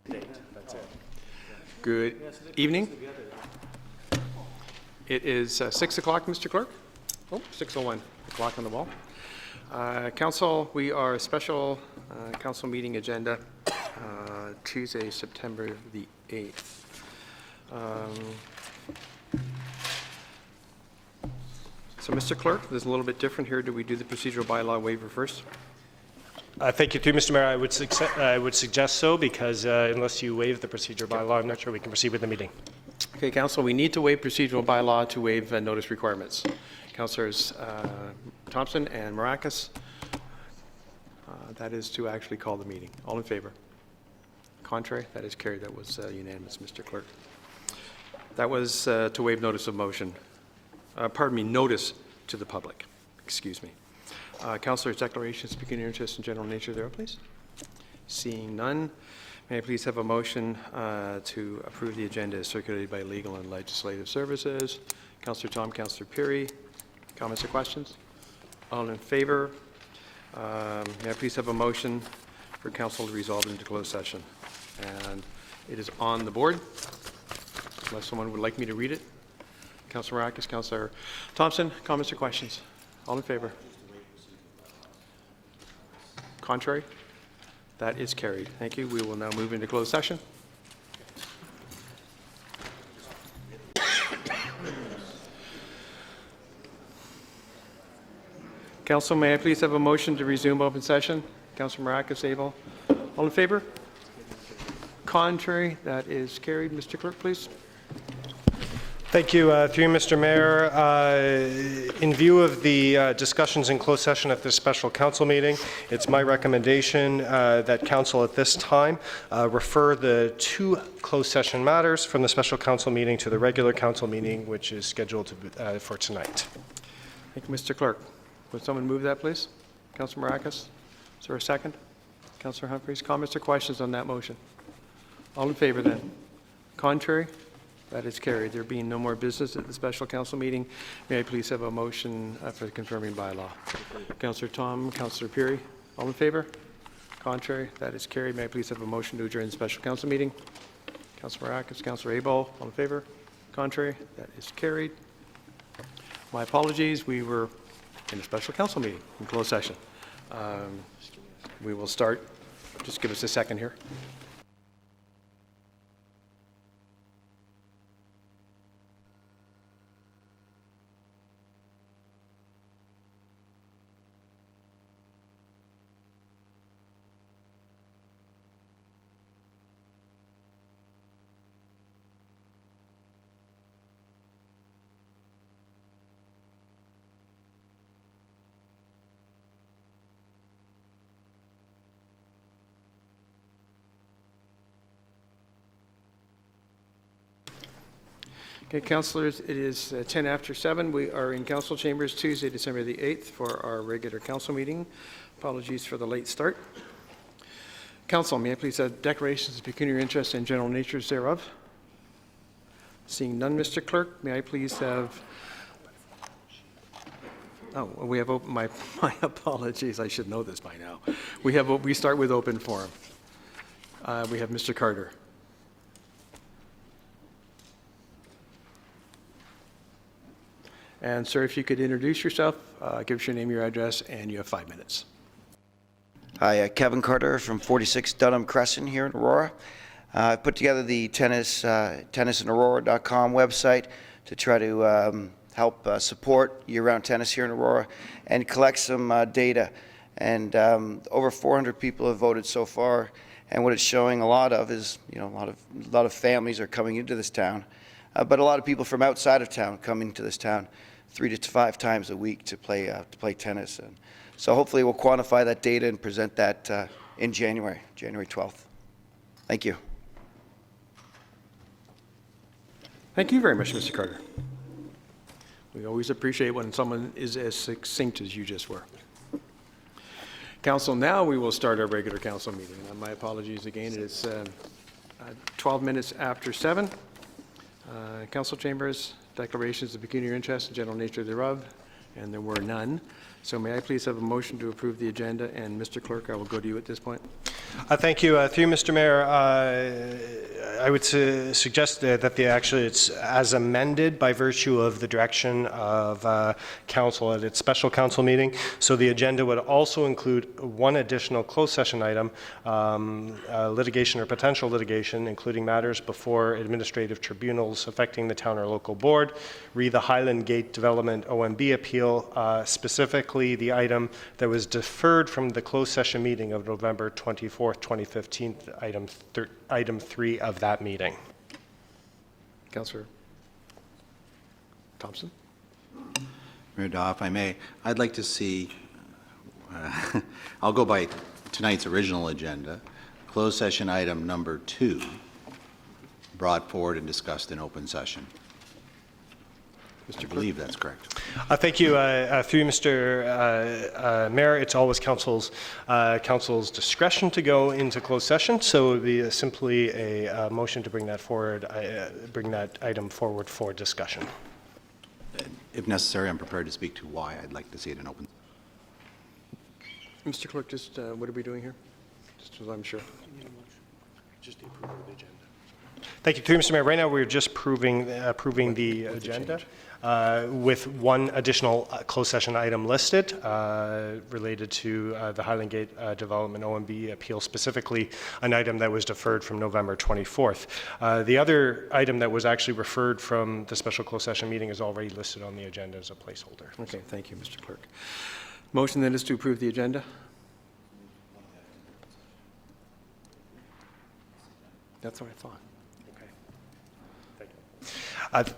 That's it. Good evening. It is 6 o'clock, Mr. Clerk. Oh, 6:01, the clock on the wall. Council, we are a special council meeting agenda, Tuesday, September the 8th. So, Mr. Clerk, this is a little bit different here. Do we do the procedural bylaw waiver first? Thank you, Mr. Mayor. I would suggest so because unless you waive the procedural bylaw, I'm not sure we can proceed with the meeting. Okay, Council, we need to waive procedural bylaw to waive notice requirements. Councillors Thompson and Maracas, that is to actually call the meeting. All in favor? Contrary? That is carried. That was unanimous, Mr. Clerk. That was to waive notice of motion. Notice to the public. Excuse me. Councillors' declarations speaking your interest in general nature thereof, please. Seeing none, may I please have a motion to approve the agenda as circulated by Legal and Legislative Services. Councillor Tom, Councillor Peary, comments or questions? All in favor? May I please have a motion for council to resolve into closed session? And it is on the board, unless someone would like me to read it. Councillor Maracas, Councillor Thompson, comments or questions? All in favor? Contrary? That is carried. Thank you. We will now move into closed session. Council, may I please have a motion to resume open session? Councillor Maracas, able. All in favor? Contrary? That is carried. Mr. Clerk, please. Thank you. Through you, Mr. Mayor, in view of the discussions in closed session at this special council meeting, it's my recommendation that council at this time refer the two closed session matters from the special council meeting to the regular council meeting, which is scheduled for tonight. Thank you, Mr. Clerk. Would someone move that, please? Councillor Maracas? Is there a second? Councillor Humphreys, comments or questions on that motion? All in favor then? Contrary? That is carried. There being no more business at the special council meeting, may I please have a motion for the confirming bylaw? Councillor Tom, Councillor Peary, all in favor? Contrary? That is carried. May I please have a motion to adjourn the special council meeting? Councillor Maracas, Councillor Abel, all in favor? Contrary? That is carried. My apologies. We were in a special council meeting in closed session. We will start. Just give us a second here. Okay, councillors, it is 10 after 7. We are in council chambers Tuesday, December the 8th for our regular council meeting. Apologies for the late start. Council, may I please have declarations of pecuniary interest and general natures thereof? Seeing none, Mr. Clerk, may I please have... Oh, we have open... My apologies, I should know this by now. We start with open forum. We have Mr. Carter. And sir, if you could introduce yourself, give us your name, your address, and you have 5 minutes. Hi, Kevin Carter from 46 Dunham Crescent here in Aurora. I put together the tennisandaurora.com website to try to help support year-round tennis here in Aurora and collect some data. And over 400 people have voted so far. And what it's showing a lot of is, you know, a lot of families are coming into this town, but a lot of people from outside of town coming to this town 3 to 5 times a week to play tennis. And so hopefully we'll quantify that data and present that in January 12th. Thank you. Thank you very much, Mr. Carter. We always appreciate when someone is as succinct as you just were. Council, now we will start our regular council meeting. My apologies again. It is 12 minutes after 7. Council chambers, declarations of pecuniary interest and general nature thereof, and there were none. So may I please have a motion to approve the agenda? And Mr. Clerk, I will go to you at this point. Thank you. Through you, Mr. Mayor, I would suggest that it's as amended by virtue of the direction of council at its special council meeting. So the agenda would also include one additional closed session item, litigation or potential litigation, including matters before administrative tribunals affecting the town or local board, re the Highland Gate Development OMB appeal, specifically the item that was deferred from the closed session meeting of November 24th, 2015, item 3 of that meeting. Councillor Thompson? Mayor Daw, if I may, I'd like to see, I'll go by tonight's original agenda, closed session item number 2, brought forward and discussed in open session. I believe that's correct. Thank you. Through you, Mr. Mayor, it's always council's discretion to go into closed session, so it would be simply a motion to bring that forward, bring that item forward for discussion. If necessary, I'm prepared to speak to why I'd like to see it in open. Mr. Clerk, just what are we doing here? Just so I'm sure. Just the approval of the agenda. Thank you. Through you, Mr. Mayor, right now we're just approving the agenda. With one additional closed session item listed related to the Highland Gate Development OMB appeal, specifically an item that was deferred from November 24th. The other item that was actually referred from the special closed session meeting is already listed on the agenda as a placeholder. Okay, thank you, Mr. Clerk. Motion then is to approve the agenda. That's what I thought. Okay. Thank you.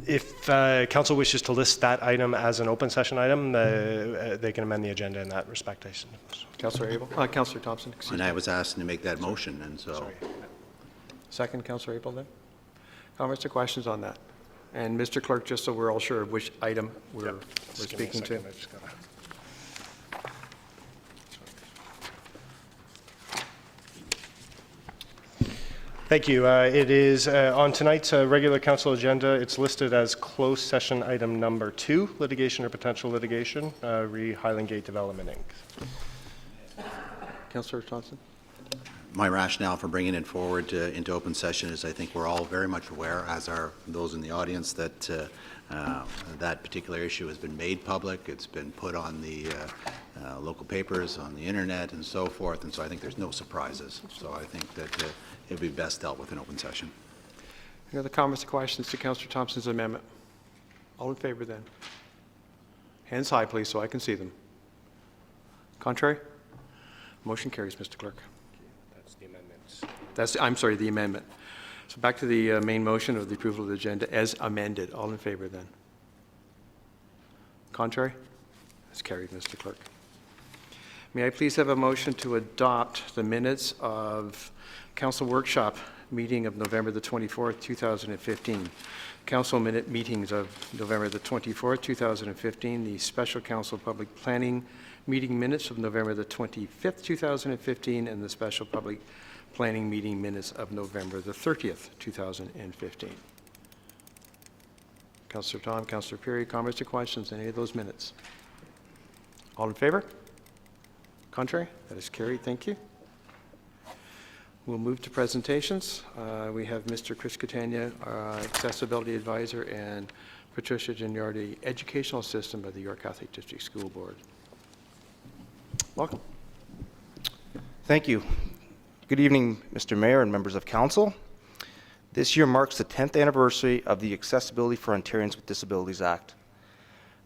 If council wishes to list that item as an open session item, they can amend the agenda in that respect, I suppose. Councillor Abel? Councillor Thompson, excuse And me. I was asked to make that motion, and so. Sorry. Second, Councillor Abel then? Comments or questions on that? And Mr. Clerk, just so we're all sure of which item we're Just give me a speaking to. second, I just gotta- Thank you. It is on tonight's regular council agenda. It's listed as closed session item number 2, litigation or potential litigation, re Highland Gate Development, Inc. Councillor Thompson? My rationale for bringing it forward into open session is I think we're all very much aware, as are those in the audience, that that particular issue has been made public. It's been put on the local papers, on the internet, and so forth, and so I think there's no surprises. So I think that it would be best dealt with in open session. Any other comments or questions to Councillor Thompson's amendment? All in favor then? Hands high, please, so I can see them. Contrary? Motion carries, Mr. Clerk. That's the amendments. I'm sorry, the amendment. So back to the main motion of the approval of the agenda as amended. All in favor then? Contrary? That's carried, Mr. Clerk. May I please have a motion to adopt the minutes of Council Workshop meeting of November the 24th, 2015. Council minute meetings of November the 24th, 2015. The Special Council Public Planning meeting minutes of November the 25th, 2015, and the Special Public Planning meeting minutes of November the 30th, 2015. Councillor Tom, Councillor Perry, comments or questions on any of those minutes? All in favor? Contrary? That is carried. Thank you. We'll move to presentations. We have Mr. Chris Catania, Accessibility Advisor, and Patricia Gignardi, Educational Assistant by the York Catholic District School Board. Welcome. Thank you. Good evening, Mr. Mayor and members of council. This year marks the 10th anniversary of the Accessibility for Ontarians with Disabilities Act.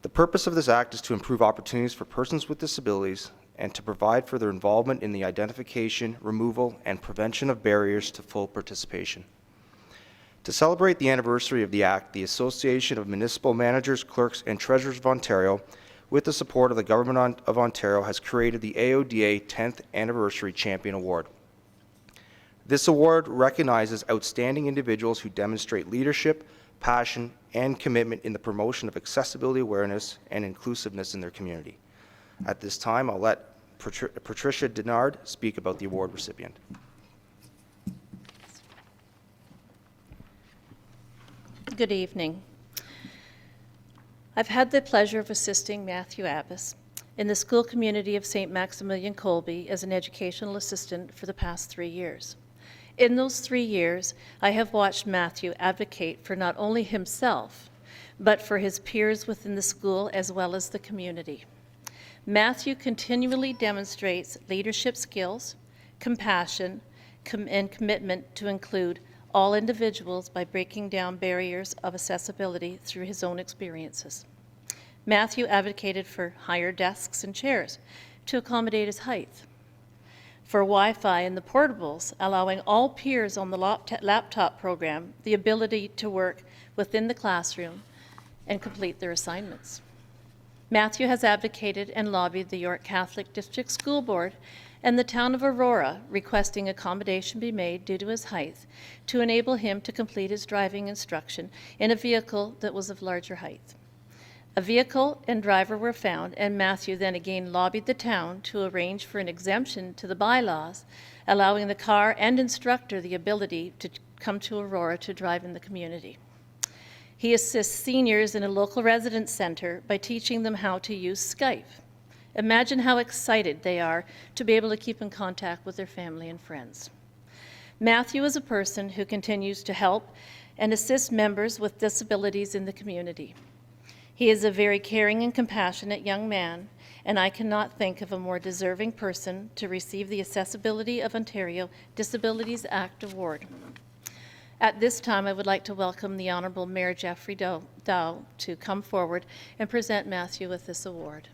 The purpose of this act is to improve opportunities for persons with disabilities and to provide for their involvement in the identification, removal, and prevention of barriers to full participation. To celebrate the anniversary of the Act, the Association of Municipal Managers, Clerks, and Treasurers of Ontario, with the support of the Government of Ontario, has created the AODA 10th Anniversary Champion Award. This award recognizes outstanding individuals who demonstrate leadership, passion, and commitment in the promotion of accessibility awareness and inclusiveness in their community. At this time, I'll let Patricia Dinard speak about the award recipient. Good evening. I've had the pleasure of assisting Matthew Abbas in the school community of St. Maximilian Colby as an educational assistant for the past 3 years. In those 3 years, I have watched Matthew advocate for not only himself, but for his peers within the school as well as the community. Matthew continually demonstrates leadership skills, compassion, and commitment to include all individuals by breaking down barriers of accessibility through his own experiences. Matthew advocated for higher desks and chairs to accommodate his height, for Wi-Fi in the portables, allowing all peers on the laptop program the ability to work within the classroom and complete their assignments. Matthew has advocated and lobbied the York Catholic District School Board and the town of Aurora, requesting accommodation be made due to his height to enable him to complete his driving instruction in a vehicle that was of larger height. A vehicle and driver were found, and Matthew then again lobbied the town to arrange for an exemption to the bylaws, allowing the car and instructor the ability to come to Aurora to drive in the community. He assists seniors in a local residence center by teaching them how to use Skype. Imagine how excited they are to be able to keep in contact with their family and friends. Matthew is a person who continues to help and assist members with disabilities in the community. He is a very caring and compassionate young man, and I cannot think of a more deserving person to receive the Accessibility of Ontario Disabilities Act Award. At this time, I would like to welcome the Honourable Mayor Jeffrey Dow to come forward and present Matthew with this award.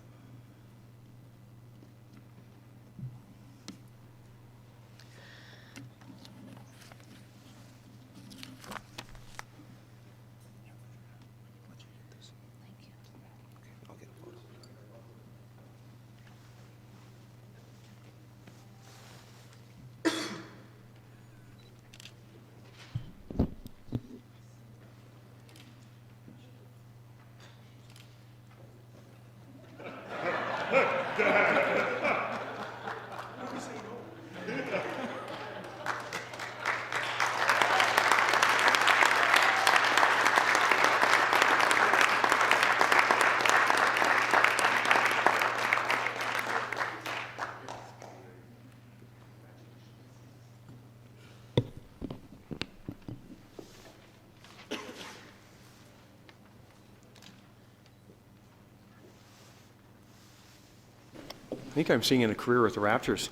I think I'm seeing a career with the Raptors.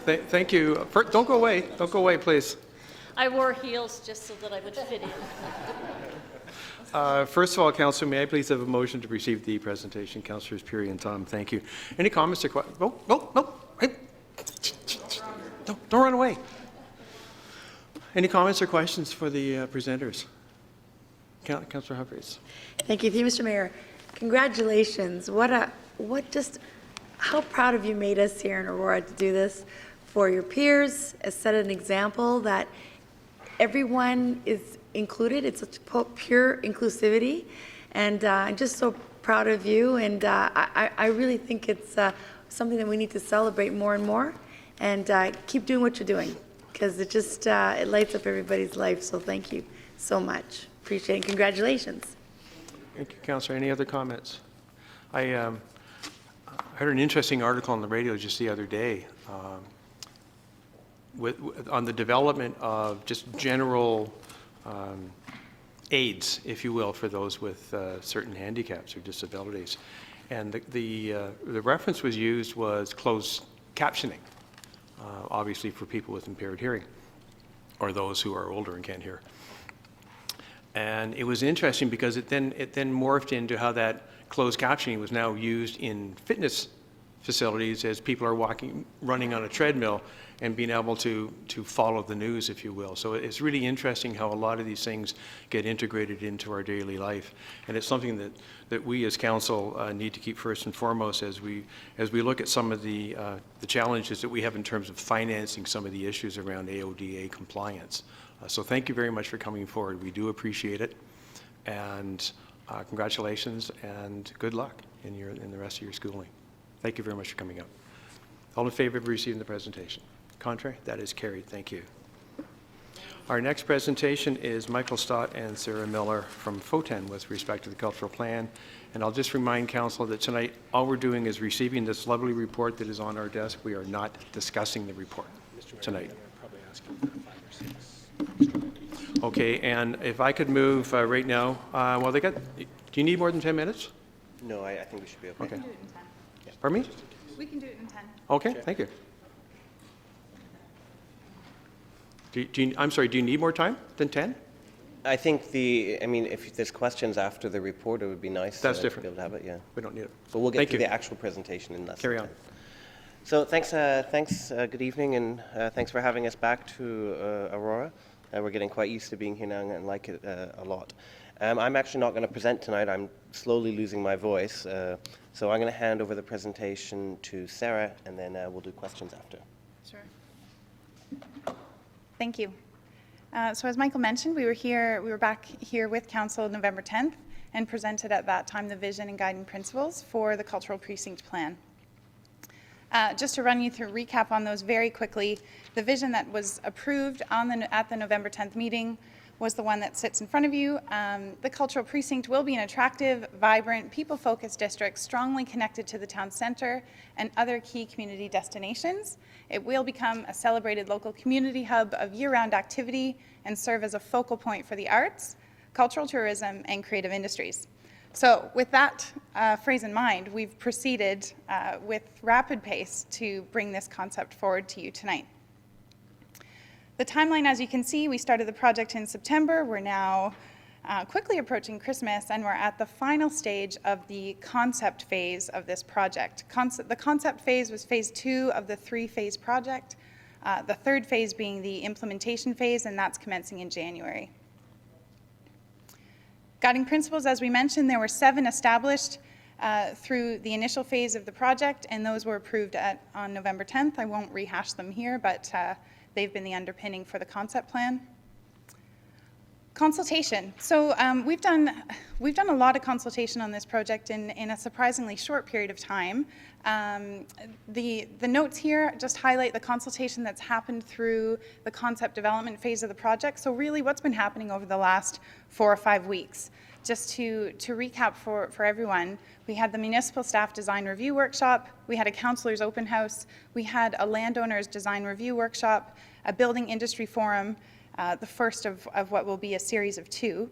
Thank you. Don't go away. Don't go away, please. I wore heels just so that I would fit in. First of all, Councillor, may I please have a motion to receive the presentation? Councillors Peary and Tom, thank you. Any comments or questions? No. Hey. Don't run away. Any comments or questions for the presenters? Councillor Humphreys. Thank you, Mr. Mayor. Congratulations. How proud of you made us here in Aurora to do this for your peers, set an example that everyone is included. It's such pure inclusivity, and I'm just so proud of you, and I really think it's something that we need to celebrate more and more, and keep doing what you're doing, because it just it lights up everybody's life, so thank you so much. Appreciate it. Congratulations. Thank you, Councillor. Any other comments? I heard an interesting article on the radio just the other day on the development of just general aids, if you will, for those with certain handicaps or disabilities. And the reference was used was closed captioning, obviously for people with impaired hearing or those who are older and can't hear. And it was interesting because it then morphed into how that closed captioning was now used in fitness facilities as people are running on a treadmill and being able to follow the news, if you will. So it's really interesting how a lot of these things get integrated into our daily life. And it's something that we as council need to keep first and foremost as we look at some of the challenges that we have in terms of financing some of the issues around AODA compliance. So thank you very much for coming forward. We do appreciate it. And congratulations and good luck in the rest of your schooling. Thank you very much for coming up. All in favor of receiving the presentation? Contrary? That is carried. Thank you. Our next presentation is Michael Stott and Sarah Miller from FOTEN with respect to the cultural plan. And I'll just remind council that tonight, all we're doing is receiving this lovely report that is on our desk. We are not discussing the report tonight. Okay, and if I could move right now, well, do you need more than 10 minutes? No, I think we should be okay. Okay. We can do it in 10. Pardon me? We can do it in 10. Okay, thank you. I'm sorry, do you need more time than 10? I think if there's questions after the report, it would be nice That's to different. be able to have it, yeah. We don't need it. But we'll get Thank to you. the actual presentation in less Carry than on. 10. So thanks, good evening, and thanks for having us back to Aurora. We're getting quite used to being here now and like it a lot. I'm actually not going to present tonight. I'm slowly losing my voice. So I'm going to hand over the presentation to Sarah, and then we'll do questions after. Sure. Thank you. So as Michael mentioned, we were back here with Council November 10th and presented at that time the vision and guiding principles for the Cultural Precinct Plan. Just to run you through a recap on those very quickly, the vision that was approved at the November 10th meeting was the one that sits in front of you. The Cultural Precinct will be an attractive, vibrant, people-focused district strongly connected to the town centre and other key community destinations. It will become a celebrated local community hub of year-round activity and serve as a focal point for the arts, cultural tourism, and creative industries. So with that phrase in mind, we've proceeded with rapid pace to bring this concept forward to you tonight. The timeline, as you can see, we started the project in September. We're now quickly approaching Christmas, and we're at the final stage of the concept phase of this project. The concept phase was phase 2 of the 3-phase project, the third phase being the implementation phase, and that's commencing in January. Guiding principles, as we mentioned, there were 7 established through the initial phase of the project, and those were approved on November 10th. I won't rehash them here, but they've been the underpinning for the concept plan. Consultation. So we've done a lot of consultation on this project in a surprisingly short period of time. The notes here just highlight the consultation that's happened through the concept development phase of the project. So really what's been happening over the last 4 or 5 weeks. Just to recap for everyone, we had the municipal staff design review workshop, we had a councillor's open house, we had a landowner's design review workshop, a building industry forum, the first of what will be a series of 2,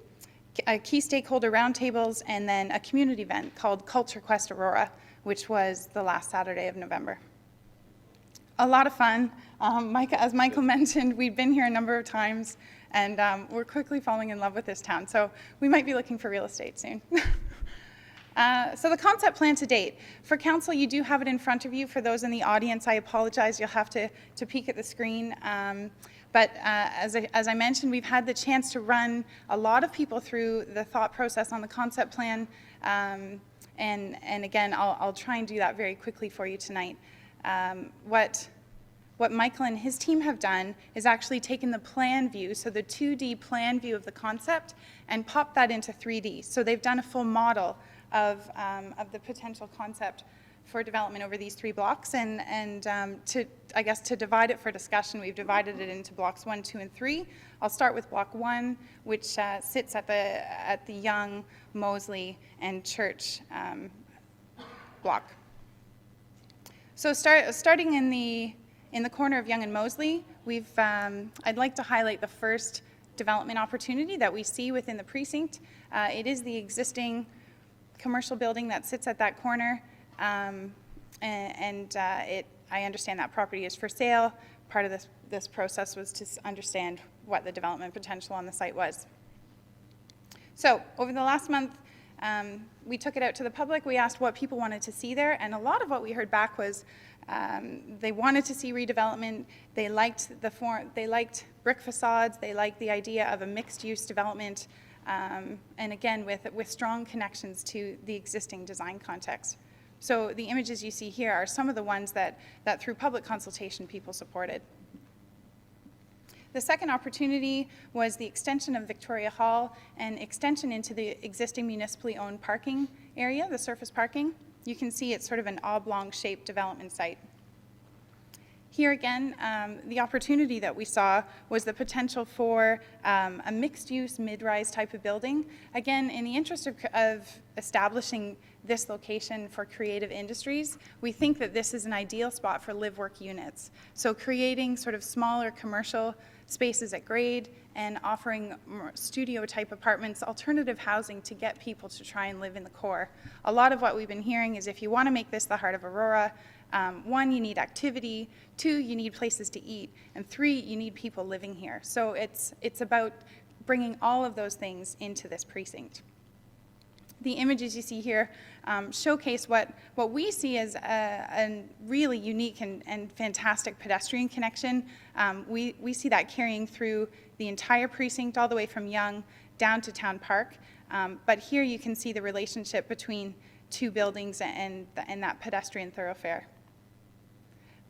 key stakeholder roundtables, and then a community event called Culture Quest Aurora, which was the last Saturday of November. A lot of fun. As Michael mentioned, we've been here a number of times, and we're quickly falling in love with this town, so we might be looking for real estate soon. So the concept plan to date. For council, you do have it in front of you. For those in the audience, I apologize, you'll have to peek at the screen. But as I mentioned, we've had the chance to run a lot of people through the thought process on the concept plan. And again, I'll try and do that very quickly for you tonight. What Michael and his team have done is actually taken the plan view, so the 2D plan view of the concept, and popped that into 3D. So they've done a full model of the potential concept for development over these 3 blocks. And to divide it for discussion, we've divided it into blocks 1, 2, and 3. I'll start with block 1, which sits at the Young, Mosley, and Church block. So starting in the corner of Young and Mosley, I'd like to highlight the first development opportunity that we see within the precinct. It is the existing commercial building that sits at that corner, I understand that property is for sale. Part of this process was to understand what the development potential on the site was. So over the last month, we took it out to the public. We asked what people wanted to see there, and a lot of what we heard back was they wanted to see redevelopment. They liked they liked brick facades. They liked the idea of a mixed-use development, and again with strong connections to the existing design context. So the images you see here are some of the ones that through public consultation people supported. The second opportunity was the extension of Victoria Hall and extension into the existing municipally owned parking area, the surface parking. You can see it's sort of an oblong-shaped development site. Here again, the opportunity that we saw was the potential for a mixed-use mid-rise type of building. Again, in the interest of establishing this location for creative industries, we think that this is an ideal spot for live-work units. So creating sort of smaller commercial spaces at grade and offering studio-type apartments, alternative housing to get people to try and live in the core. A lot of what we've been hearing is if you want to make this the heart of Aurora, 1, you need activity, 2, you need places to eat, and 3, you need people living here. So it's about bringing all of those things into this precinct. The images you see here showcase what we see as a really unique and fantastic pedestrian connection. We see that carrying through the entire precinct, all the way from Yonge down to Town Park. But here you can see the relationship between 2 buildings and that pedestrian thoroughfare.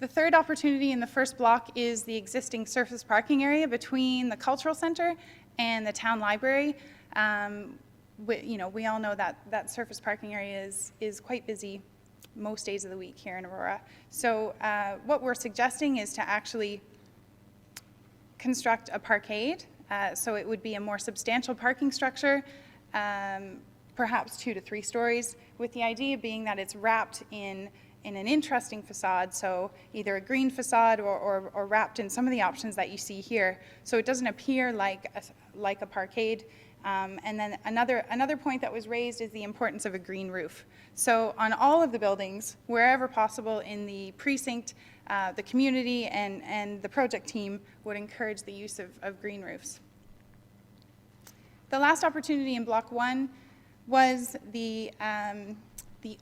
The third opportunity in the first block is the existing surface parking area between the Cultural Center and the Town Library. We all know that surface parking area is quite busy most days of the week here in Aurora. So what we're suggesting is to actually construct a parkade. So it would be a more substantial parking structure, perhaps 2 to 3 stories, with the idea being that it's wrapped in an interesting facade, so either a green facade or wrapped in some of the options that you see here, so it doesn't appear like a parkade. And then another point that was raised is the importance of a green roof. So on all of the buildings, wherever possible in the precinct, the community and the project team would encourage the use of green roofs. The last opportunity in Block 1 was the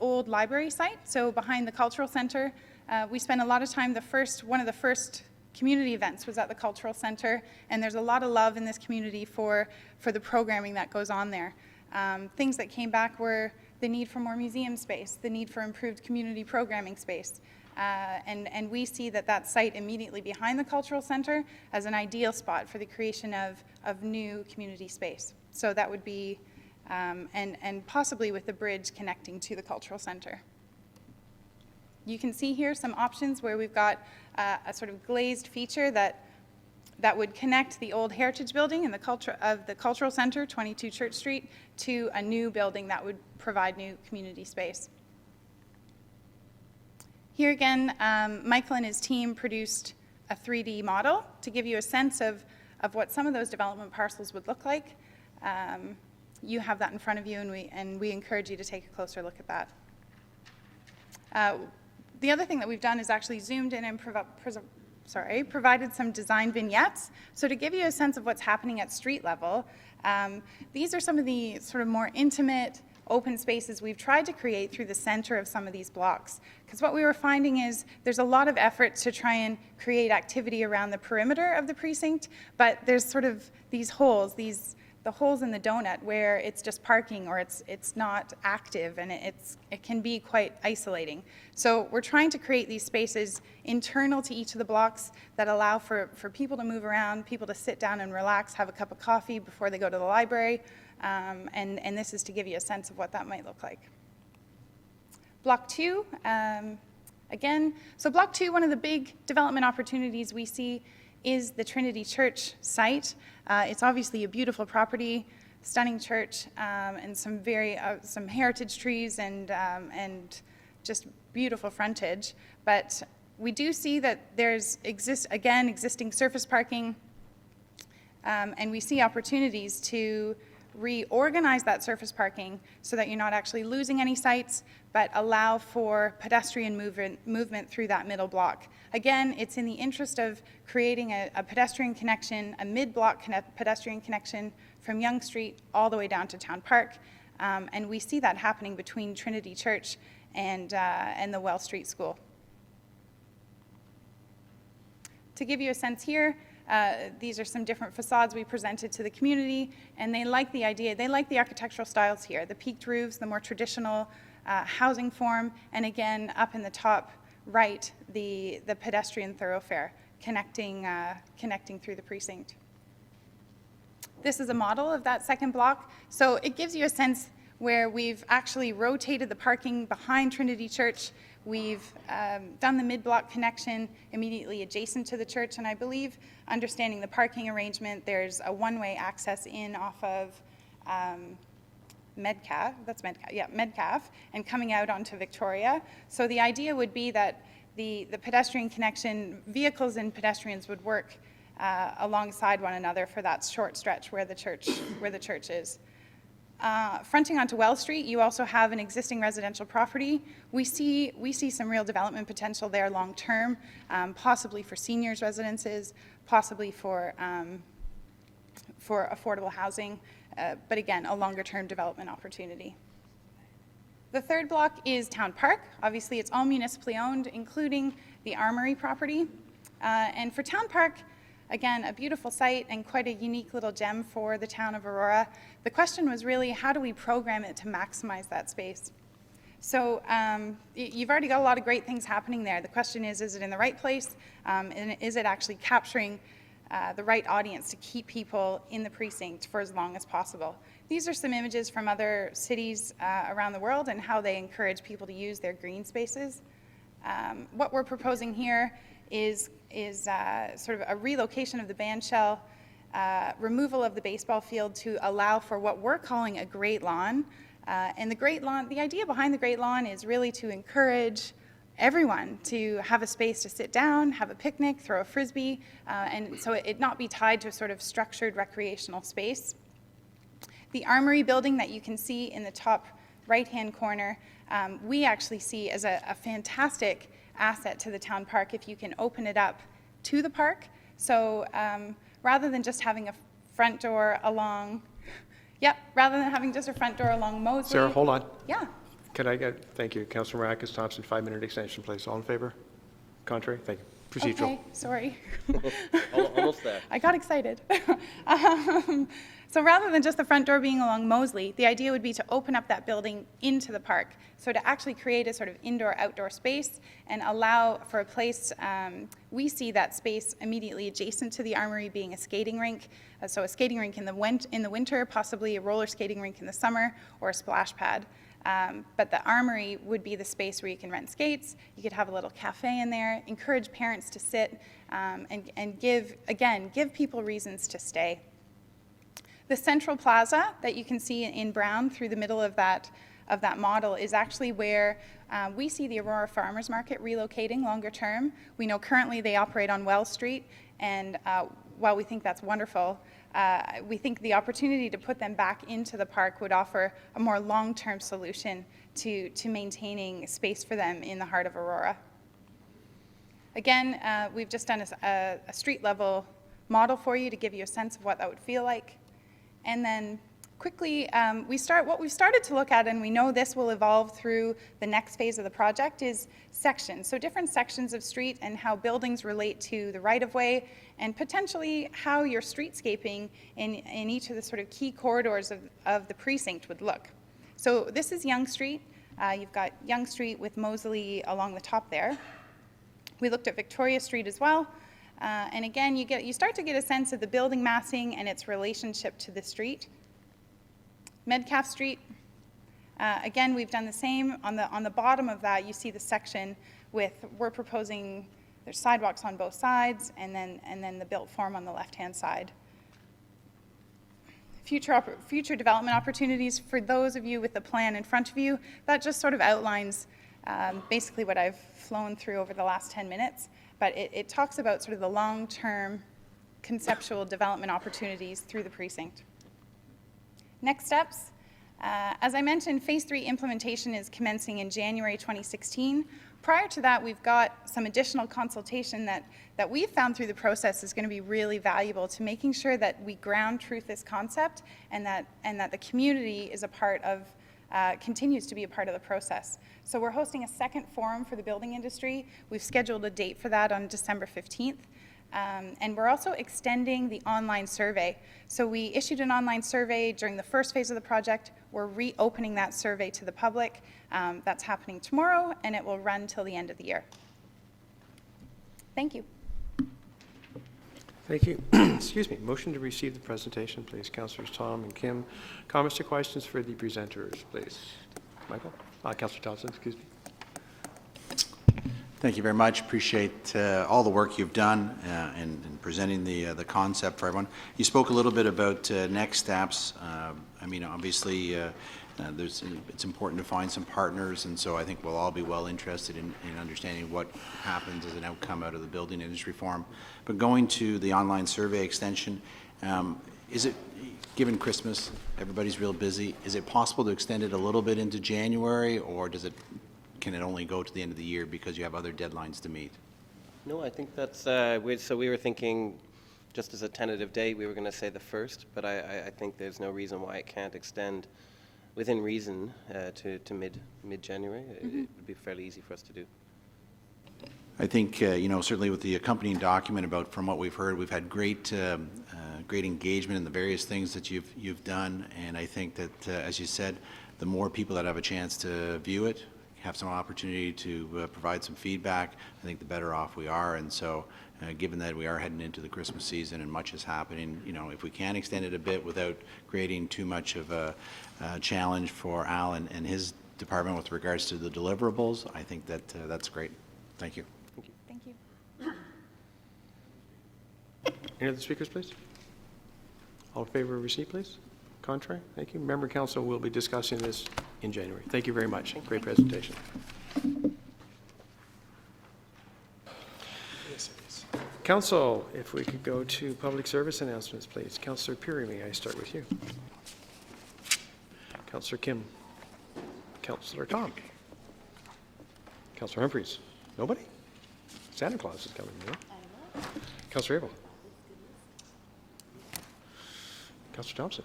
old library site, so behind the Cultural Center. We spent a lot of time, one of the first community events was at the Cultural Center, and there's a lot of love in this community for the programming that goes on there. Things that came back were the need for more museum space, the need for improved community programming space, and we see that site immediately behind the Cultural Center as an ideal spot for the creation of new community space. So that would be, and possibly with the bridge connecting to the Cultural Center. You can see here some options where we've got a sort of glazed feature that would connect the old heritage building and the Cultural Center, 22 Church Street, to a new building that would provide new community space. Here again, Michael and his team produced a 3D model to give you a sense of what some of those development parcels would look like. You have that in front of you, and we encourage you to take a closer look at that. The other thing that we've done is actually zoomed in and provided some design vignettes. So to give you a sense of what's happening at street level, these are some of the sort of more intimate open spaces we've tried to create through the center of some of these blocks. Because what we were finding is there's a lot of effort to try and create activity around the perimeter of the precinct, but there's sort of these holes, the holes in the donut where it's just parking or it's not active, and it can be quite isolating. So we're trying to create these spaces internal to each of the blocks that allow for people to move around, people to sit down and relax, have a cup of coffee before they go to the library, and this is to give you a sense of what that might look like. Block 2, again, so Block 2, one of the big development opportunities we see is the Trinity Church site. It's obviously a beautiful property, stunning church, and some heritage trees and just beautiful frontage. But we do see that there's existing surface parking, and we see opportunities to reorganize that surface parking so that you're not actually losing any sites, but allow for pedestrian movement through that middle block. Again, it's in the interest of creating a pedestrian connection, a mid-block pedestrian connection from Yonge Street all the way down to Town Park, and we see that happening between Trinity Church and the Wells Street School. To give you a sense here, these are some different facades we presented to the community, and they like the idea, they like the architectural styles here, the peaked roofs, the more traditional housing form, and again, up in the top right, the pedestrian thoroughfare connecting through the precinct. This is a model of that second block, so it gives you a sense where we've actually rotated the parking behind Trinity Church. We've done the mid-block connection immediately adjacent to the church, and I believe, understanding the parking arrangement, there's a one-way access in off of Metcalf, and coming out onto Victoria. So the idea would be that the pedestrian connection, vehicles and pedestrians would work alongside one another for that short stretch where the church is. Fronting onto Wells Street, you also have an existing residential property. We see some real development potential there long term, possibly for seniors' residences, possibly for affordable housing, but again, a longer term development opportunity. The third block is Town Park. Obviously, it's all municipally owned, including the Armory property. And for Town Park, again, a beautiful site and quite a unique little gem for the town of Aurora. The question was really, how do we program it to maximize that space? So you've already got a lot of great things happening there. The question is it in the right place? And is it actually capturing the right audience to keep people in the precinct for as long as possible? These are some images from other cities around the world and how they encourage people to use their green spaces. What we're proposing here is sort of a relocation of the band shell, removal of the baseball field to allow for what we're calling a great lawn. And the great lawn, the idea behind the great lawn is really to encourage everyone to have a space to sit down, have a picnic, throw a frisbee, and so it not be tied to a sort of structured recreational space. The Armory building that you can see in the top right-hand corner, we actually see as a fantastic asset to the town park if you can open it up to the park. So rather than just having a front door along, rather than having just a front door along Moseley. Sarah, hold on. Yeah. Thank you. Councilor Maracus Thompson, 5-minute extension, please. All in favor? Contrary? Thank you. Procedural. Okay, sorry. Almost there. I got excited. So rather than just the front door being along Moseley, the idea would be to open up that building into the park. So to actually create a sort of indoor-outdoor space and allow for a place, we see that space immediately adjacent to the Armory being a skating rink. So a skating rink in the winter, possibly a roller skating rink in the summer, or a splash pad. But the Armory would be the space where you can rent skates, you could have a little cafe in there, encourage parents to sit, and give people reasons to stay. The central plaza that you can see in brown through the middle of that model is actually where we see the Aurora Farmers Market relocating longer term. We know currently they operate on Wells Street, and while we think that's wonderful, we think the opportunity to put them back into the park would offer a more long-term solution to maintaining space for them in the heart of Aurora. Again, we've just done a street-level model for you to give you a sense of what that would feel like. And then quickly, what we've started to look at, and we know this will evolve through the next phase of the project, is sections. So different sections of street and how buildings relate to the right-of-way, and potentially how your streetscaping in each of the sort of key corridors of the precinct would look. So this is Yonge Street. You've got Yonge Street with Moseley along the top there. We looked at Victoria Street as well. And again, you start to get a sense of the building massing and its relationship to the street. Metcalf Street, again, we've done the same. On the bottom of that, you see the section we're proposing, there's sidewalks on both sides, and then the built form on the left-hand side. Future development opportunities for those of you with the plan in front of you, that just sort of outlines basically what I've flown through over the last 10 minutes. But it talks about sort of the long-term conceptual development opportunities through the precinct. Next steps. As I mentioned, Phase 3 implementation is commencing in January 2016. Prior to that, we've got some additional consultation that we've found through the process is going to be really valuable to making sure that we ground truth this concept and that the community is a part of, continues to be a part of the process. So we're hosting a second forum for the building industry. We've scheduled a date for that on December 15th. And we're also extending the online survey. So we issued an online survey during the first phase of the project. We're reopening that survey to the public. That's happening tomorrow, and it will run till the end of the year. Thank you. Thank you. Excuse me. Motion to receive the presentation, please. Councillors Tom and Kim. Comments or questions for the presenters, please? Michael? Councillor Thompson, excuse me. Thank you very much. Appreciate all the work you've done in presenting the concept for everyone. You spoke a little bit about next steps. I mean, obviously, it's important to find some partners, and so I think we'll all be well interested in understanding what happens as an outcome out of the building industry forum. But going to the online survey extension, is it, given Christmas, everybody's real busy, is it possible to extend it a little bit into January, or can it only go to the end of the year because you have other deadlines to meet? No, I think that's, so we were thinking, just as a tentative date, we were going to say the 1st, but I think there's no reason why it can't extend within reason to mid-January. It would be fairly easy for us to do. I think, certainly with the accompanying document from what we've heard, we've had great engagement in the various things that you've done, and I think that, as you said, the more people that have a chance to view it, have some opportunity to provide some feedback, I think the better off we are. And so given that we are heading into the Christmas season and much is happening, if we can extend it a bit without creating too much of a challenge for Al and his department with regards to the deliverables, I think that that's great. Thank you. Thank you. Any other speakers, please? All in favor of receipt, please? Contrary? Thank you. Member Council will be discussing this in January. Thank you very much. Great presentation. Council, if we could go to public service announcements, please. Councillor Puri, may I start with you? Councillor Kim. Councillor Tom. Councillor Humphreys. Nobody? Santa Claus is coming, you know? Councillor Abel. Councillor Thompson.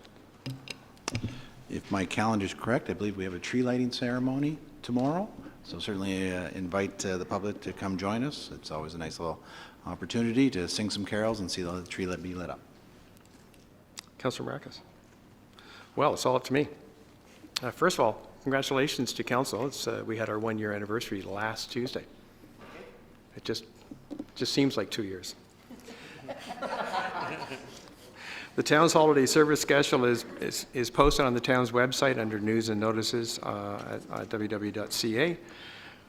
If my calendar is correct, I believe we have a tree lighting ceremony tomorrow. So certainly invite the public to come join us. It's always a nice little opportunity to sing some carols and see the tree be lit up. Councillor Maracas. Well, it's all up to me. First of all, congratulations to council. We had our 1-year anniversary last Tuesday. It just seems like 2 years. The town's holiday service schedule is posted on the town's website under news and notices at www.ca,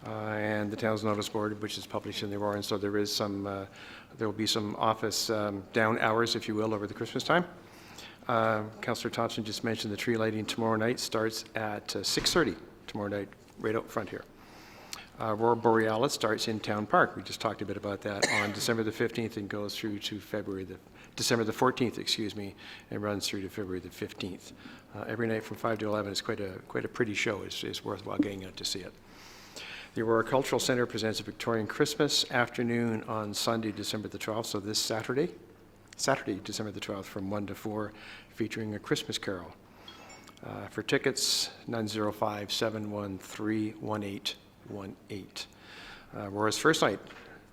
and the town's notice board, which is published in the Aurora. And so there is there will be some office down hours, if you will, over the Christmas time. Councillor Thompson just mentioned the tree lighting tomorrow night starts at 6:30 tomorrow night, right out front here. Aurora Borealis starts in Town Park. We just talked a bit about that on December the 15th and goes through to December the 14th, excuse me, and runs through to February the 15th. Every night from 5 to 11 is quite a pretty show. It's worthwhile getting out to see it. The Aurora Cultural Centre presents a Victorian Christmas afternoon on Sunday, December the 12th, so this Saturday, December the 12th, from 1 to 4, featuring a Christmas carol. For tickets, 905-713-1818. Aurora's first night,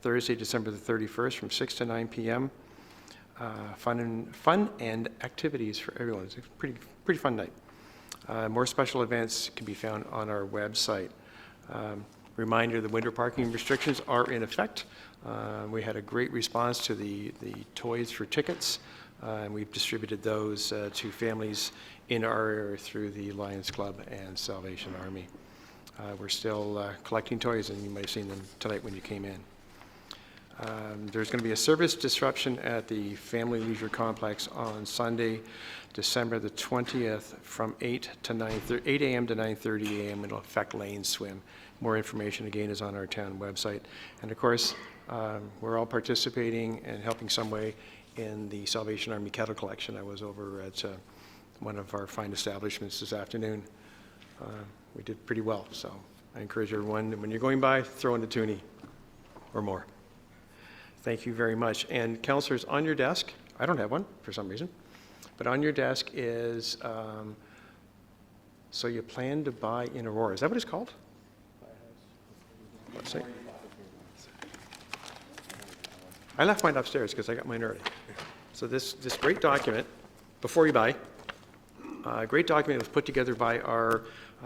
Thursday, December the 31st, from 6 to 9 p.m. Fun and activities for everyone. It's a pretty fun night. More special events can be found on our website. Reminder, the winter parking restrictions are in effect. We had a great response to the toys for tickets, and we've distributed those to families in our area through the Lions Club and Salvation Army. We're still collecting toys, and you might have seen them tonight when you came in. There's going to be a service disruption at the Family Leisure Complex on Sunday, December the 20th, from 8 a.m. to 9:30 a.m. It'll affect lane swim. More information, again, is on our town website. And of course, we're all participating and helping some way in the Salvation Army cattle collection. I was over at one of our fine establishments this afternoon. We did pretty well, so I encourage everyone, when you're going by, throw in a toonie or more. Thank you very much. And councillors, on your desk, I don't have one for some reason, but on your desk is, so you plan to buy in Aurora. Is that what it's called? Let's see. I left mine upstairs because I got mine early. So this great document, before you buy, a great document was put together by our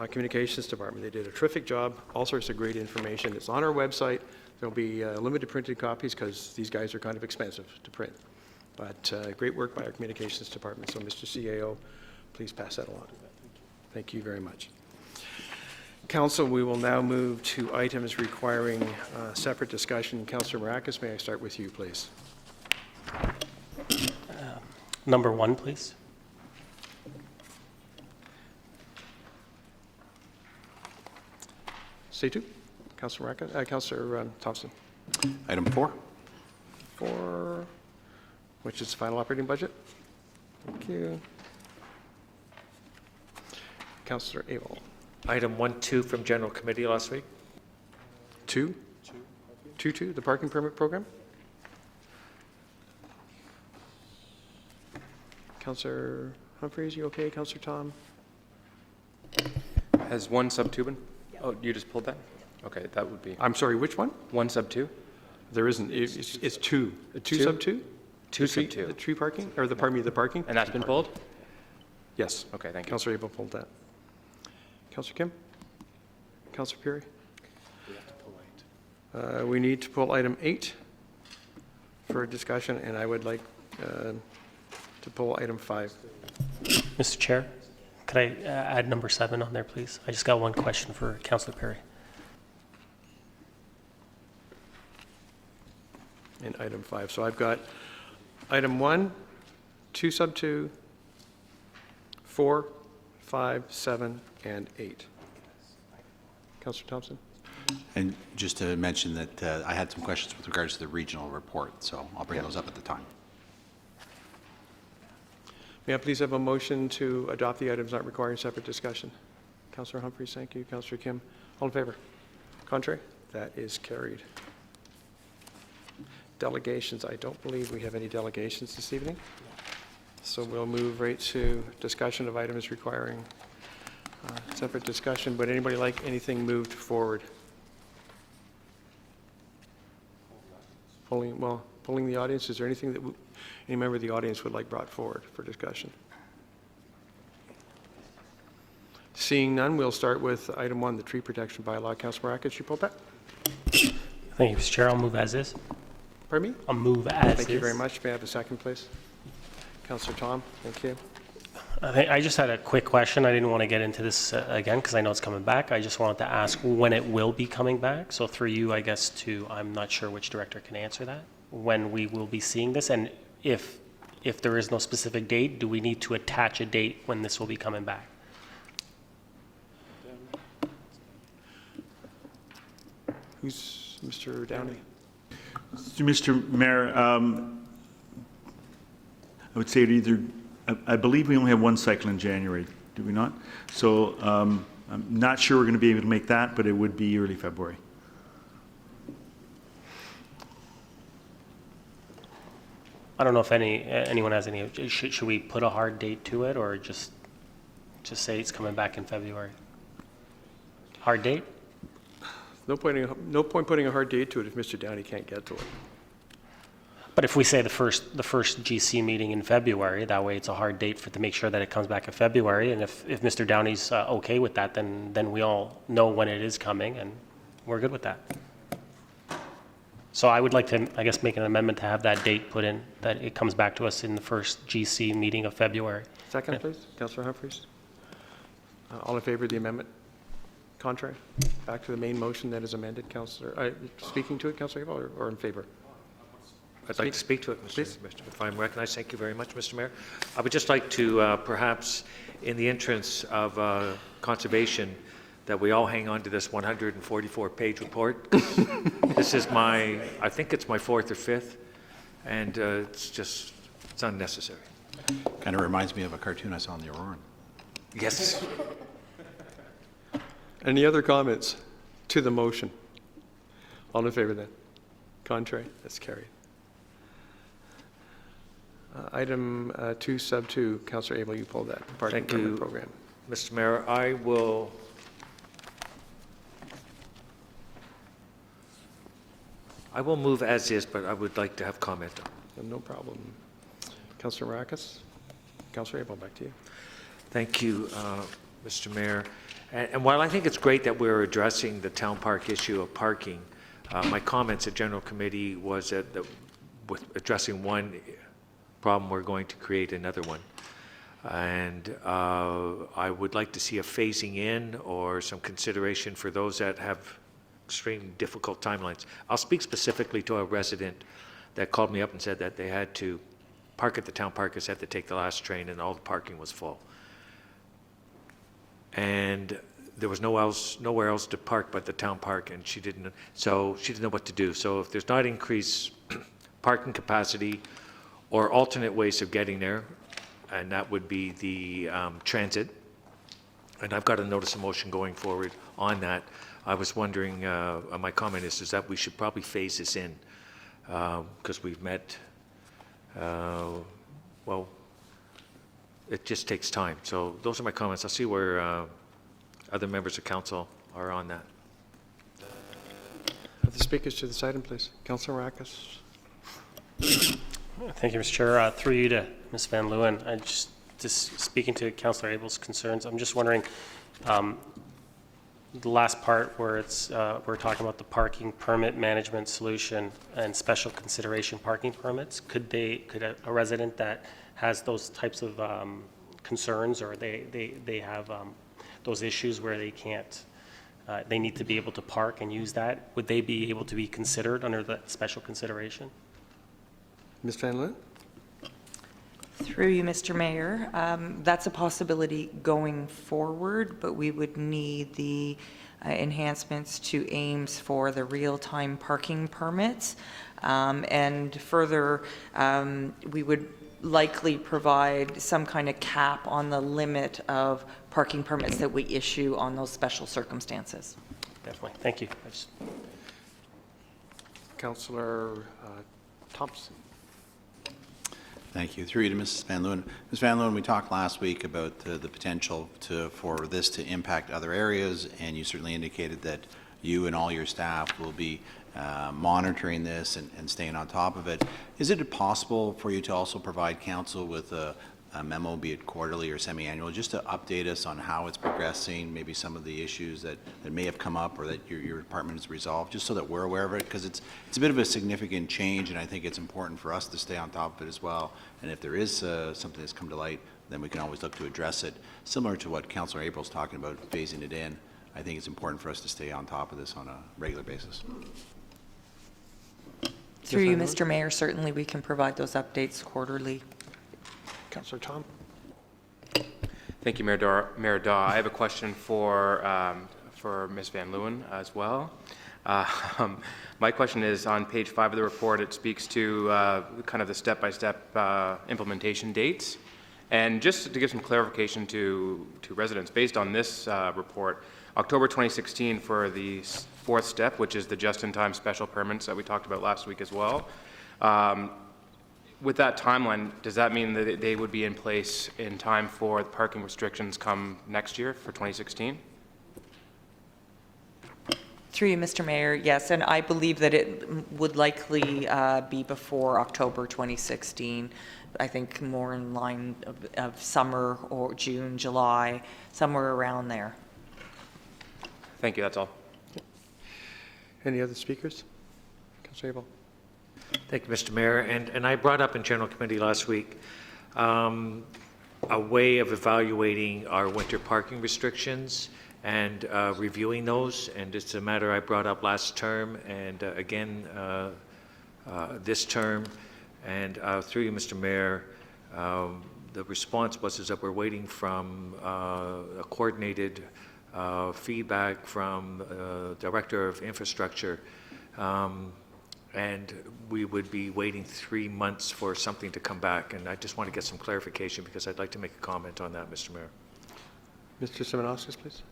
communications department. They did a terrific job, all sorts of great information. It's on our website. There'll be limited printed copies because these guys are kind of expensive to print. But great work by our communications department. So Mr. CAO, please pass that along. Thank you very much. Council, we will now move to items requiring separate discussion. Councillor Maracas, may I start with you, please? Number 1, please. C2, Councillor Maracas, Councillor Thompson. Item 4. 4, which is final operating budget. Thank you. Councillor Abel. Item 1-2 from General Committee last week. 2? 2, the parking permit program? Councillor Humphreys, you okay? Councillor Tom? Has 1 sub 2 been? Oh, you just pulled that? Okay, that would be I'm sorry, which one? 1 sub 2? There isn't, it's 2. 2 sub 2? 2 sub 2. The tree parking, or the, pardon me, the parking? And that's been pulled? Yes. Okay, thank you. Councillor Abel pulled that. Councillor Kim? Councillor Perry? We need to pull item 8 for discussion, and I would like to pull item 5. Mr. Chair, could I add number 7 on there, please? I just got one question for Councillor Perry. And item 5. So I've got item 1, 2 sub 2, 4, 5, 7, and 8. Councillor Thompson? And just to mention that I had some questions with regards to the regional report, so I'll bring those up at the time. May I please have a motion to adopt the items not requiring separate discussion? Councillor Humphreys, thank you. Councillor Kim, all in favor? Contrary? That is carried. Delegations, I don't believe we have any delegations this evening. So we'll move right to discussion of items requiring separate discussion. Would anybody like anything moved forward? Polling the audience, is there anything that any member of the audience would like brought forward for discussion? Seeing none, we'll start with item 1, the tree protection bylaw. Councillor Maracas, you pulled that? Thank you, Mr. Chair. I'll move as is. Pardon me? I'll move as is. Thank you very much. May I have a second, please? Councillor Tom, thank you. I just had a quick question. I didn't want to get into this again because I know it's coming back. I just wanted to ask when it will be coming back. So through you, I guess, I'm not sure which director can answer that, when we will be seeing this. And if there is no specific date, do we need to attach a date when this will be coming back? Who's Mr. Downey? Mr. Mayor, I would say it either, I believe we only have 1 cycle in January, do we not? So I'm not sure we're going to be able to make that, but it would be early February. I don't know if anyone has any, should we put a hard date to it or just say it's coming back in February? Hard date? No point putting a hard date to it if Mr. Downey can't get to it. But if we say the first GC meeting in February, that way it's a hard date to make sure that it comes back in February. And if Mr. Downey's okay with that, then we all know when it is coming and we're good with that. So I would like to, I guess, make an amendment to have that date put in, that it comes back to us in the first GC meeting of February. Second, please. Councillor Humphreys. All in favor of the amendment? Contrary? Back to the main motion that is amended. Councillor, speaking to it, Councillor Abel, or in favor? I'd like to speak to it, Please. if I'm recognized. Thank you very much, Mr. Mayor. I would just like to perhaps, in the interest of conservation, that we all hang on to this 144-page report. This is I think it's my 4th or 5th, and it's unnecessary. Kind of reminds me of a cartoon I saw in the Aurora. Yes. Any other comments to the motion? All in favor then? Contrary? That's carried. Item 2 sub 2, Councillor Abel, you pulled that. Parking Thank permit you, program. Mr. Mayor. I will move as is, but I would like to have comment on. No problem. Councillor Maracas? Councillor Abel, back to you. Thank you, Mr. Mayor. And while I think it's great that we're addressing the town park issue of parking, my comments at General Committee was that with addressing one problem, we're going to create another one. And I would like to see a phasing in or some consideration for those that have extremely difficult timelines. I'll speak specifically to a resident that called me up and said that they had to park at the town park, because they had to take the last train and all the parking was full. And there was nowhere else to park but the town park, and she didn't know what to do. So if there's not increased parking capacity or alternate ways of getting there, and that would be the transit, and I've got a notice of motion going forward on that. I was wondering, my comment is that we should probably phase this in, because we've met, well, it just takes time. So those are my comments. I'll see where other members of council are on that. Other speakers to this item, please. Councilor Maracas. Thank you, Mr. Chair. Through you to Ms. Van Leeuwen. I just speaking to Councillor Abel's concerns, I'm just wondering, the last part where it's we're talking about the parking permit management solution and special consideration parking permits. Could a resident that has those types of concerns, or they have those issues where they can't, they need to be able to park and use that, would they be able to be considered under that special consideration? Ms. Van Leeuwen? Through you, Mr. Mayor, that's a possibility going forward, but we would need the enhancements to aims for the real-time parking permits. And further, we would likely provide some kind of cap on the limit of parking permits that we issue on those special circumstances. Definitely. Thank you. Councillor Thompson. Thank you. Through you to Mrs. Van Leeuwen. Ms. Van Leeuwen, we talked last week about the potential for this to impact other areas, and you certainly indicated that you and all your staff will be monitoring this and staying on top of it. Is it possible for you to also provide council with a memo, be it quarterly or semi-annual, just to update us on how it's progressing, maybe some of the issues that may have come up or that your department has resolved, just so that we're aware of it? Because it's a bit of a significant change, and I think it's important for us to stay on top of it as well. And if there is something that's come to light, then we can always look to address it. Similar to what Councillor April's talking about, phasing it in, I think it's important for us to stay on top of this on a regular basis. Through you, Mr. Mayor, certainly we can provide those updates quarterly. Councillor Tom. Thank you, Mayor Daw. I have a question for Ms. Van Leeuwen as well. My question is on page 5 of the report. It speaks to kind of the step-by-step implementation dates. And just to give some clarification to residents, based on this report, October 2016 for the fourth step, which is the just-in-time special permits that we talked about last week as well. With that timeline, does that mean that they would be in place in time for the parking restrictions come next year for 2016? Through you, Mr. Mayor, yes, and I believe that it would likely be before October 2016. I think more in line of summer or June, July, somewhere around there. Thank you, that's all. Any other speakers? Councillor Abel. Thank you, Mr. Mayor. And I brought up in General Committee last week a way of evaluating our winter parking restrictions and reviewing those. And it's a matter I brought up last term and again this term. And through you, Mr. Mayor, the response was that we're waiting from a coordinated feedback from Director of Infrastructure. And we would be waiting 3 months for something to come back. And I just want to get some clarification because I'd like to make a comment on that, Mr. Mayor. Mr. Simonoskis, please.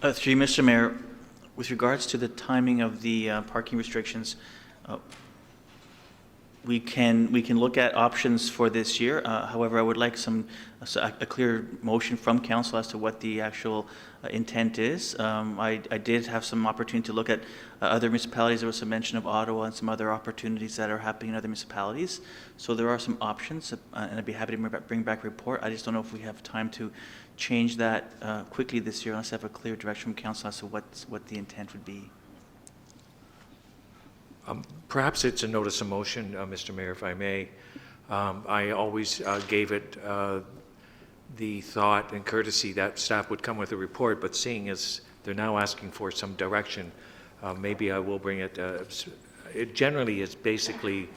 Through you, Mr. Mayor, with regards to the timing of the parking restrictions, we can look at options for this year. However, I would like a clear motion from council as to what the actual intent is. I did have some opportunity to look at other municipalities. There was some mention of Ottawa and some other opportunities that are happening in other municipalities. So there are some options, and I'd be happy to bring back a report. I just don't know if we have time to change that quickly this year unless I have a clear direction from council as to what the intent would be. Perhaps it's a notice of motion, Mr. Mayor, if I may. I always gave it the thought and courtesy that staff would come with a report, but seeing as they're now asking for some direction, maybe I will bring it. It generally is basically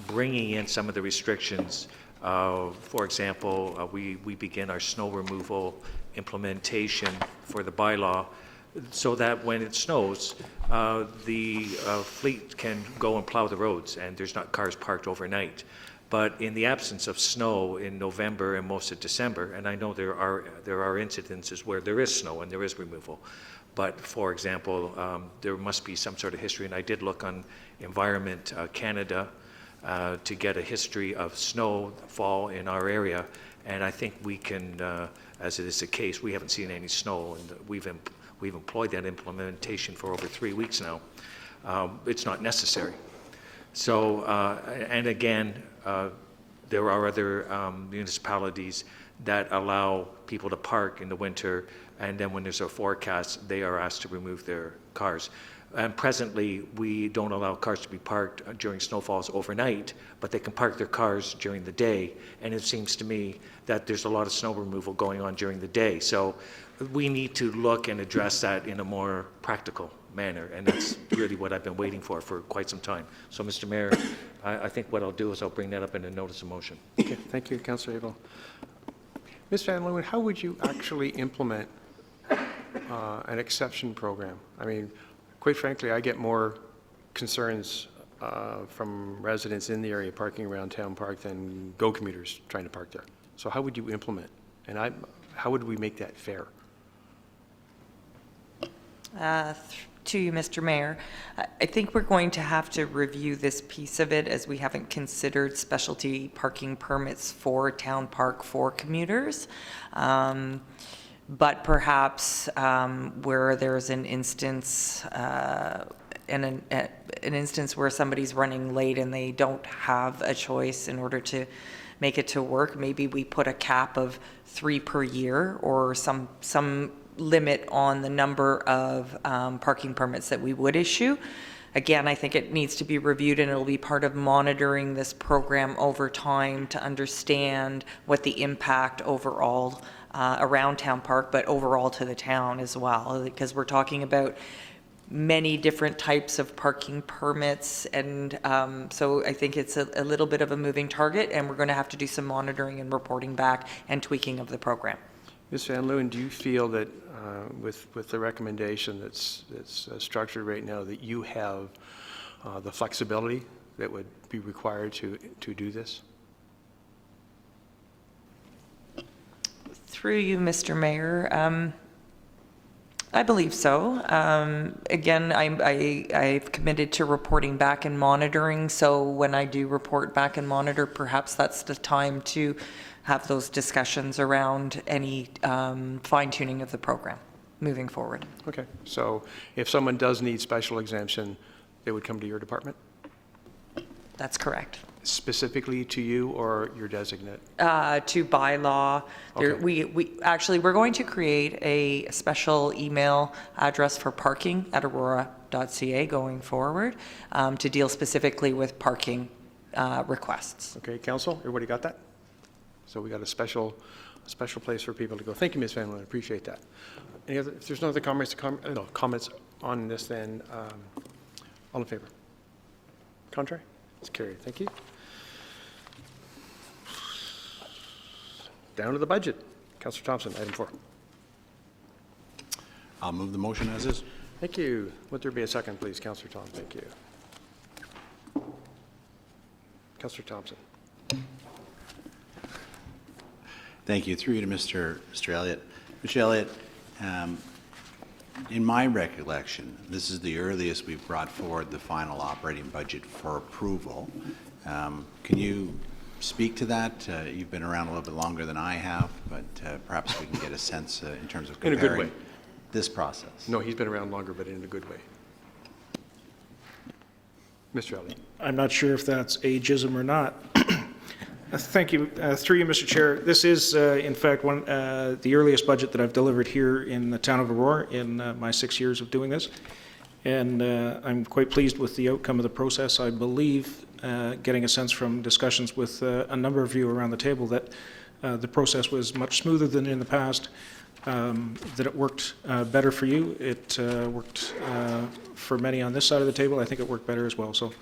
bringing in some of the restrictions. For example, we begin our snow removal implementation for the bylaw so that when it snows, the fleet can go and plow the roads and there's not cars parked overnight. But in the absence of snow in November and most of December, and I know there are incidences where there is snow and there is removal, but for example, there must be some sort of history, and I did look on Environment Canada to get a history of snowfall in our area, and I think we can, as it is the case, we haven't seen any snow, and we've employed that implementation for over 3 weeks now. It's not necessary. So, and again, there are other municipalities that allow people to park in the winter, and then when there's a forecast, they are asked to remove their cars. And presently, we don't allow cars to be parked during snowfalls overnight, but they can park their cars during the day. And it seems to me that there's a lot of snow removal going on during the day. So we need to look and address that in a more practical manner, and that's really what I've been waiting for quite some time. So, Mr. Mayor, I think what I'll do is I'll bring that up in a notice of motion. Okay, thank you, Councillor Abel. Ms. Van Leeuwen, how would you actually implement an exception program? I mean, quite frankly, I get more concerns from residents in the area parking around Town Park than GO commuters trying to park there. So how would you implement? And how would we make that fair? To you, Mr. Mayor, I think we're going to have to review this piece of it as we haven't considered specialty parking permits for Town Park for commuters. But perhaps where there's an instance, an instance where somebody's running late and they don't have a choice in order to make it to work, maybe we put a cap of 3 per year or some limit on the number of parking permits that we would issue. Again, I think it needs to be reviewed, and it'll be part of monitoring this program over time to understand what the impact overall around Town Park, but overall to the town as well, because we're talking about many different types of parking permits, and so I think it's a little bit of a moving target, and we're going to have to do some monitoring and reporting back and tweaking of the program. Ms. Van Leeuwen, do you feel that with the recommendation that's structured right now, that you have the flexibility that would be required to do this? Through you, Mr. Mayor, I believe so. Again, I've committed to reporting back and monitoring, so when I do report back and monitor, perhaps that's the time to have those discussions around any fine-tuning of the program moving forward. Okay, so if someone does need special exemption, they would come to your department? That's correct. Specifically to you or your designate? To bylaw. There, Okay. we're going to create a special email address for parking at aurora.ca going forward to deal specifically with parking requests. Okay, council, everybody got that? So we got a special place for people to go. Thank you, Ms. Van Leeuwen, I appreciate that. Any other, if there's no other comments on this, then all in favor? Contrary? It's carried. Thank you. Down to the budget. Councillor Thompson, item 4. I'll move the motion as is. Thank you. Would there be a second, please? Councillor Thompson, thank you. Councillor Thompson. Thank you. Through you to Mr. Elliott. Mr. Elliott, in my recollection, this is the earliest we've brought forward the final operating budget for approval. Can you speak to that? You've been around a little bit longer than I have, but perhaps we can get a sense in terms of comparing In a good way. This process. No, he's been around longer, but in a good way. Mr. Elliott. I'm not sure if that's ageism or not. Thank you. Through you, Mr. Chair. This is, in fact, the earliest budget that I've delivered here in the town of Aurora in my 6 years of doing this. and I'm quite pleased with the outcome of the process. I believe, getting a sense from discussions with a number of you around the table, that the process was much smoother than in the past, that it worked better for you. It worked for many on this side of the table. I think it worked better as well. So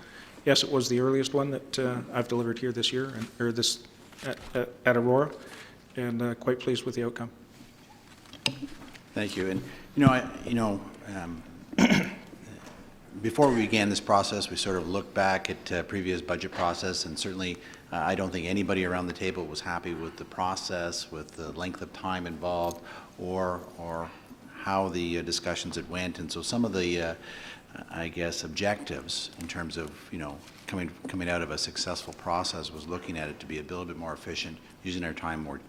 yes, it was the earliest one that I've delivered here this year, or this at Aurora, and quite pleased with the outcome. Thank you. And, before we began this process, we sort of looked back at previous budget process, and certainly I don't think anybody around the table was happy with the process, with the length of time involved, or how the discussions had went. And so some of the, I guess, objectives in terms of, coming out of a successful process was looking at it to be a little bit more efficient, using our time more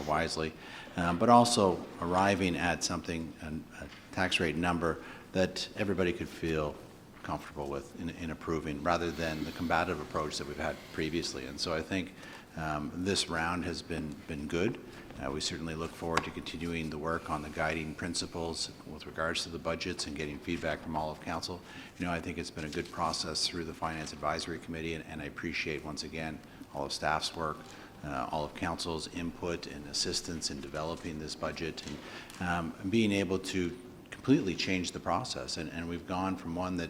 wisely, but also arriving at something, a tax rate number that everybody could feel comfortable with in approving, rather than the combative approach that we've had previously. And so I think this round has been good. We certainly look forward to continuing the work on the guiding principles with regards to the budgets and getting feedback from all of council. I think it's been a good process through the Finance Advisory Committee, and I appreciate once again all of staff's work, all of council's input and assistance in developing this budget, and being able to completely change the process. And we've gone from one that,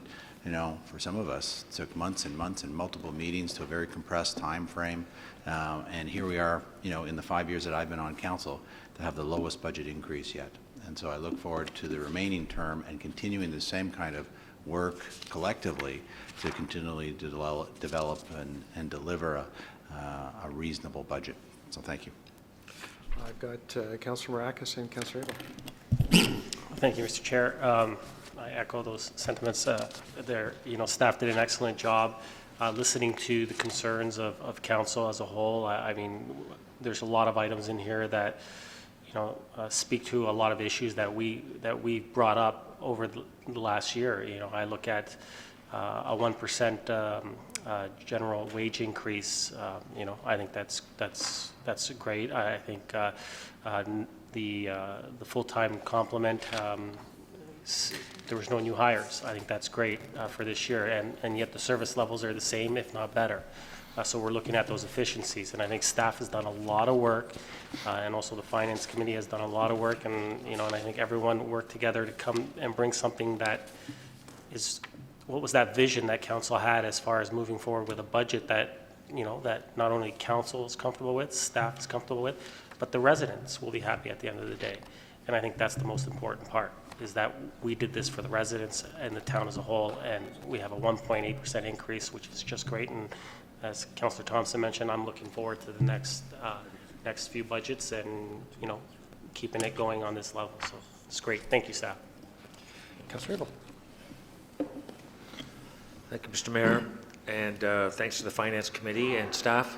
for some of us, took months and months and multiple meetings to a very compressed time frame. And here we are, in the 5 years that I've been on council, to have the lowest budget increase yet. And so I look forward to the remaining term and continuing the same kind of work collectively to continually develop and deliver a reasonable budget. So thank you. I've got Councillor Maracas and Councillor Abel. Thank you, Mr. Chair. I echo those sentiments. Staff did an excellent job listening to the concerns of council as a whole. I mean, there's a lot of items in here that, speak to a lot of issues that we brought up over the last year. I look at a 1% general wage increase. I think that's great. I think the full-time complement, there was no new hires. I think that's great for this year, and yet the service levels are the same, if not better. So we're looking at those efficiencies, and I think staff has done a lot of work, and also the Finance Committee has done a lot of work, and and I think everyone worked together to come and bring something that is, what was that vision that council had as far as moving forward with a budget that that not only council is comfortable with, staff is comfortable with, but the residents will be happy at the end of the day. And I think that's the most important part, is that we did this for the residents and the town as a whole, and we have a 1.8% increase, which is just great. And as Councillor Thompson mentioned, I'm looking forward to the next few budgets and, keeping it going on this level. So it's great. Thank you, staff. Councillor Abel. Thank you, Mr. Mayor, and thanks to the Finance Committee and staff.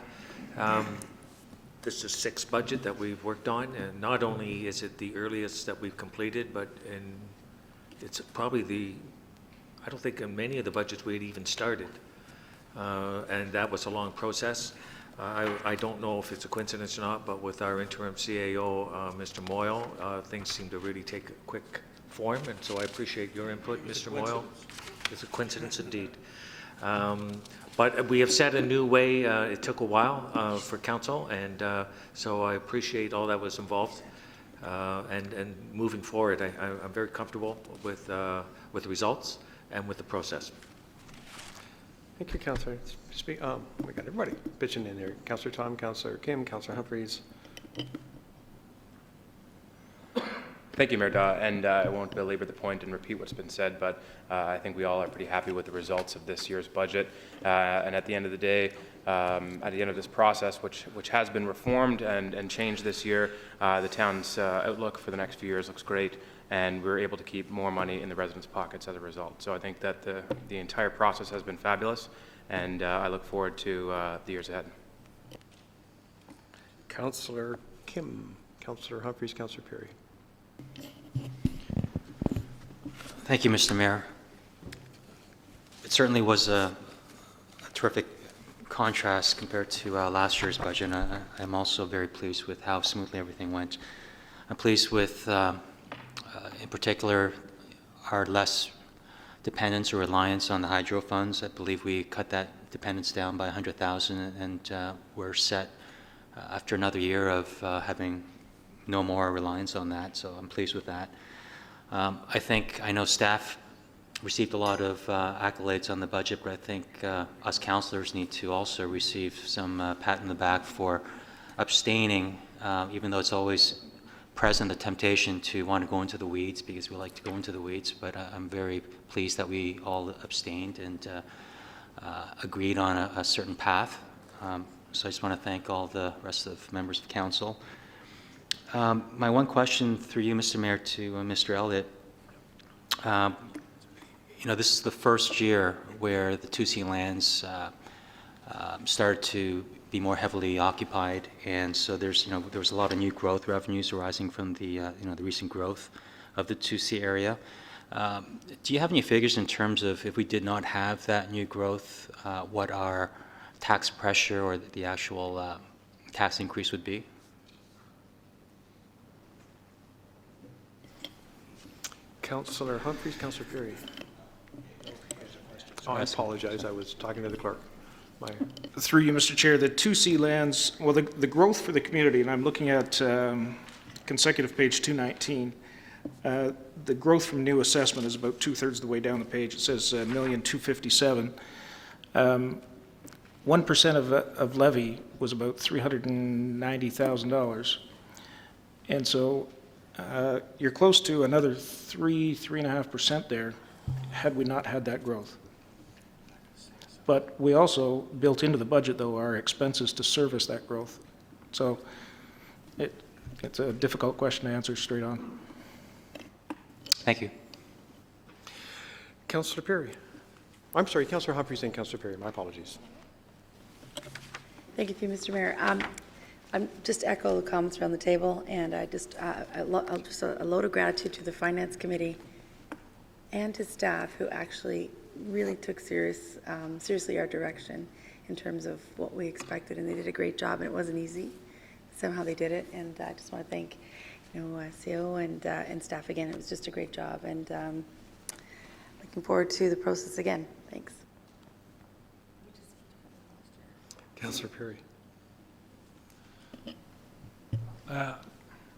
This is the sixth budget that we've worked on, and not only is it the earliest that we've completed, but it's probably I don't think in many of the budgets we had even started, and that was a long process. I don't know if it's a coincidence or not, but with our interim CAO, Mr. Moyle, things seem to really take a quick form, and so I appreciate your input, Mr. Moyle. It's a coincidence indeed. But we have set a new way. It took a while for council, and so I appreciate all that was involved. And moving forward, I'm very comfortable with the results and with the process. Thank you, Councillor. We got everybody pitching in there. Councillor Tom, Councillor Kim, Councillor Humphreys. Thank you, Mayor Daw, and I won't belabor the point and repeat what's been said, but I think we all are pretty happy with the results of this year's budget. And at the end of the day, at the end of this process, which has been reformed and changed this year, the town's outlook for the next few years looks great, and we're able to keep more money in the residents' pockets as a result. So I think that the entire process has been fabulous, and I look forward to the years ahead. Councillor Kim, Councillor Humphreys, Councillor Perry. Thank you, Mr. Mayor. It certainly was a terrific contrast compared to last year's budget. I'm also very pleased with how smoothly everything went. I'm pleased with, in particular, our less dependence or reliance on the hydro funds. I believe we cut that dependence down by 100,000, and we're set after another year of having no more reliance on that, so I'm pleased with that. I know staff received a lot of accolades on the budget, but I think us councillors need to also receive some pat in the back for abstaining, even though it's always present, the temptation to want to go into the weeds, because we like to go into the weeds, but I'm very pleased that we all abstained and agreed on a certain path. So I just want to thank all the rest of members of council. My one question through you, Mr. Mayor, to Mr. Elliott. This is the first year where the 2C lands started to be more heavily occupied, and so there was a lot of new growth revenues arising from the recent growth of the 2C area. Do you have any figures in terms of, if we did not have that new growth, what our tax pressure or the actual tax increase would be? Councillor Humphries, Councillor Fury. Oh, I apologize. I was talking to the clerk. Through you, Mr. Chair, the 2C lands, well, the growth for the community, and I'm looking at consecutive page 219, the growth from new assessment is about 2/3 of the way down the page. It says $1,257,000. 1% of levy was about $390,000. And so you're close to another 3.5% there had we not had that growth. But we also built into the budget, though, our expenses to service that growth. So it's a difficult question to answer straight on. Thank you. Councillor Perry. I'm sorry, Councillor Humphries and Councillor Perry. My apologies. Thank you, Mr. Mayor. I'm just echo the comments around the table, and just a load of gratitude to the Finance Committee and to staff who actually really took seriously our direction in terms of what we expected, and they did a great job, and it wasn't easy. Somehow they did it, and I just want to thank CO and staff again. It was just a great job, and looking forward to the process again. Thanks. Councillor Perry.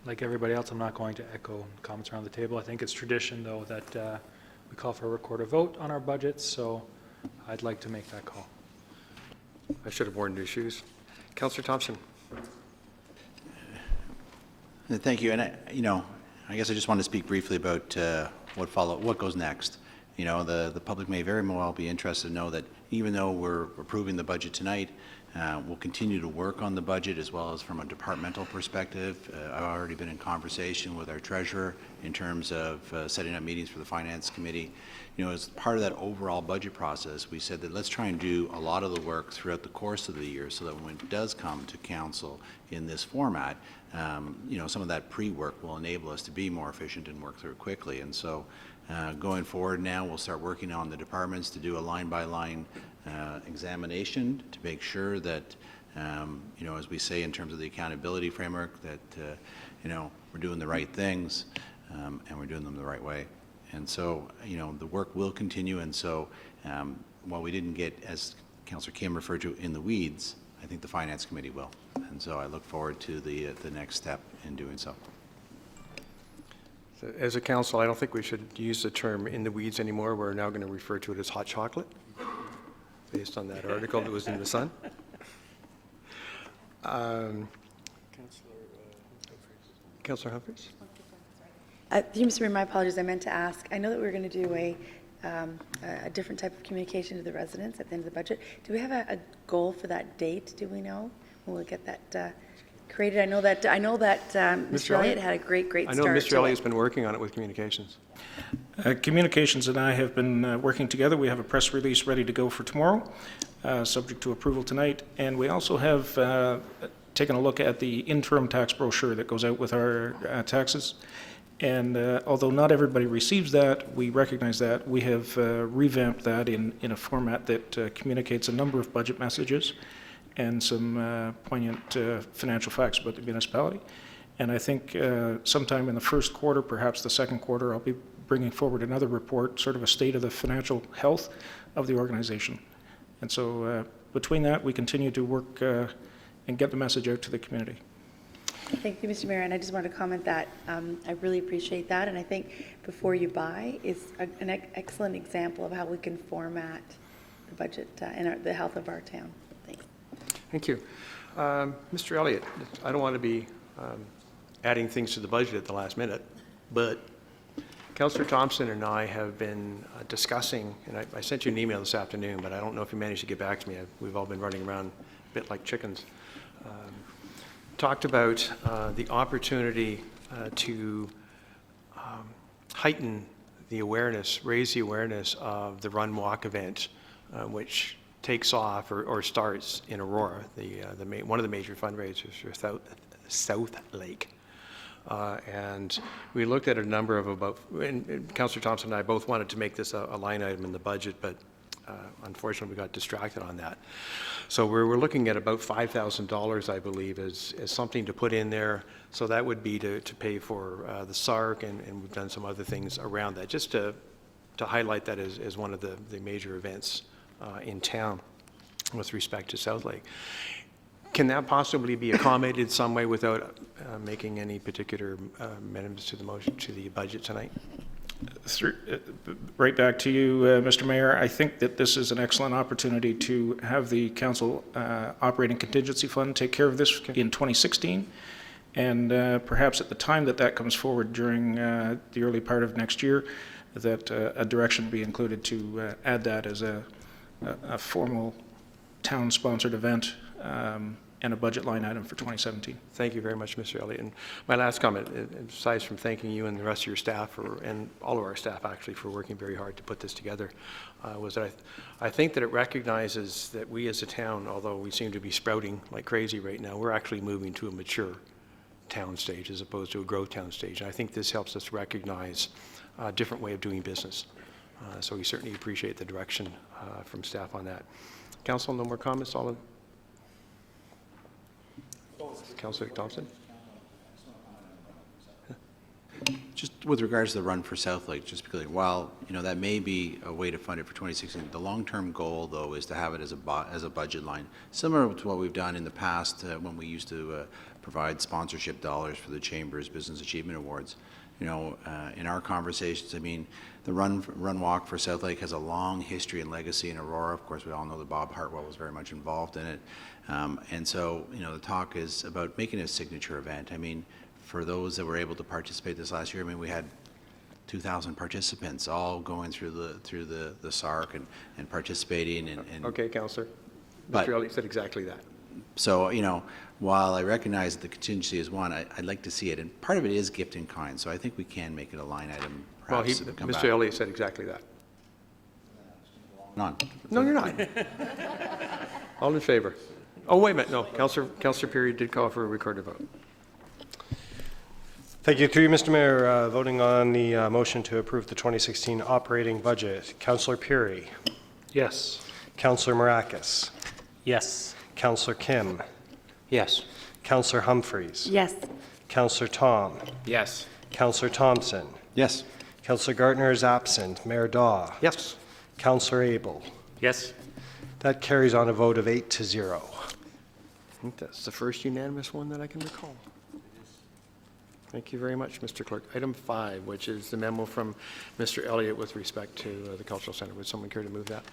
Like everybody else, I'm not going to echo comments around the table. I think it's tradition, though, that we call for a recorded vote on our budgets, so I'd like to make that call. I should have worn new shoes. Councillor Thompson. Thank you. And I guess I just want to speak briefly about what goes next. The public may very well be interested to know that even though we're approving the budget tonight, we'll continue to work on the budget as well as from a departmental perspective. I've already been in conversation with our treasurer in terms of setting up meetings for the Finance Committee. As part of that overall budget process, we said that let's try and do a lot of the work throughout the course of the year so that when it does come to council in this format, some of that pre-work will enable us to be more efficient and work through it quickly. And so going forward now, we'll start working on the departments to do a line-by-line examination to make sure that, as we say in terms of the accountability framework, that, we're doing the right things and we're doing them the right way. And so, the work will continue. And so, while we didn't get, as Councillor Kim referred to, in the weeds, I think the Finance Committee will. And so I look forward to the next step in doing so. As a council, I don't think we should use the term in the weeds anymore. We're now going to refer to it as hot chocolate, based on that article that was in the Sun. Councillor Humphries. Mr. Mayor, my apologies. I meant to ask. I know that we were going to do a different type of communication to the residents at the end of the budget. Do we have a goal for that date? Do we know when we'll get that created? I know that Mr. Elliott had a great start. I know Mr. Elliott's been working on it with communications. Communications and I have been working together. We have a press release ready to go for tomorrow, subject to approval tonight. And we also have taken a look at the interim tax brochure that goes out with our taxes. And although not everybody receives that, we recognize that. We have revamped that in a format that communicates a number of budget messages and some poignant financial facts about the municipality. And I think sometime in the first quarter, perhaps the second quarter, I'll be bringing forward another report, sort of a state of the financial health of the organization. And so between that, we continue to work and get the message out to the community. Thank you, Mr. Mayor, and I just want to comment that I really appreciate that, and I think Before You Buy is an excellent example of how we can format the budget and the health of our town. Thanks. Thank you. Mr. Elliott, I don't want to be adding things to the budget at the last minute, but Councillor Thompson and I have been discussing, and I sent you an email this afternoon, but I don't know if you managed to get back to me. We've all been running around a bit like chickens. Talked about the opportunity to heighten the awareness, raise the awareness of the Run Walk event, which takes off or starts in Aurora, one of the major fundraisers for South Lake. And we looked at a number of and Councillor Thompson and I both wanted to make this a line item in the budget, but unfortunately we got distracted on that. So we're looking at about $5,000, I believe, as something to put in there. So that would be to pay for the SARC, and we've done some other things around that, just to highlight that as one of the major events in town with respect to South Lake. Can that possibly be accommodated some way without making any particular amendments to the motion, to the budget tonight? Right back to you, Mr. Mayor. I think that this is an excellent opportunity to have the council operating contingency fund take care of this in 2016. And perhaps at the time that comes forward during the early part of next year, that a direction be included to add that as a formal town-sponsored event and a budget line item for 2017. Thank you very much, Mr. Elliott. And my last comment, aside from thanking you and the rest of your staff, and all of our staff actually, for working very hard to put this together, was that I think that it recognizes that we as a town, although we seem to be sprouting like crazy right now, we're actually moving to a mature town stage as opposed to a growth town stage. And I think this helps us recognize a different way of doing business. So we certainly appreciate the direction from staff on that. Council, no more comments? All in? Councillor Thompson? Just with regards to the Run for South Lake, just because while that may be a way to fund it for 2016, the long-term goal though is to have it as a budget line, similar to what we've done in the past when we used to provide sponsorship dollars for the Chamber's Business Achievement Awards. In our conversations, I mean, the Run Walk for South Lake has a long history and legacy in Aurora. Of course, we all know that Bob Hartwell was very much involved in it. And so, the talk is about making it a signature event. I mean, for those that were able to participate this last year, I mean, we had 2,000 participants all going through the SARC and participating. Okay, Councillor. Mr. Elliott said exactly that. So, while I recognize that the contingency is one, I'd like to see it. And part of it is gift in kind. So I think we can make it a line item. Well, Mr. Elliott said exactly that. None. No, you're not. All in favor? Oh, wait a minute. No, Councillor Perry did call for a recorded vote. Thank you. Through you, Mr. Mayor, voting on the motion to approve the 2016 operating budget. Councillor Perry? Yes. Councillor Maracas? Yes. Councillor Kim? Yes. Councillor Humphreys? Yes. Councillor Tom? Yes. Councillor Thompson? Yes. Councillor Gardner is absent. Mayor Daw? Yes. Councillor Abel? Yes. That carries on a vote of 8-0. I think that's the first unanimous one that I can recall. Thank you very much, Mr. Clerk. Item 5, which is the memo from Mr. Elliott with respect to the Cultural Center. Would someone care to move that?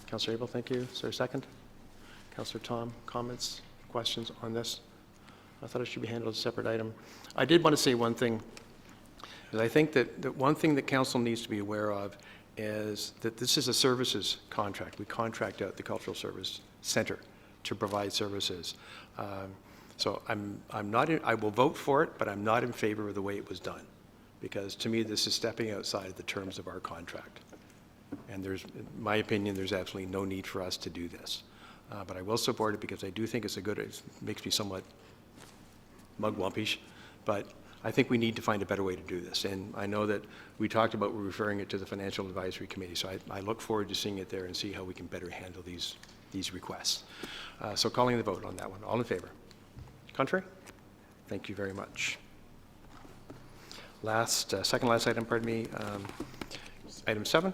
Councillor Abel, thank you. Is there a second? Councillor Tom, comments, questions on this? I thought it should be handled as a separate item. I did want to say one thing, because I think that one thing that council needs to be aware of is that this is a services contract. We contract out the Cultural Service Center to provide services. So I will vote for it, but I'm not in favor of the way it was done, because to me this is stepping outside of the terms of our contract. And in my opinion, there's absolutely no need for us to do this. But I will support it because I do think it makes me somewhat mugwumpish, but I think we need to find a better way to do this. And I know that we talked about referring it to the Financial Advisory Committee, so I look forward to seeing it there and see how we can better handle these requests. So calling the vote on that one. All in favor? Contrary? Thank you very much. second last item, pardon me, item 7,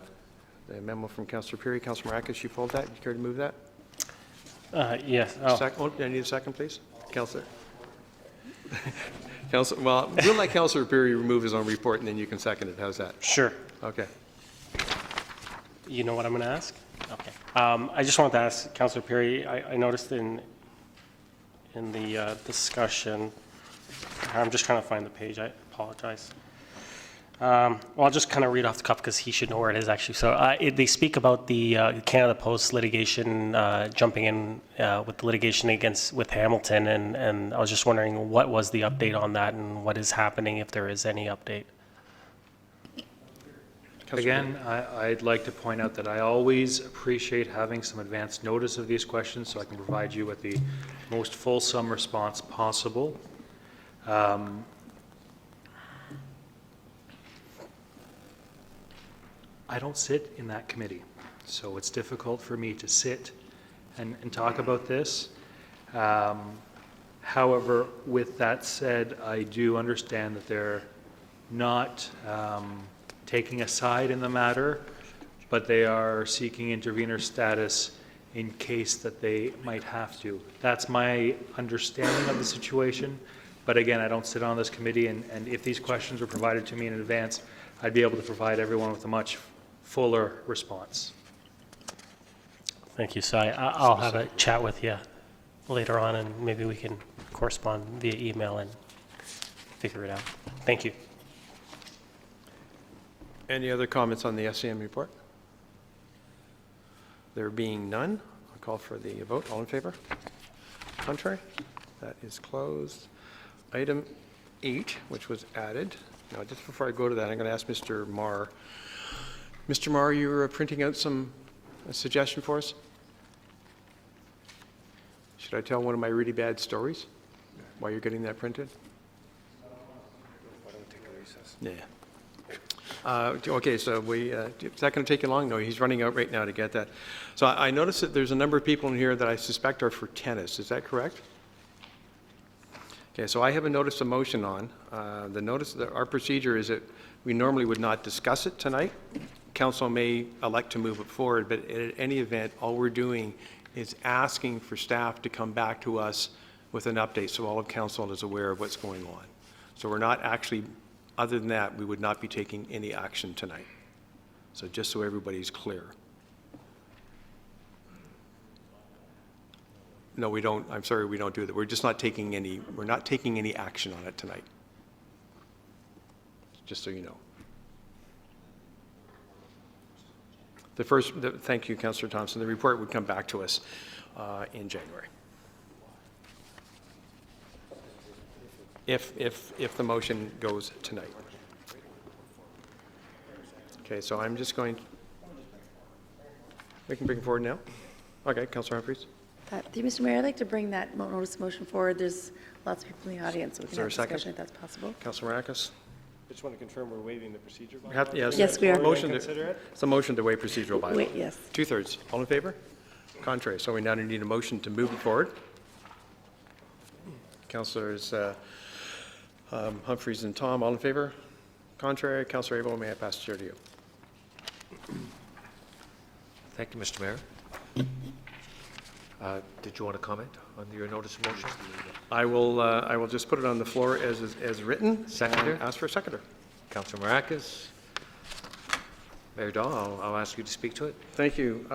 the memo from Councillor Perry. Councillor Maracus, you pulled that. You care to move that? Yes. Oh. I need a second, please. Councillor. Well, we'll let Councillor Perry remove his own report, and then you can second it. How's that? Sure. Okay. You know what I'm going to ask? Okay. I just wanted to ask Councillor Perry, I noticed in the discussion, I'm just trying to find the page, I apologize. Well, I'll just kind of read off the cuff because he should know where it is actually. So they speak about the Canada Post litigation, jumping in with the litigation with Hamilton, and I was just wondering what was the update on that and what is happening if there is any update. Again, I'd like to point out that I always appreciate having some advance notice of these questions so I can provide you with the most fulsome response possible. I don't sit in that committee, so it's difficult for me to sit and talk about this. However, with that said, I do understand that they're not taking a side in the matter, but they are seeking intervener status in case that they might have to. That's my understanding of the situation, but again, I don't sit on this committee, and if these questions were provided to me in advance, I'd be able to provide everyone with a much fuller response. Thank you. So I'll have a chat with you later on, and maybe we can correspond via email and figure it out. Thank you. Any other comments on the SCM report? There being none, I'll call for the vote. All in favor? Contrary? That is closed. Item 8, which was added. Now, just before I go to that, I'm going to ask Mr. Marr. Mr. Marr, you're printing out a suggestion for us? Should I tell one of my really bad stories while you're getting that printed? Why don't we take a recess? Yeah. Okay, so is that going to take you long? No, he's running out right now to get that. So I noticed that there's a number of people in here that I suspect are for tennis. Is that correct? Okay, so I have a notice of motion on. Our procedure is that we normally would not discuss it tonight. Council may elect to move it forward, but in any event, all we're doing is asking for staff to come back to us with an update so all of council is aware of what's going on. So we're not actually, other than that, we would not be taking any action tonight. So just so everybody's clear. No, we don't. I'm sorry, we don't do that. We're just not taking any action on it tonight. Just so you know. Thank you, Councillor Thompson. The report would come back to us in January. If the motion goes tonight. Okay, so I'm just going, we can bring it forward now? Okay, Councillor Humphries. Mr. Mayor, I'd like to bring that notice of motion forward. There's lots of people in the audience, so we can have a discussion if that's possible. Councillor Maracus. I just want to confirm we're waiving the procedure. Yes, we are. It's a motion to waive procedural bylaw. Wait, yes. 2/3. All in favor? Contrary. So we now need a motion to move it forward. Councillors Humphries and Tom, all in favor? Contrary. Councillor Abel, may I pass the chair to you? Thank you, Mr. Mayor. Did you want to comment on your notice of motion? I will just put it on the floor as written. Seconder? Ask for a seconder. Councillor Maracus. Mayor Dahl, I'll ask you to speak to it. Thank you.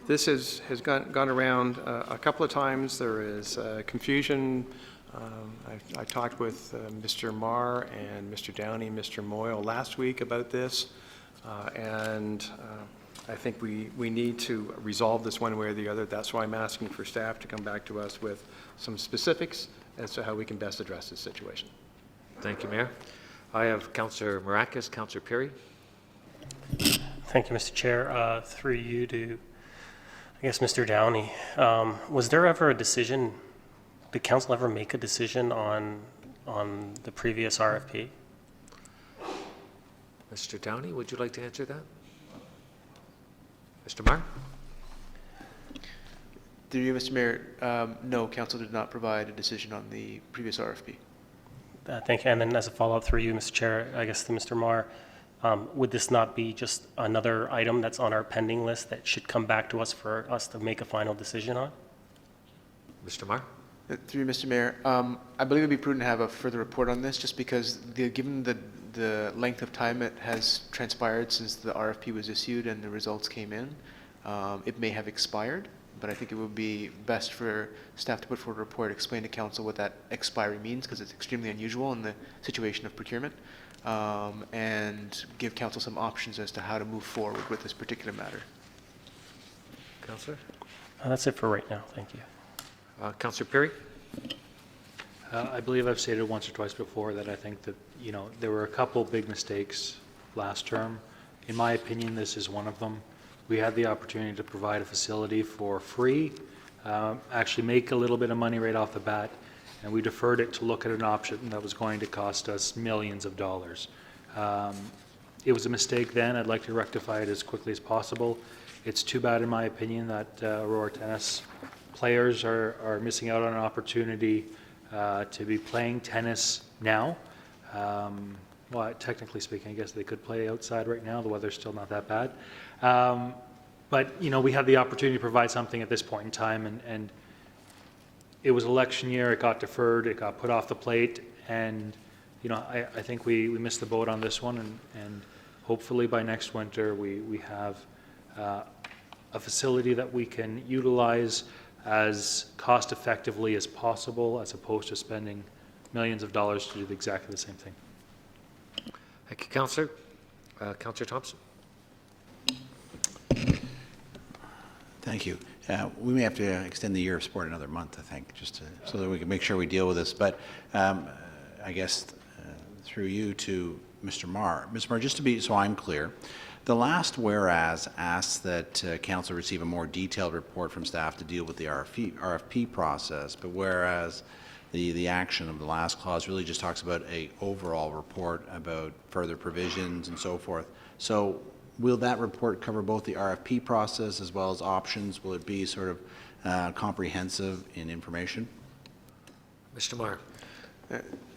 This has gone around a couple of times. There is confusion. I talked with Mr. Marr and Mr. Downey and Mr. Moyle last week about this, and I think we need to resolve this one way or the other. That's why I'm asking for staff to come back to us with some specifics as to how we can best address this situation. Thank you, Mayor. I have Councillor Maracus, Councillor Perry. Thank you, Mr. Chair. Through you to, I guess, Mr. Downey. Was there ever a decision, did council ever make a decision on the previous RFP? Mr. Downey, would you like to answer that? Mr. Marr? Through you, Mr. Mayor, no, council did not provide a decision on the previous RFP. Thank you. And then as a follow-up through you, Mr. Chair, I guess to Mr. Marr, would this not be just another item that's on our pending list that should come back to us for us to make a final decision on? Mr. Marr? Through you, Mr. Mayor, I believe it would be prudent to have a further report on this, just because given the length of time it has transpired since the RFP was issued and the results came in, it may have expired, but I think it would be best for staff to put forward a report, explain to council what that expiry means, because it's extremely unusual in the situation of procurement, and give council some options as to how to move forward with this particular matter. Councillor? That's it for right now. Thank you. Councillor Perry? I believe I've stated once or twice before that I think that, there were a couple big mistakes last term. In my opinion, this is one of them. We had the opportunity to provide a facility for free, actually make a little bit of money right off the bat, and we deferred it to look at an option that was going to cost us millions of dollars. It was a mistake then. I'd like to rectify it as quickly as possible. It's too bad, in my opinion, that Aurora tennis players are missing out on an opportunity to be playing tennis now. Well, technically speaking, I guess they could play outside right now. The weather's still not that bad. But, we had the opportunity to provide something at this point in time, and it was election year. It got deferred. It got put off the plate. And, I think we missed the boat on this one. And hopefully by next winter, we have a facility that we can utilize as cost effectively as possible, as opposed to spending millions of dollars to do exactly the same thing. Thank you, Councillor. Councillor Thompson? Thank you. We may have to extend the year of sport another month, I think, so that we can make sure we deal with this. But I guess through you to Mr. Marr. Mr. Marr, just to be so I'm clear, the last whereas asks that council receive a more detailed report from staff to deal with the RFP process, but whereas the action of the last clause really just talks about a overall report about further provisions and so forth. So will that report cover both the RFP process as well as options? Will it be sort of comprehensive in information? Mr. Marr?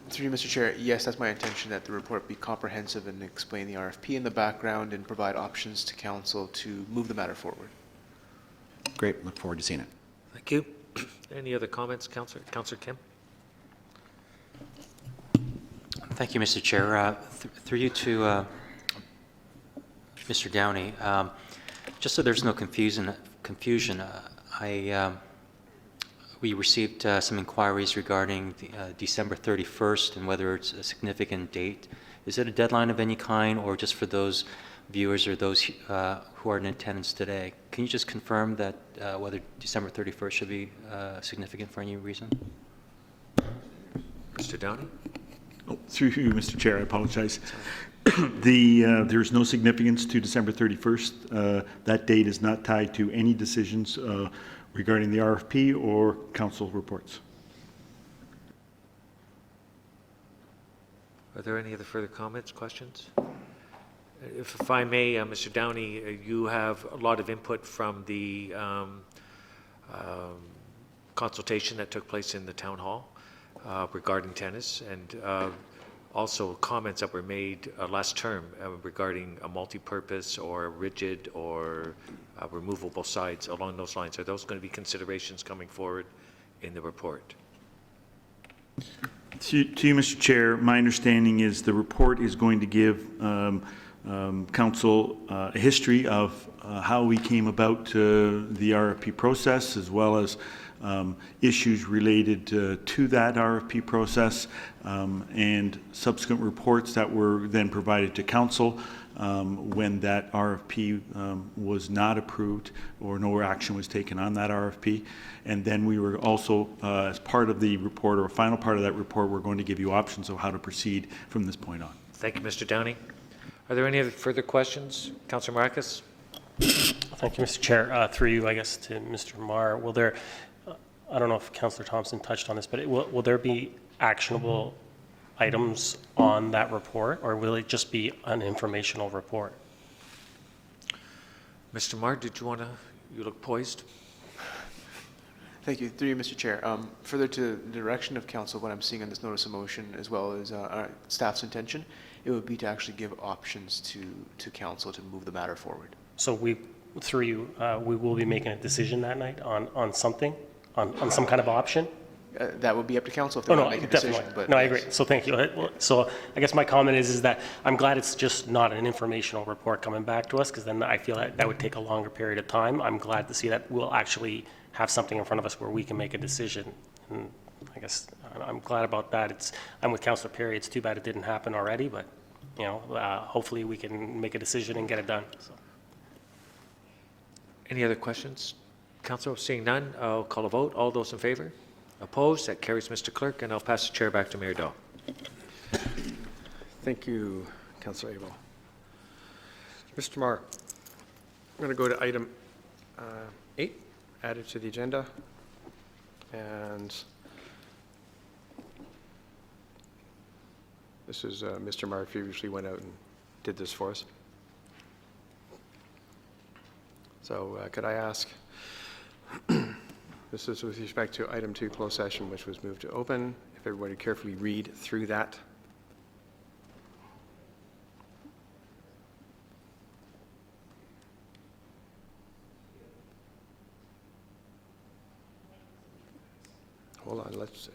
Through you, Mr. Chair, yes, that's my intention, that the report be comprehensive and explain the RFP in the background and provide options to council to move the matter forward. Great. Look forward to seeing it. Thank you. Any other comments, Councillor? Councillor Kim? Thank you, Mr. Chair. Through you to Mr. Downey, just so there's no confusion, we received some inquiries regarding December 31st and whether it's a significant date. Is it a deadline of any kind, or just for those viewers or those who are in attendance today? Can you just confirm that whether December 31st should be significant for any reason? Mr. Downey? Oh, through you, Mr. Chair, I apologize. There's no significance to December 31st. That date is not tied to any decisions regarding the RFP or council reports. Are there any other further comments, questions? If I may, Mr. Downey, you have a lot of input from the consultation that took place in the town hall regarding tennis, and also comments that were made last term regarding a multi-purpose or rigid or removable sides along those lines. Are those going to be considerations coming forward in the report? To you, Mr. Chair, my understanding is the report is going to give council a history of how we came about the RFP process, as well as issues related to that RFP process, and subsequent reports that were then provided to council when that RFP was not approved or no action was taken on that RFP. And then we were also, as part of the report, or a final part of that report, we're going to give you options of how to proceed from this point on. Thank you, Mr. Downey. Are there any other further questions? Councillor Marcus? Thank you, Mr. Chair. Through you, I guess, to Mr. Marr, will there, I don't know if Councillor Thompson touched on this, but will there be actionable items on that report, or will it just be an informational report? Mr. Marr, did you want to, you look poised? Thank you. Through you, Mr. Chair. Further to the direction of council, what I'm seeing on this notice of motion, as well as our staff's intention, it would be to actually give options to council to move the matter forward. So through you, we will be making a decision that night on something, on some kind of option? That would be up to council if they want to make a decision. But No, I yes. agree. So thank you. So I guess my comment is that I'm glad it's just not an informational report coming back to us, because then I feel that would take a longer period of time. I'm glad to see that we'll actually have something in front of us where we can make a decision. And I guess I'm glad about that. I'm with Councillor Perry. It's too bad it didn't happen already, but hopefully we can make a decision and get it done. So. Any other questions? Council, seeing none, I'll call a vote. All those in favor? Opposed? That carries, Mr. Clerk, and I'll pass the chair back to Mayor Daw. Thank you, Councillor Abel. Mr. Marr, I'm going to go to item 8, added to the agenda. And this is Mr. Marr previously went out and did this for us. So could I ask, this is with respect to item 2, closed session, which was moved to open. If everybody carefully read through that. Hold on, let's.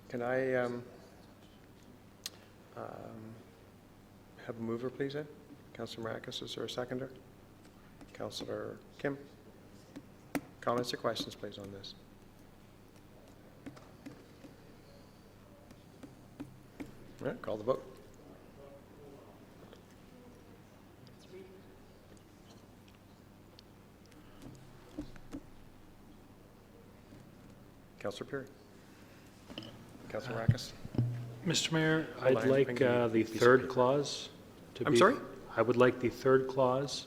Can I have a mover, please, Ed? Councillor Maracus, is there a seconder? Councillor Kim? Comments or questions, please, on this? All right, call the vote. Councillor Perry. Councillor Maracus. Mr. Mayor, Hold I'd on, like I'm gonna the be third separate. clause to be... I'm sorry? I would like the third clause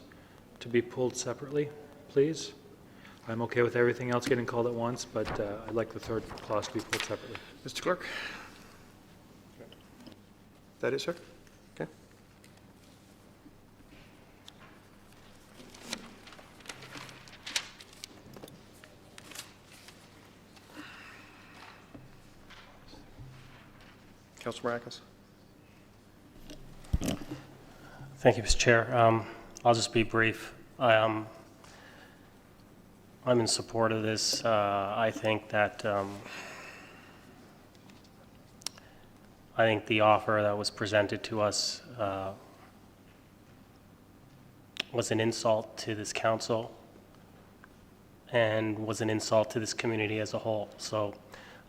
to be pulled separately, please. I'm okay with everything else getting called at once, but I'd like the third clause to be pulled separately. Mr. Clerk? That is, sir? Okay. Councillor Maracus? Thank you, Mr. Chair. I'll just be brief. I'm in support of this. I think that the offer that was presented to us was an insult to this council and was an insult to this community as a whole. So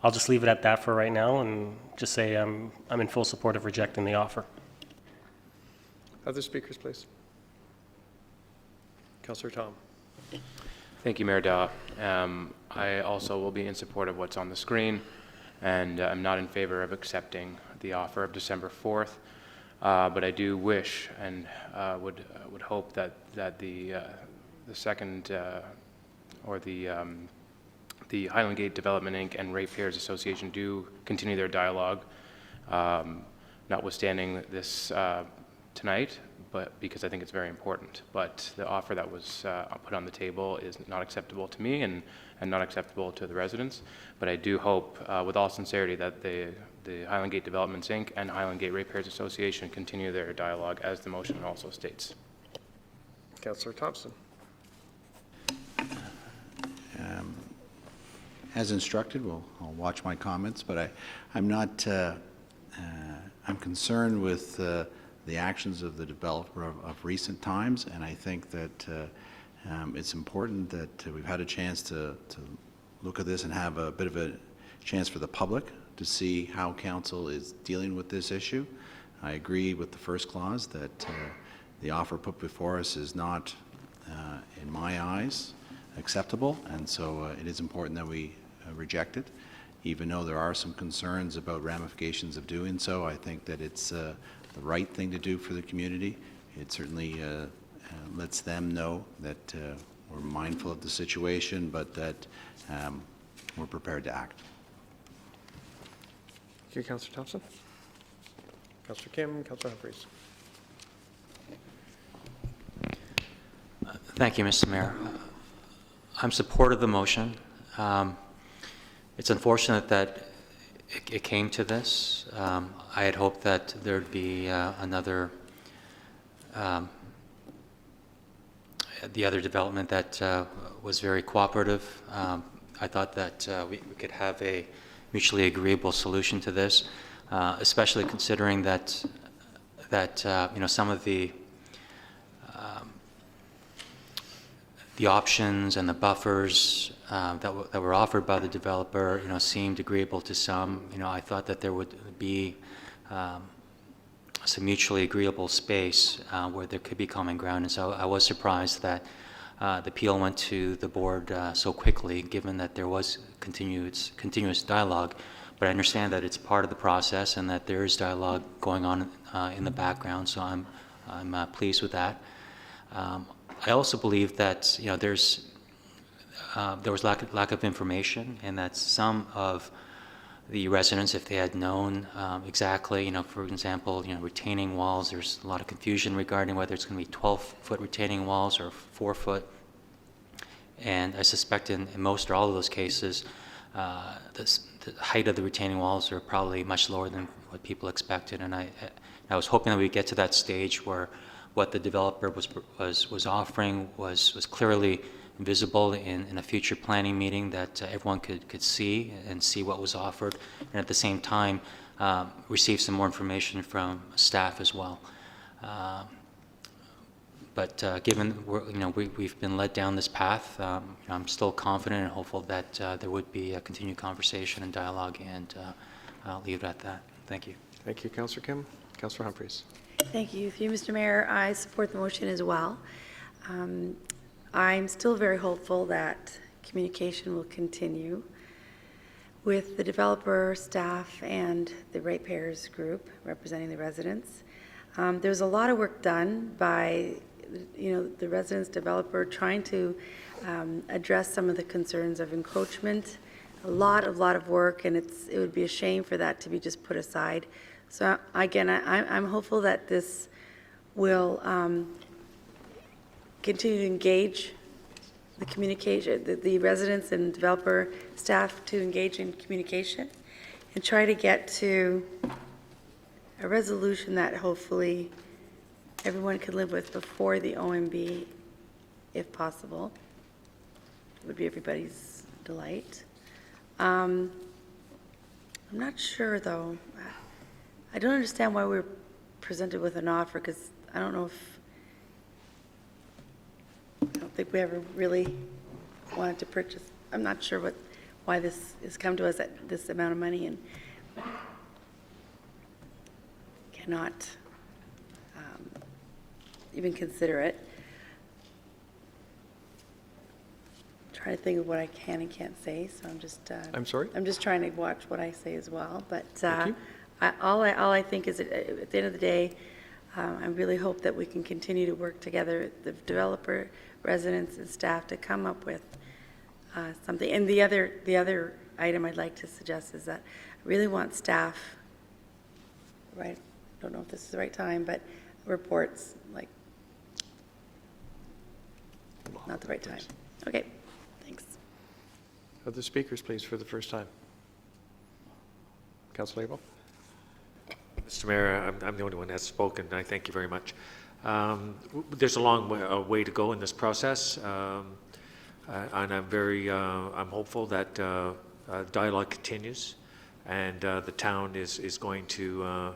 I'll just leave it at that for right now and just say I'm in full support of rejecting the offer. Other speakers, please. Councillor Tom. Thank you, Mayor Daw. I also will be in support of what's on the screen, and I'm not in favor of accepting the offer of December 4th, but I do wish and would hope that the second or the Highland Gate Development Inc. and Ratepayers Association do continue their dialogue, notwithstanding this tonight, but because I think it's very important. But the offer that was put on the table is not acceptable to me and not acceptable to the residents. But I do hope, with all sincerity, that the Highland Gate Developments Inc. and Highland Gate Ratepayers Association continue their dialogue, as the motion also states. Councillor Thompson. As instructed, I'll watch my comments, but I'm not, I'm concerned with the actions of the developer of recent times, and I think that it's important that we've had a chance to look at this and have a bit of a chance for the public to see how council is dealing with this issue. I agree with the first clause that the offer put before us is not, in my eyes, acceptable, and so it is important that we rejected. Even though there are some concerns about ramifications of doing so, I think that it's the right thing to do for the community. It certainly lets them know that we're mindful of the situation, but that we're prepared to act. Thank you, Councillor Thompson. Councillor Kim, Councillor Humphreys. Thank you, Mr. Mayor. I'm supportive of the motion. It's unfortunate that it came to this. I had hoped that there'd be another, the other development that was very cooperative. I thought that we could have a mutually agreeable solution to this, especially considering that you know, some of the options and the buffers that were offered by the developer, you know, seemed agreeable to some. You know, I thought that there would be some mutually agreeable space where there could be common ground, and so I was surprised that the appeal went to the board so quickly, given that there was continuous dialogue. But I understand that it's part of the process and that there is dialogue going on in the background, so I'm pleased with that. I also believe that, you know, there was lack of information, and that some of the residents, if they had known exactly, you know, for example, you know, retaining walls, there's a lot of confusion regarding whether it's going to be 12-foot retaining walls or 4-foot. And I suspect in most or all of those cases, the height of the retaining walls are probably much lower than what people expected. And I was hoping that we'd get to that stage where what the developer was offering was clearly visible in a future planning meeting, that everyone could see and see what was offered, and at the same time receive some more information from staff as well. But given we've been led down this path, I'm still confident and hopeful that there would be a continued conversation and dialogue, and I'll leave it at that. Thank you. Thank you, Councillor Kim. Councillor Humphreys. Thank you. Through you, Mr. Mayor, I support the motion as well. I'm still very hopeful that communication will continue with the developer, staff, and the ratepayers group representing the residents. There's a lot of work done by, you know, the residents, developer, trying to address some of the concerns of encroachment. A lot of work, and it would be a shame for that to be just put aside. So again, I'm hopeful that this will continue to engage the communication, the residents and developer staff to engage in communication and try to get to a resolution that hopefully everyone can live with before the OMB, if possible. It would be everybody's delight. I'm not sure, though. I don't understand why we're presented with an offer, because I don't think we ever really wanted to purchase. I'm not sure why this has come to us at this amount of money and cannot even consider it. I'm trying to think of what I can and can't say, so I'm just. I'm sorry? I'm just trying to watch what I say as well, but. Thank you. All I think is that at the end of the day, I really hope that we can continue to work together, the developer, residents, and staff, to come up with something. And the other item I'd like to suggest is that I really want staff, right? I don't know if this is the right time, but reports, like, not the right time. Okay, thanks. Other speakers, please, for the first time. Councillor Abel. Mr. Mayor, I'm the only one that's spoken. I thank you very much. There's a long way to go in this process, and I'm hopeful that dialogue continues, and the town is going to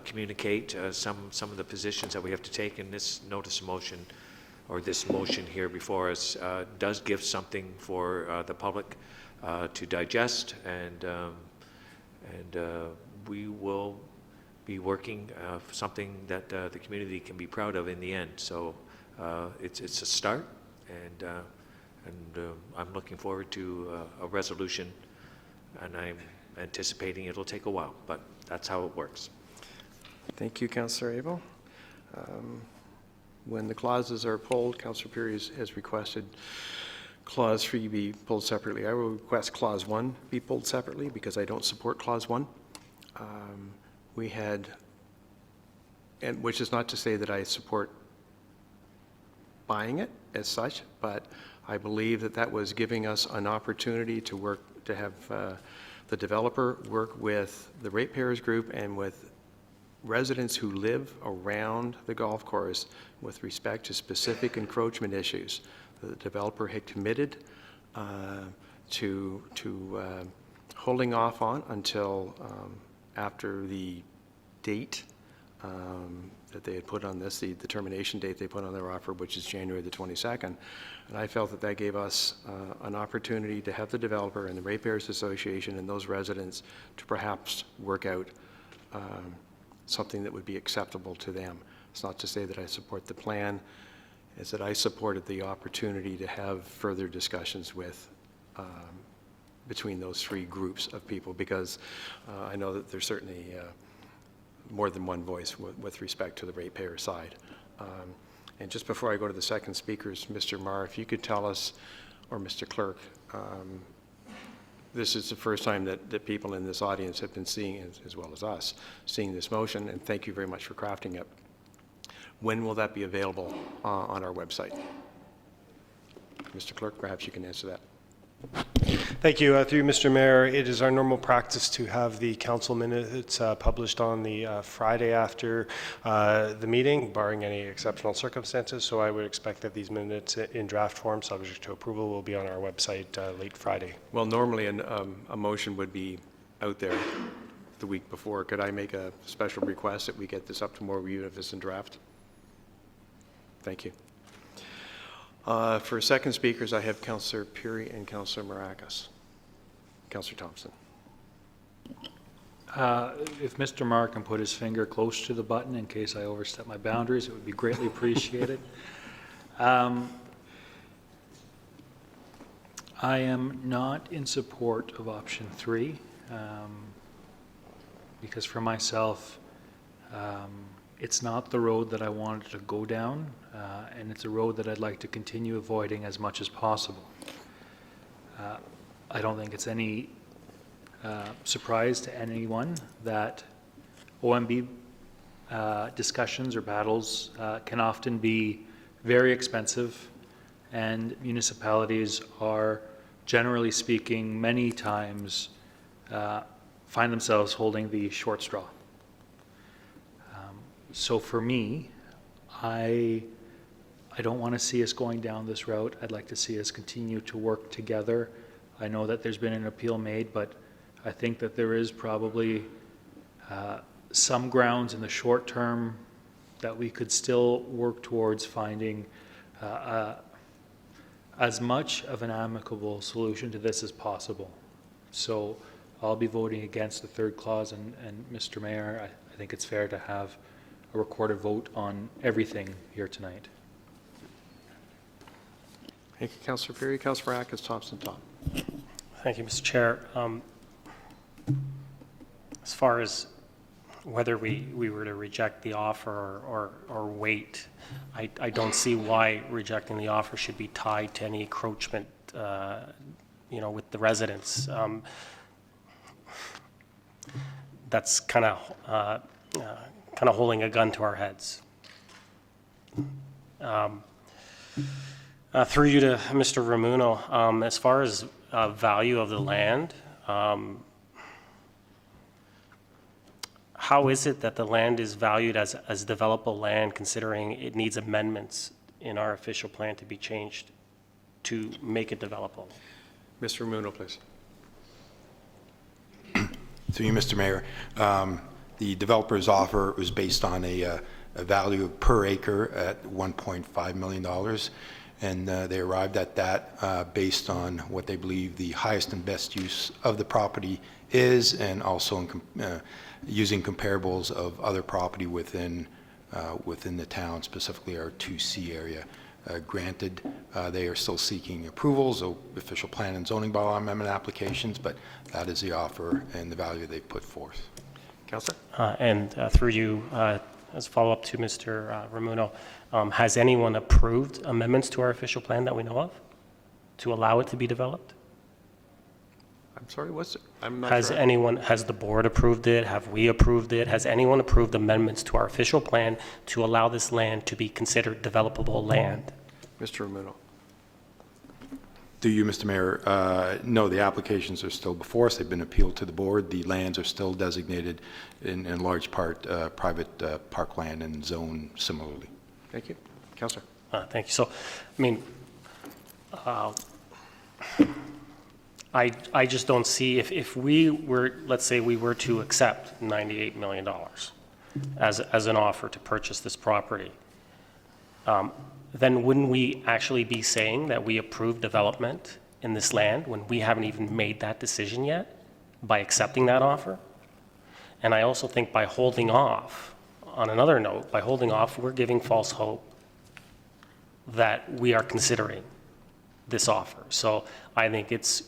communicate some of the positions that we have to take in this notice of motion, or this motion here before us, does give something for the public to digest, and we will be working for something that the community can be proud of in the end. So it's a start, and And I'm looking forward to a resolution, and I'm anticipating it'll take a while, but that's how it works. Thank you, Councillor Abel. When the clauses are pulled, Councillor Perry has requested Clause 3 be pulled separately. I will request Clause 1 be pulled separately because I don't support Clause 1. We had, and which is not to say that I support buying it as such, but I believe that that was giving us an opportunity to work, to have the developer work with the ratepayers group and with residents who live around the golf course with respect to specific encroachment issues. The developer had committed to holding off on until after the date that they had put on this, the termination date they put on their offer, which is January the 22nd. And I felt that that gave us an opportunity to have the developer and the Ratepayers Association and those residents to perhaps work out something that would be acceptable to them. It's not to say that I support the plan, it's that I supported the opportunity to have further discussions with between those three groups of people, because I know that there's certainly more than one voice with respect to the ratepayer side. And just before I go to the second speakers, Mr. Marr, if you could tell us, or Mr. Clerk, this is the first time that people in this audience have been seeing, as well as us, seeing this motion, and thank you very much for crafting it. When will that be available on our website? Mr. Clerk, perhaps you can answer that. Thank you. Through you, Mr. Mayor, it is our normal practice to have the council minutes published on the Friday after the meeting, barring any exceptional circumstances. So I would expect that these minutes in draft form, subject to approval, will be on our website late Friday. Well, normally a motion would be out there the week before. Could I make a special request that we get this up tomorrow, even if it's in draft? Thank you. For second speakers, I have Councillor Puri and Councillor Maracas. Councillor Thompson. If Mr. Marr can put his finger close to the button in case I overstep my boundaries, it would be greatly appreciated. I am not in support of option 3 because for myself, it's not the road that I wanted to go down, and it's a road that I'd like to continue avoiding as much as possible. I don't think it's any surprise to anyone that OMB discussions or battles can often be very expensive, and municipalities are, generally speaking, many times find themselves holding the short straw. So for me, I don't want to see us going down this route. I'd like to see us continue to work together. I know that there's been an appeal made, but I think that there is probably some grounds in the short term that we could still work towards finding as much of an amicable solution to this as possible. So I'll be voting against the third clause, and Mr. Mayor, I think it's fair to have a recorded vote on everything here tonight. Thank you, Councillor Perry. Councillor Maracas, Thompson, Tom. Thank you, Mr. Chair. As far as whether we were to reject the offer or wait, I don't see why rejecting the offer should be tied to any encroachment, with the residents. That's kind of holding a gun to our heads. Through you to Mr. Ramuno, as far as value of the land, how is it that the land is valued as developable land, considering it needs amendments in our official plan to be changed to make it developable? Mr. Ramuno, please. Through you, Mr. Mayor. The developer's offer was based on a value per acre at $1.5 million, and they arrived at that based on what they believe the highest and best use of the property is, and also using comparables of other property within the town, specifically our 2C area. granted. They are still seeking approvals of official plan and zoning bylaw amendment applications, but that is the offer and the value they put forth. Councillor? And through you, as a follow-up to Mr. Ramuno, has anyone approved amendments to our official plan that we know of to allow it to be developed? I'm sorry, what's it? I'm not Has sure. anyone, has the board approved it? Have we approved it? Has anyone approved amendments to our official plan to allow this land to be considered developable land? Mr. Ramuno. Through you, Mr. Mayor, no, the applications are still before us. They've been appealed to the board. The lands are still designated in large part private parkland and zone similarly. Thank you. Councillor? Thank you. So, I mean, I just don't see, if we were, let's say we were to accept $98 million as an offer to purchase this property, then wouldn't we actually be saying that we approve development in this land when we haven't even made that decision yet by accepting that offer? And I also think by holding off, on another note, by holding off, we're giving false hope that we are considering this offer. So I think it's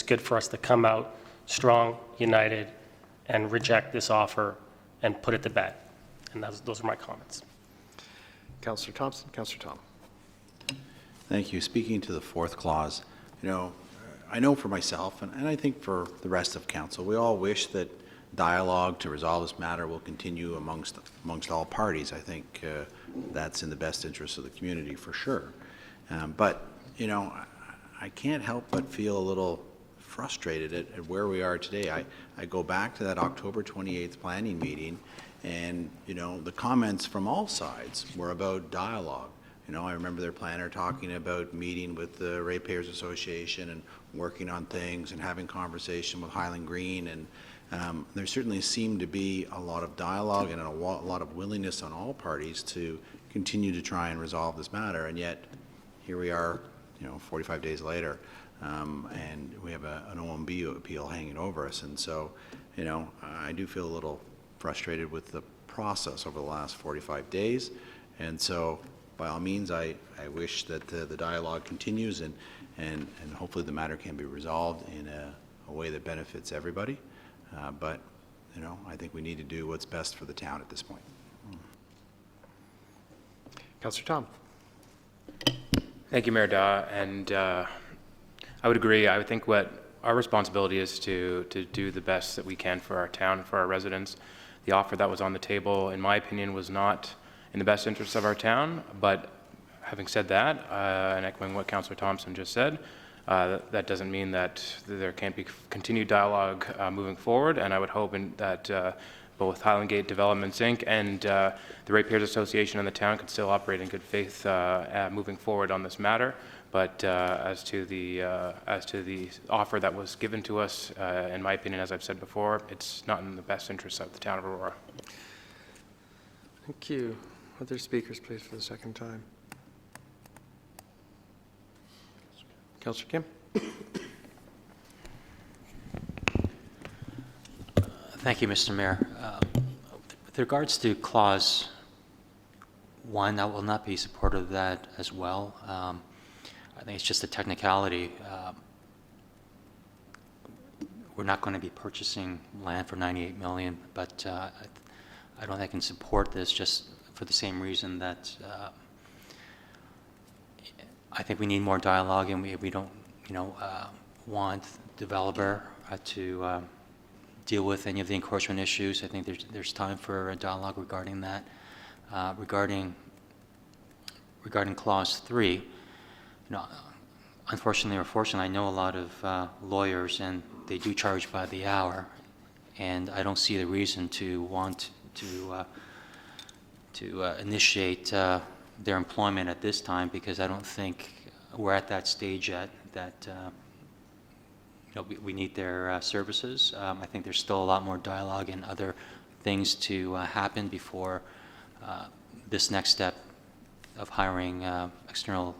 good for us to come out strong, united, and reject this offer and put it to bed. And those are my comments. Councillor Thompson? Councillor Tom? Thank you. Speaking to the fourth clause, you know, I know for myself, and I think for the rest of council, we all wish that dialogue to resolve this matter will continue amongst all parties. I think that's in the best interest of the community for sure. But, you know, I can't help but feel a little frustrated at where we are today. I go back to that October 28th planning meeting, and, you know, the comments from all sides were about dialogue. You know, I remember their planner talking about meeting with the Ratepayers Association and working on things and having conversation with Highland Green, and there certainly seemed to be a lot of dialogue and a lot of willingness on all parties to continue to try and resolve this matter, and yet here we are, you know, 45 days later, and we have an OMB appeal hanging over us. And so, you know, I do feel a little frustrated with the process over the last 45 days. And so, by all means, I wish that the dialogue continues, and hopefully the matter can be resolved in a way that benefits everybody. But, you know, I think we need to do what's best for the town at this point. Councillor Tom? Thank you, Mayor Daw, and I would agree. I would think what our responsibility is to do the best that we can for our town, for our residents. The offer that was on the table, in my opinion, was not in the best interest of our town, but having said that, and echoing what Councillor Thompson just said, that doesn't mean that there can't be continued dialogue moving forward, and I would hope that both Highland Gate Developments Inc. and the Ratepayers Association and the town can still operate in good faith moving forward on this matter. But as to the offer that was given to us, in my opinion, as I've said before, it's not in the best interest of the town of Aurora. Thank you. Other speakers, please, for the second time. Councillor Kim? Thank you, Mr. Mayor. With regards to Clause 1, I will not be supportive of that as well. I think it's just a technicality. We're not going to be purchasing land for $98 million, but I don't think I can support this just for the same reason that I think we need more dialogue, and we don't, want developer to deal with any of the encroachment issues. I think there's time for a dialogue regarding that. Regarding Clause 3, unfortunately or fortunately, I know a lot of lawyers, and they do charge by the hour, and I don't see the reason to want to initiate their employment at this time, because I don't think we're at that stage yet that we need their services. I think there's still a lot more dialogue and other things to happen before this next step of hiring external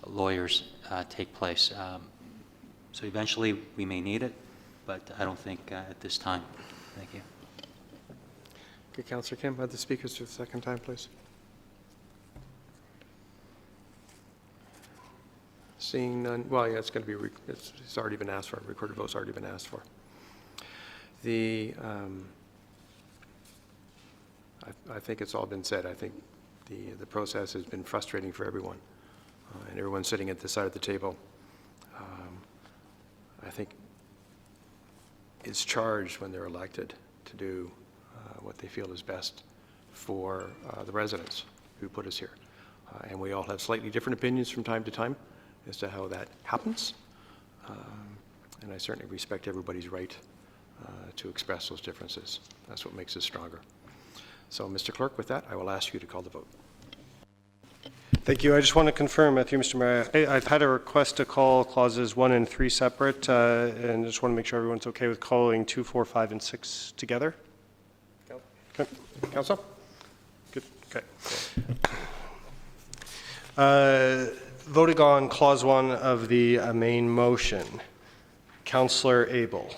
lawyers take place. So eventually we may need it, but I don't think at this time. Thank you. Okay, Councillor Kim, other speakers for the second time, please. Seeing none, well, yeah, it's going to be, it's already been asked for, recorded vote's already been asked for. I think it's all been said. I think the process has been frustrating for everyone, and everyone sitting at this side of the table, I think, is charged when they're elected to do what they feel is best for the residents who put us here. And we all have slightly different opinions from time to time as to how that happens. And I certainly respect everybody's right to express those differences. That's what makes us stronger. So, Mr. Clerk, with that, I will ask you to call the vote. Thank you. I just want to confirm, through Mr. Mayor, I've had a request to call clauses 1 and 3 separate, and just want to make sure everyone's okay with calling 2, 4, 5, and 6 together. Okay. Council? Good. Okay. Voting on clause 1 of the main motion. Councillor Abel.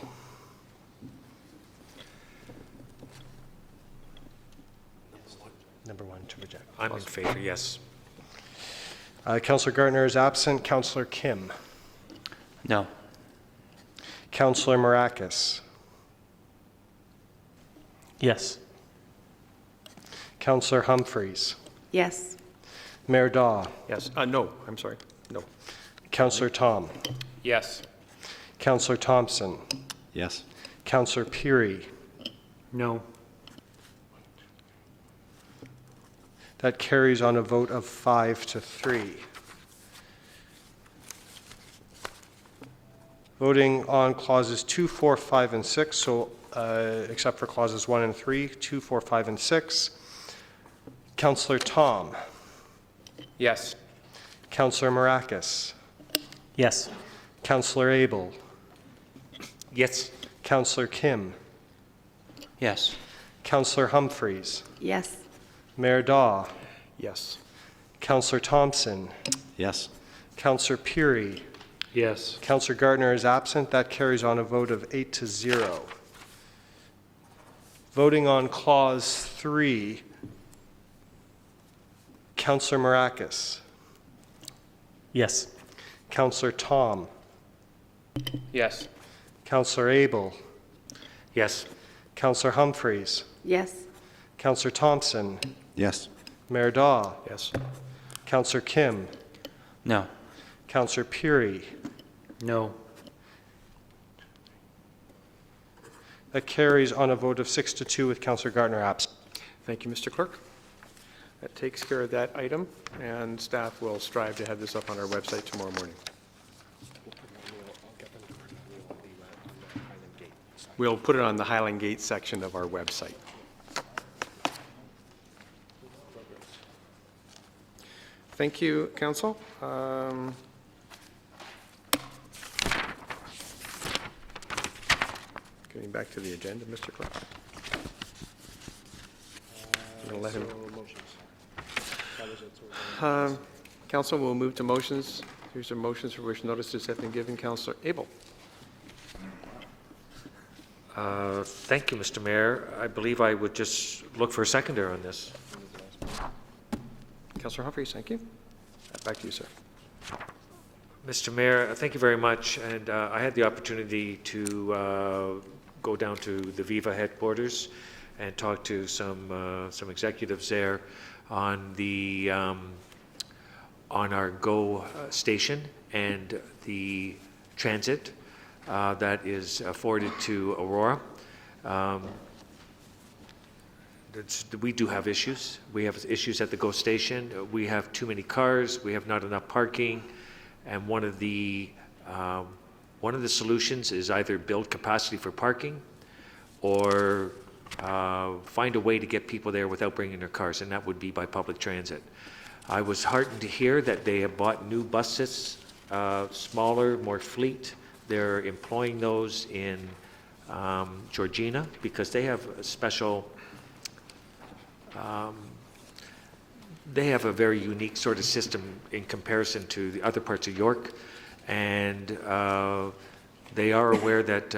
Number 1 to reject. I'm in favor, yes. Councillor Gardner is absent. Councillor Kim. No. Councillor Marakis. Yes. Councillor Humphreys. Yes. Mayor Daw. Yes. No, I'm sorry. No. Councillor Tom. Yes. Councillor Thompson. Yes. Councillor Peary. No. That carries on a vote of 5 to 3. Voting on clauses 2, 4, 5, and 6, so except for clauses 1 and 3, 2, 4, 5, and 6. Councillor Tom. Yes. Councillor Marakis. Yes. Councillor Abel. Yes. Councillor Kim. Yes. Councillor Humphreys. Yes. Mayor Daw. Yes. Councillor Thompson. Yes. Councillor Peary. Yes. Councillor Gardner is absent. That carries on a vote of 8 to 0. Voting on clause 3, Councillor Marakis. Yes. Councillor Tom. Yes. Councillor Abel. Yes. Councillor Humphreys. Yes. Councillor Thompson. Yes. Mayor Daw. Yes. Councillor Kim. No. Councillor Peary. No. That carries on a vote of 6 to 2 with Councillor Gardner absent. Thank you, Mr. Clerk. That takes care of that item, and staff will strive to have this up on our website tomorrow morning. We'll put it on the Highland Gate section of our website. Thank you, Council. Getting back to the agenda, Mr. Clerk. I'm going to let him. Council will move to motions. Here's the motions for which notices have been given. Councillor Abel. Thank you, Mr. Mayor. I believe I would just look for a seconder on this. Councillor Humphreys, thank you. Back to you, sir. Mr. Mayor, thank you very much. And I had the opportunity to go down to the Viva headquarters and talk to some executives there on the on our GO station and the transit that is forwarded to Aurora. We do have issues. We have issues at the GO station. We have too many cars. We have not enough parking. And one of the solutions is either build capacity for parking or find a way to get people there without bringing their cars, and that would be by public transit. I was heartened to hear that they have bought new buses, smaller, more fleet. They're employing those in Georgina because they have a special, they have a very unique sort of system in comparison to the other parts of York, and they are aware that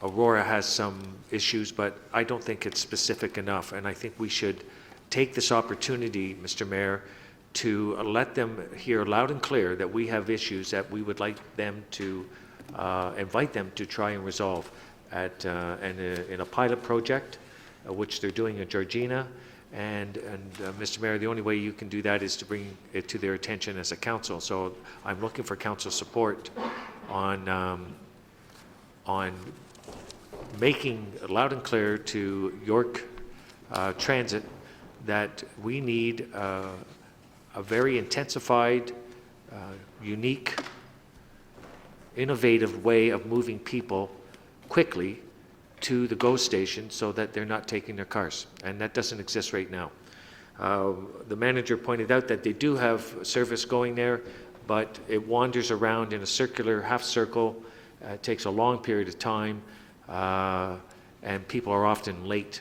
Aurora has some issues, but I don't think it's specific enough, and I think we should take this opportunity, Mr. Mayor, to let them hear loud and clear that we have issues that we would like them to invite them to try and resolve in a pilot project, which they're doing in Georgina. And Mr. Mayor, the only way you can do that is to bring it to their attention as a council. So I'm looking for council support on making loud and clear to York Transit that we need a very intensified, unique, innovative way of moving people quickly to the GO station so that they're not taking their cars. And that doesn't exist right now. The manager pointed out that they do have service going there, but it wanders around in a circular half circle. It takes a long period of time, and people are often late.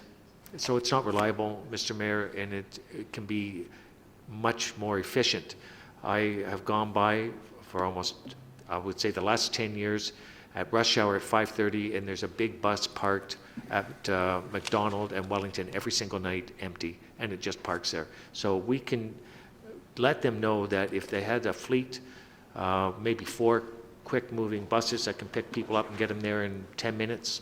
So it's not reliable, Mr. Mayor, and it can be much more efficient. I have gone by for almost, I would say, the last 10 years at rush hour at 5:30, and there's a big bus parked at McDonald and Wellington every single night, empty, and it just parks there. So we can let them know that if they had a fleet, maybe 4 quick-moving buses that can pick people up and get them there in 10 minutes,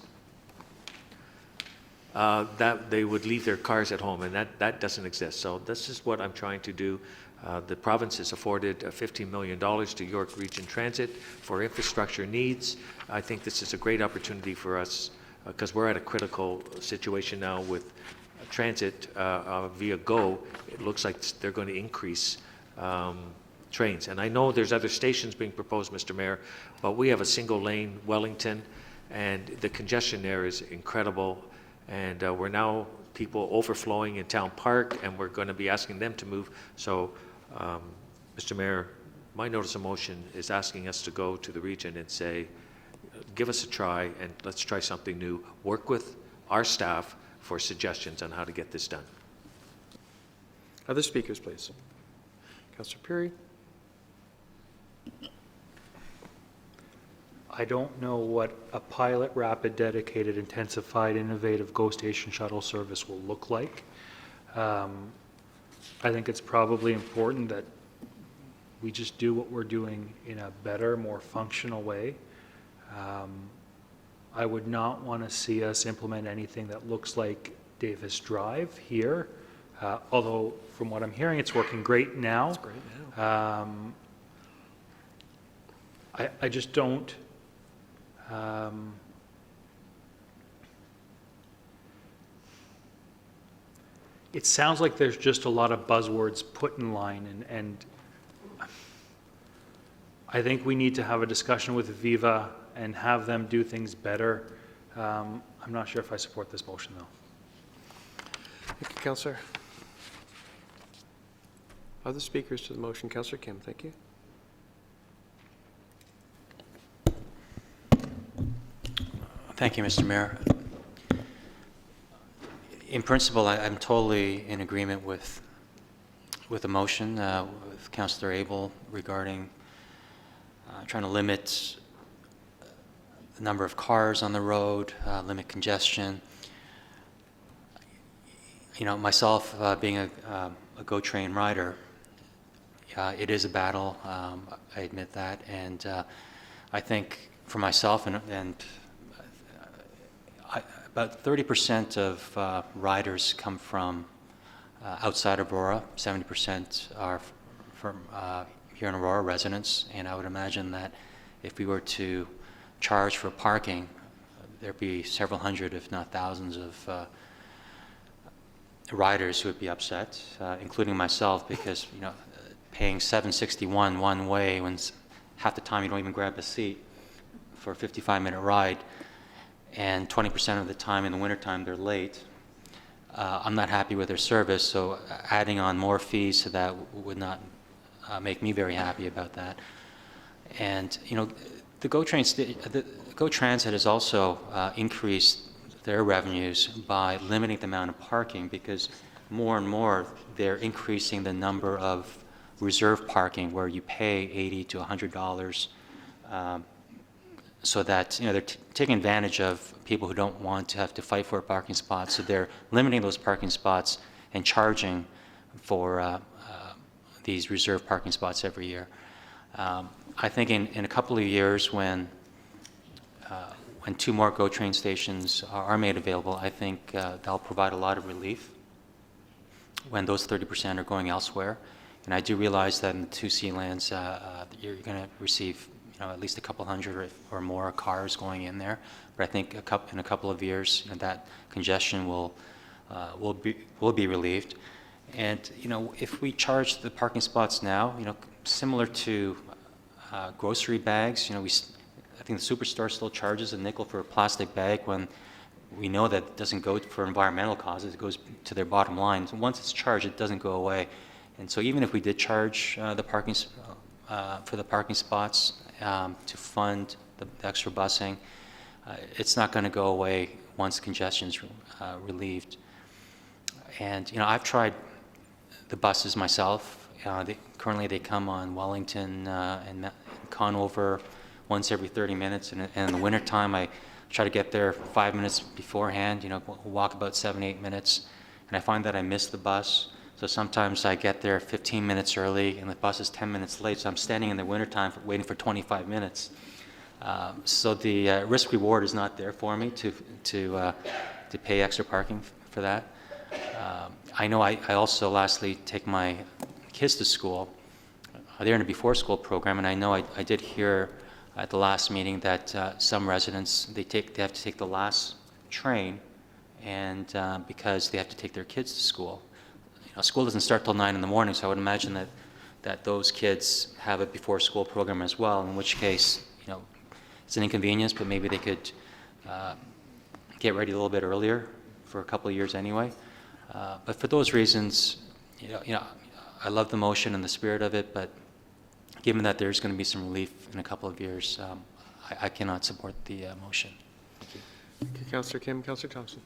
that they would leave their cars at home, and that doesn't exist. So this is what I'm trying to do. The province has afforded $15 million to York Region Transit for infrastructure needs. I think this is a great opportunity for us because we're at a critical situation now with transit via GO. It looks like they're going to increase trains. And I know there's other stations being proposed, Mr. Mayor, but we have a single lane Wellington, and the congestion there is incredible. And we're now people overflowing in Town Park, and we're going to be asking them to move. So, Mr. Mayor, my notice of motion is asking us to go to the region and say, give us a try, and let's try something new. Work with our staff for suggestions on how to get this done. Other speakers, please. Councillor Puri. I don't know what a pilot, rapid, dedicated, intensified, innovative GO station shuttle service will look like. I think it's probably important that we just do what we're doing in a better, more functional way. I would not want to see us implement anything that looks like Davis Drive here, although from what I'm hearing, it's working great now. It's great now. I just don't. It sounds like there's just a lot of buzzwords put in line, and I think we need to have a discussion with Viva and have them do things better. I'm not sure if I support this motion, though. Thank you, Councillor. Other speakers to the motion? Councillor Kim, thank you. Thank you, Mr. Mayor. In principle, I'm totally in agreement with the motion with Councillor Abel regarding trying to limit the number of cars on the road, limit congestion. You know, myself being a GO train rider, it is a battle. I admit that, and I think for myself and about 30% of riders come from outside Aurora. 70% are from here in Aurora residents, and I would imagine that if we were to charge for parking, there'd be several hundred, if not thousands, of riders who would be upset, including myself, because paying $7.61 one way when half the time you don't even grab a seat for a 55-minute ride, and 20% of the time in the wintertime they're late. I'm not happy with their service, so adding on more fees to that would not make me very happy about that. And the GO Transit has also increased their revenues by limiting the amount of parking, because more and more they're increasing the number of reserve parking where you pay $80 to $100. So that they're taking advantage of people who don't want to have to fight for a parking spot. So they're limiting those parking spots and charging for these reserved parking spots every year. I think in a couple of years when 2 more GO train stations are made available, I think that'll provide a lot of relief when those 30% are going elsewhere. And I do realize that in the 2C lands, you're going to receive at least a couple hundred or more cars going in there. But I think in a couple of years, that congestion will be relieved. And if we charge the parking spots now, similar to grocery bags, I think the superstore still charges a nickel for a plastic bag when we know that it doesn't go for environmental causes, it goes to their bottom line. So once it's charged, it doesn't go away. And so even if we did charge for the parking spots to fund the extra busing, it's not going to go away once congestion's relieved. And I've tried the buses myself. Currently they come on Wellington and Conover once every 30 minutes, and in the wintertime I try to get there 5 minutes beforehand, walk about 7-8 minutes, and I find that I miss the bus. So sometimes I get there 15 minutes early and the bus is 10 minutes late, so I'm standing in the wintertime waiting for 25 minutes. So the risk reward is not there for me to pay extra parking for that. I know I also lastly take my kids to school. They're in a before school program, and I know I did hear at the last meeting that some residents, they have to take the last train, and because they have to take their kids to school. School doesn't start till 9 in the morning, so I would imagine that those kids have a before school program as well, in which case, it's an inconvenience, but maybe they could get ready a little bit earlier for a couple of years anyway. But for those reasons, I love the motion and the spirit of it, but given that there's going to be some relief in a couple of years, I cannot support the motion. Thank you. Okay, Councillor Kim, Councillor Thompson.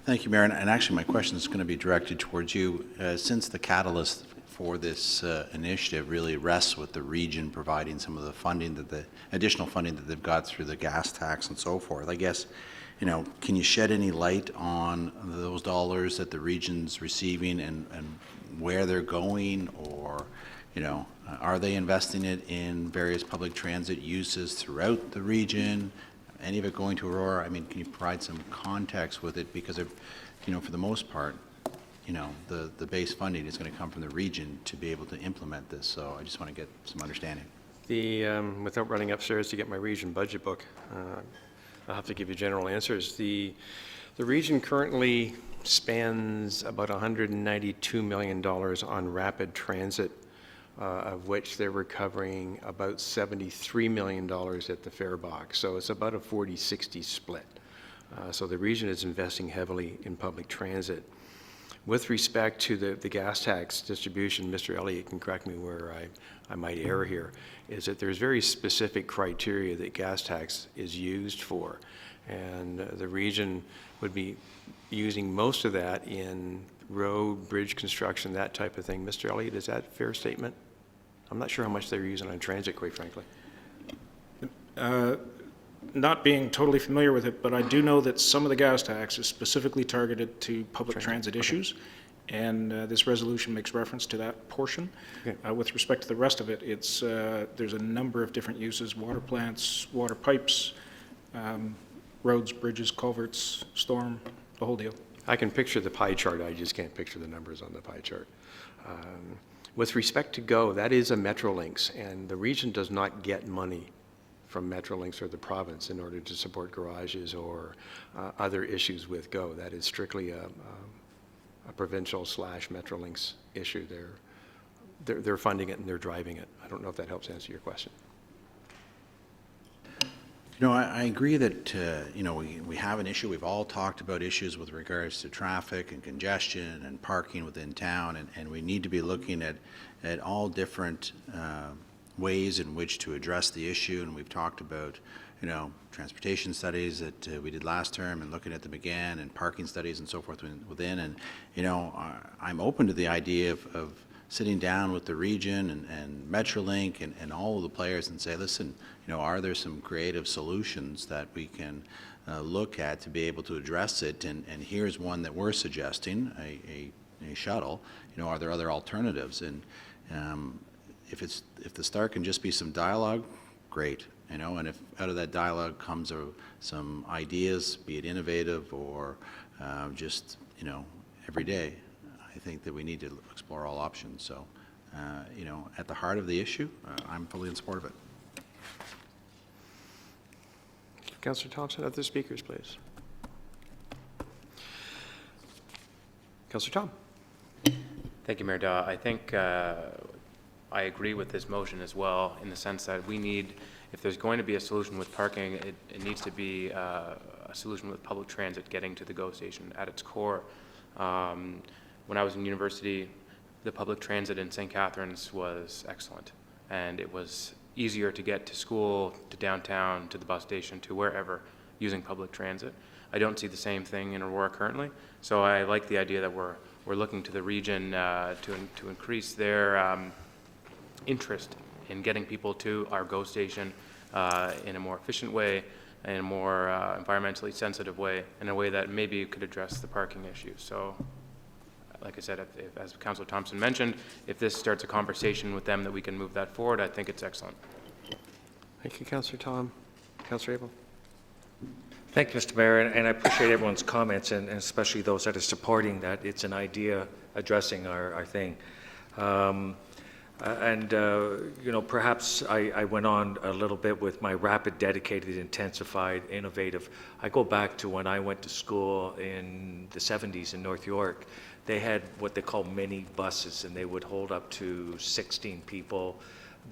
Thank you, Mayor. And actually, my question is going to be directed towards you. Since the catalyst for this initiative really rests with the region providing some of the funding, the additional funding that they've got through the gas tax and so forth, I guess, can you shed any light on those dollars that the region's receiving and where they're going, or are they investing it in various public transit uses throughout the region? Any of it going to Aurora? I mean, can you provide some context with it? Because, for the most part, the base funding is going to come from the region to be able to implement this. So I just want to get some understanding. Without running upstairs to get my region budget book, I'll have to give you general answers. The region currently spends about $192 million on rapid transit, of which they're recovering about $73 million at the fare box. So it's about a 40-60 split. So the region is investing heavily in public transit. With respect to the gas tax distribution, Mr. Elliott can correct me where I might err here, is that there's very specific criteria that gas tax is used for. And the region would be using most of that in road, bridge construction, that type of thing. Mr. Elliott, is that a fair statement? I'm not sure how much they're using on transit, quite frankly. Not being totally familiar with it, but I do know that some of the gas tax is specifically targeted to public transit issues, and this resolution makes reference to that portion. Okay. With respect to the rest of it, it's there's a number of different uses: water plants, water pipes, roads, bridges, culverts, storm, the whole deal. I can picture the pie chart. I just can't picture the numbers on the pie chart. With respect to GO, that is a Metrolinx, and the region does not get money from Metrolinx or the province in order to support garages or other issues with GO. That is strictly a provincial / Metrolinx issue. They're funding it and they're driving it. I don't know if that helps answer your question. I agree that, we have an issue. We've all talked about issues with regards to traffic and congestion and parking within town, and we need to be looking at all different ways in which to address the issue. And we've talked about, transportation studies that we did last term and looking at them again, and parking studies and so forth within. And, I'm open to the idea of sitting down with the region and Metrolink and all of the players and say, listen, are there some creative solutions that we can look at to be able to address it? And here's one that we're suggesting, a shuttle, are there other alternatives? And if the start can just be some dialogue, great, and if out of that dialogue comes some ideas, be it innovative or just, every day, I think that we need to explore all options. So, at the heart of the issue, I'm fully in support of it. Councillor Thompson, other speakers, please. Councillor Tom. Thank you, Mayor Daw. I think I agree with this motion as well, in the sense that we need, if there's going to be a solution with parking, it needs to be a solution with public transit getting to the GO station at its core. When I was in university, the public transit in St. Catharines was excellent, and it was easier to get to school, to downtown, to the bus station, to wherever, using public transit. I don't see the same thing in Aurora currently, so I like the idea that we're looking to the region to increase their interest in getting people to our GO station in a more efficient way, in a more environmentally sensitive way, in a way that maybe could address the parking issue. So, like I said, if, as Councillor Thompson mentioned, if this starts a conversation with them that we can move that forward, I think it's excellent. Thank you, Councillor Tom. Councillor Abel. Thank you, Mr. Mayor, and I appreciate everyone's comments, and especially those that are supporting that it's an idea addressing our thing. Perhaps I went on a little bit with my rapid, dedicated, intensified, innovative. I go back to when I went to school in the 70s in North York. They had what they call mini buses, and they would hold up to 16 people.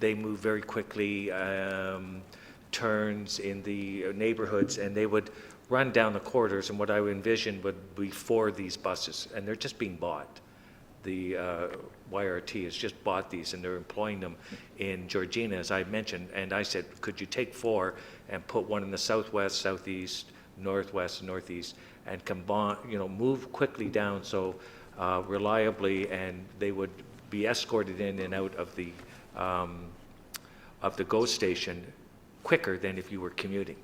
They moved very quickly, turns in the neighborhoods, and they would run down the corridors, and what I would envision would be 4 of these buses, and they're just being bought. The YRT has just bought these, and they're employing them in Georgina, as I mentioned, and I said, could you take 4 and put one in the southwest, southeast, northwest, northeast, and combine, move quickly down so reliably, and they would be escorted in and out of the GO station quicker than if you were commuting.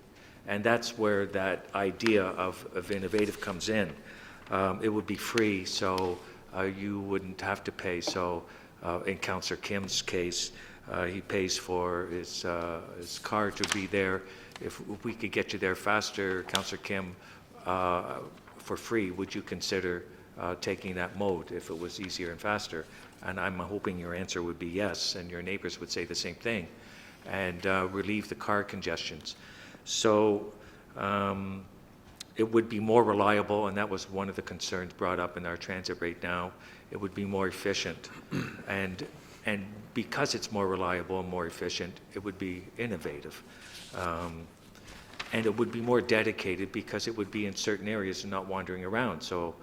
And that's where that idea of innovative comes in. It would be free, so you wouldn't have to pay. So in Councillor Kim's case, he pays for his car to be there. If we could get you there faster, Councillor Kim, for free, would you consider taking that mode if it was easier and faster? And I'm hoping your answer would be yes, and your neighbors would say the same thing, and relieve the car congestions. So it would be more reliable, and that was one of the concerns brought up in our transit rate now. It would be more efficient, and because it's more reliable and more efficient, it would be innovative. And it would be more dedicated because it would be in certain areas and not wandering around. So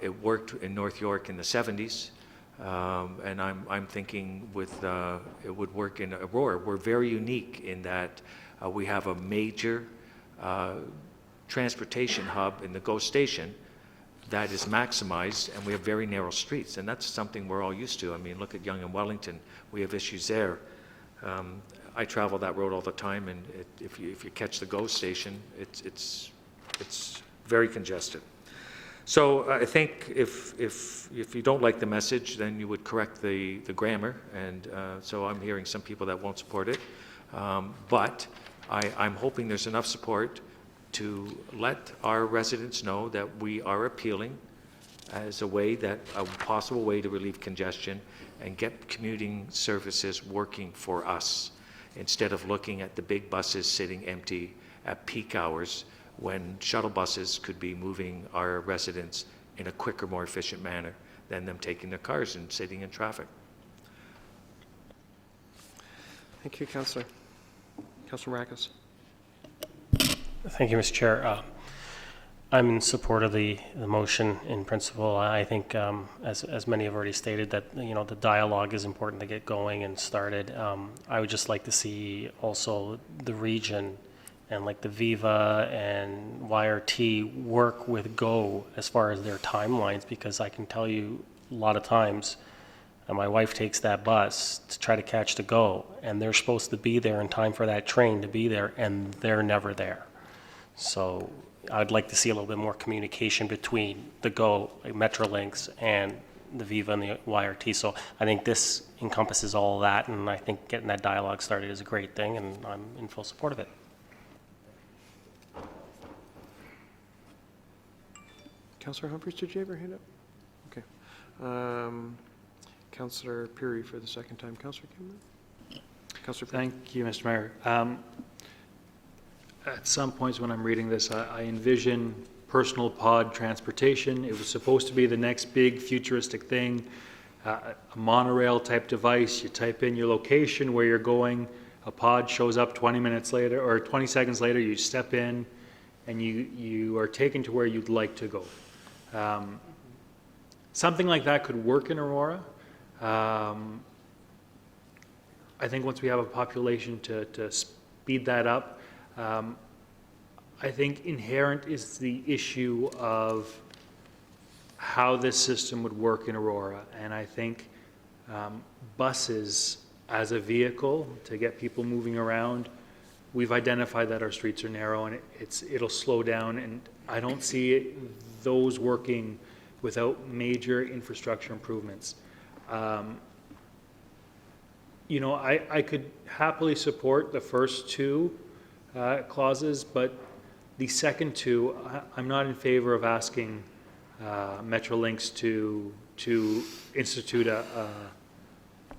it worked in North York in the 70s, and I'm thinking it would work in Aurora. We're very unique in that we have a major transportation hub in the GO station that is maximized, and we have very narrow streets, and that's something we're all used to. I mean, look at Yonge and Wellington. We have issues there. I travel that road all the time, and if you catch the GO station, it's very congested. So I think if you don't like the message, then you would correct the grammar, and so I'm hearing some people that won't support it. But I'm hoping there's enough support to let our residents know that we are appealing as a possible way to relieve congestion and get commuting services working for us, instead of looking at the big buses sitting empty at peak hours when shuttle buses could be moving our residents in a quicker, more efficient manner than them taking their cars and sitting in traffic. Thank you, Councillor. Councillor Maracas. Thank you, Mr. Chair. I'm in support of the motion in principle. I think, as many have already stated, that the dialogue is important to get going and started. I would just like to see also the region and like the Viva and YRT work with GO as far as their timelines, because I can tell you a lot of times my wife takes that bus to try to catch the GO, and they're supposed to be there in time for that train to be there, and they're never there. So I'd like to see a little bit more communication between the GO, like Metrolinx, and the Viva and the YRT. So I think this encompasses all of that, and I think getting that dialogue started is a great thing, and I'm in full support of it. Councillor Humphries, did you have your hand up? Okay. Councillor Peary for the second time. Councillor Cameron? Councillor Peary. Thank you, Mr. Mayor. At some points when I'm reading this, I envision personal pod transportation. It was supposed to be the next big futuristic thing, a monorail type device. You type in your location, where you're going, a pod shows up 20 minutes later or 20 seconds later, you step in and you are taken to where you'd like to go. Something like that could work in Aurora. I think once we have a population to speed that up, I think inherent is the issue of how this system would work in Aurora. And I think buses as a vehicle to get people moving around, we've identified that our streets are narrow and it'll slow down, and I don't see those working without major infrastructure improvements. You know, I could happily support the first two clauses, but the second two, I'm not in favor of asking Metrolinx to institute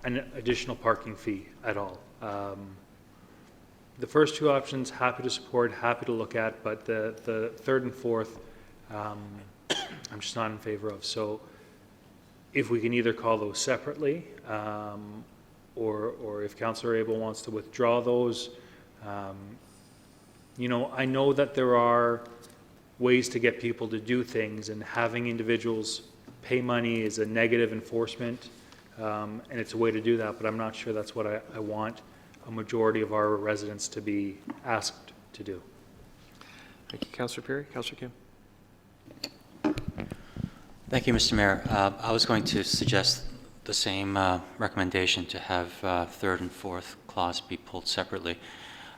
an additional parking fee at all. The first two options, happy to support, happy to look at, but the third and fourth, I'm just not in favor of. So if we can either call those separately, or if Councillor Abel wants to withdraw those, you know, I know that there are ways to get people to do things, and having individuals pay money is a negative enforcement, and it's a way to do that, but I'm not sure that's what I want a majority of our residents to be asked to do. Thank you, Councillor Perry. Councillor Kim. Thank you, Mr. Mayor. I was going to suggest the same recommendation to have third and fourth clause be pulled separately.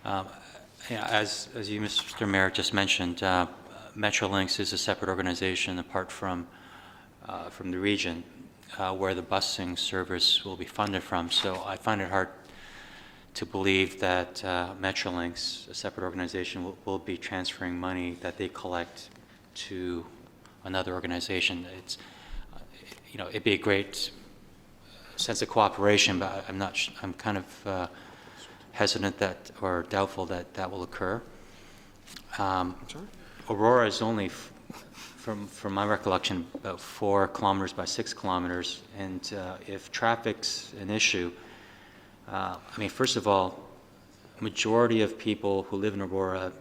As you, Mr. Mayor, just mentioned, Metrolinx is a separate organization apart from the region where the busing service will be funded from. So I find it hard to believe that Metrolinx, a separate organization, will be transferring money that they collect to another organization. It's, you know, it'd be a great sense of cooperation, but I'm kind of hesitant that, or doubtful that that will occur. Aurora is only, from my recollection, about 4 kilometers by 6 kilometers, and if traffic's an issue, I mean, first of all, majority of people who live in Aurora,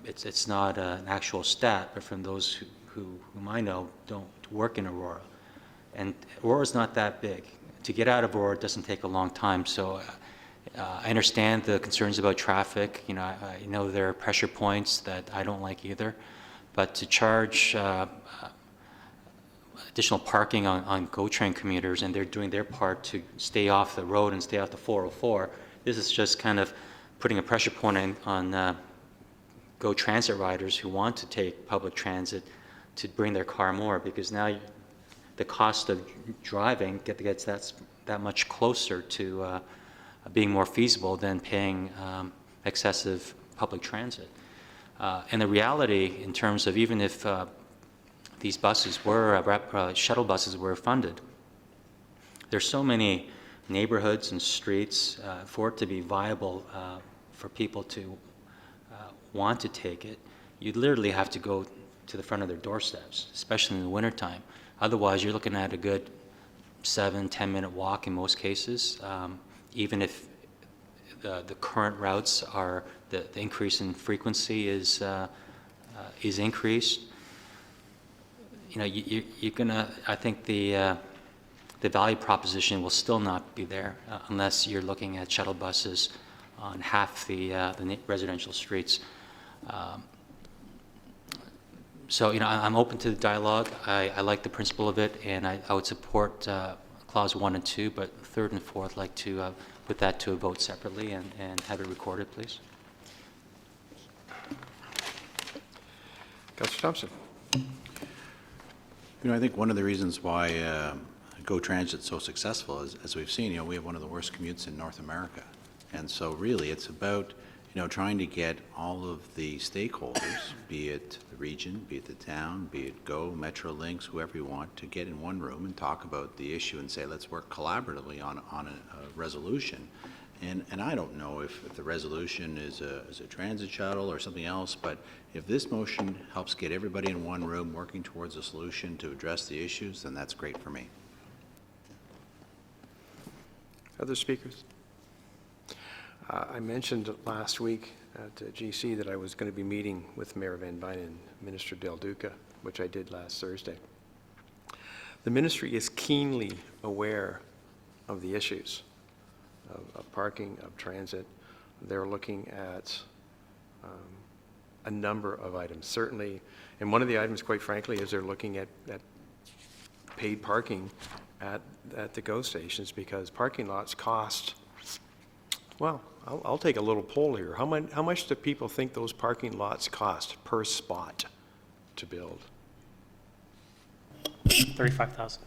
it's not an actual stat, but from those whom I know don't work in Aurora. And Aurora's not that big. To get out of Aurora doesn't take a long time, so I understand the concerns about traffic. You know, I know there are pressure points that I don't like either, but to charge additional parking on GO train commuters, and they're doing their part to stay off the road and stay off the 404, this is just kind of putting a pressure point on GO transit riders who want to take public transit to bring their car more, because now the cost of driving gets that much closer to being more feasible than paying excessive public transit. And the reality in terms of, even if these buses were, shuttle buses were funded, there's so many neighborhoods and streets for it to be viable for people to want to take it. You'd literally have to go to the front of their doorsteps, especially in the wintertime. Otherwise, you're looking at a good 7-10 minute walk in most cases. Even if the current routes are, the increase in frequency is increased, you know, you're gonna, I think the value proposition will still not be there unless you're looking at shuttle buses on half the residential streets. So, you know, I'm open to the dialogue. I like the principle of it, and I would support clause 1 and 2, but third and fourth, I'd like to put that to a vote separately and have it recorded, please. Councillor Thompson. You know, I think one of the reasons why GO Transit's so successful is, as we've seen, you know, we have one of the worst commutes in North America. And so really it's about, you know, trying to get all of the stakeholders, be it the region, be it the town, be it GO, Metrolinx, whoever you want, to get in one room and talk about the issue and say, let's work collaboratively on a resolution. And I don't know if the resolution is a transit shuttle or something else, but if this motion helps get everybody in one room working towards a solution to address the issues, then that's great for me. Other speakers? I mentioned last week at GC that I was going to be meeting with Mayor Van Vyn and Minister Del Duca, which I did last Thursday. The ministry is keenly aware of the issues of parking, of transit. They're looking at a number of items, certainly. And one of the items, quite frankly, is they're looking at paid parking at the GO stations, because parking lots cost, well, I'll take a little poll here. How much do people think those parking lots cost per spot to build? $35,000.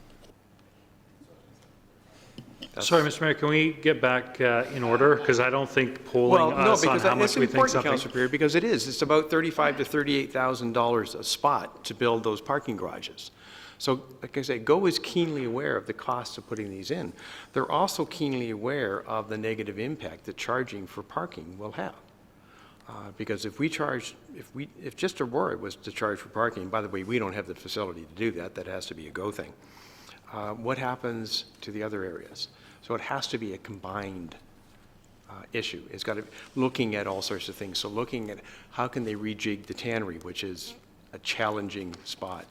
Sorry, Mr. Mayor, can we get back in order? Because I don't think polling us on how much we think something... Councillor Perry, because it is. It's about $35,000 to $38,000 a spot to build those parking garages. So, like I say, GO is keenly aware of the cost of putting these in. They're also keenly aware of the negative impact that charging for parking will have. Because if just Aurora was to charge for parking, by the way, we don't have the facility to do that. That has to be a GO thing. What happens to the other areas? So it has to be a combined issue. It's got to be looking at all sorts of things. So looking at how can they rejig the tannery, which is a challenging spot.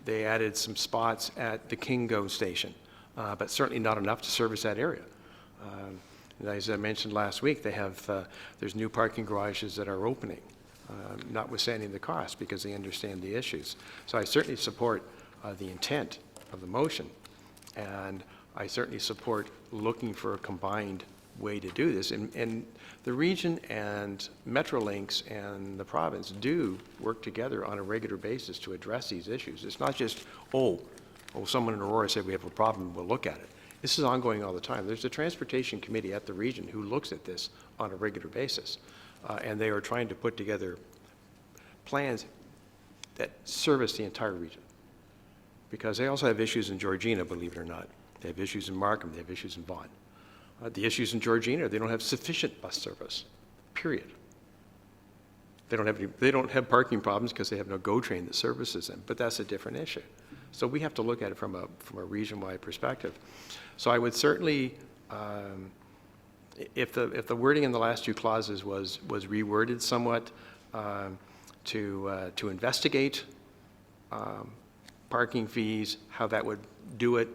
They added some spots at the Kingo station, but certainly not enough to service that area. As I mentioned last week, there's new parking garages that are opening, notwithstanding the cost, because they understand the issues. So I certainly support the intent of the motion, and I certainly support looking for a combined way to do this. And the region and Metrolinx and the province do work together on a regular basis to address these issues. It's not just, someone in Aurora said we have a problem, we'll look at it. This is ongoing all the time. There's a transportation committee at the region who looks at this on a regular basis, and they are trying to put together plans that service the entire region. Because they also have issues in Georgina, believe it or not. They have issues in Markham, they have issues in Vaughan. The issues in Georgina, they don't have sufficient bus service, period. They don't have parking problems because they have no GO train that services them, but that's a different issue. So we have to look at it from a region-wide perspective. So I would certainly, if the wording in the last two clauses was reworded somewhat to investigate parking fees, how that would do it,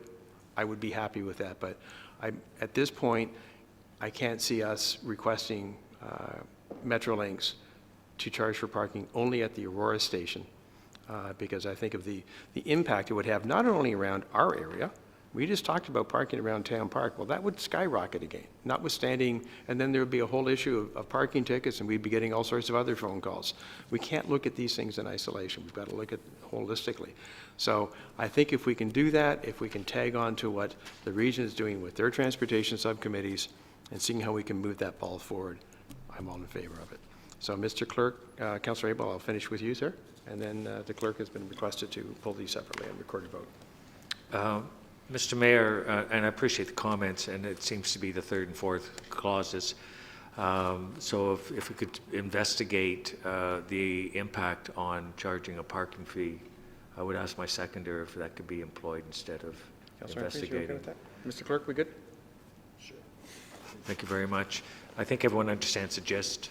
I would be happy with that. But at this point, I can't see us requesting Metrolinx to charge for parking only at the Aurora station, because I think of the impact it would have not only around our area. We just talked about parking around Town Park. Well, that would skyrocket again, notwithstanding, and then there would be a whole issue of parking tickets, and we'd be getting all sorts of other phone calls. We can't look at these things in isolation. We've got to look at it holistically. So I think if we can do that, if we can tag on to what the region is doing with their transportation subcommittees and seeing how we can move that ball forward, I'm all in favor of it. So Mr. Clerk, Councillor Abel, I'll finish with you, sir. And then the clerk has been requested to pull these separately and record a vote. Mr. Mayor, and I appreciate the comments, and it seems to be the third and fourth clauses. So if we could investigate the impact on charging a parking fee, I would ask my seconder if that could be employed instead of investigating. Okay with that? Mr. Clerk, we good? Sure. Thank you very much. I think everyone understands the gist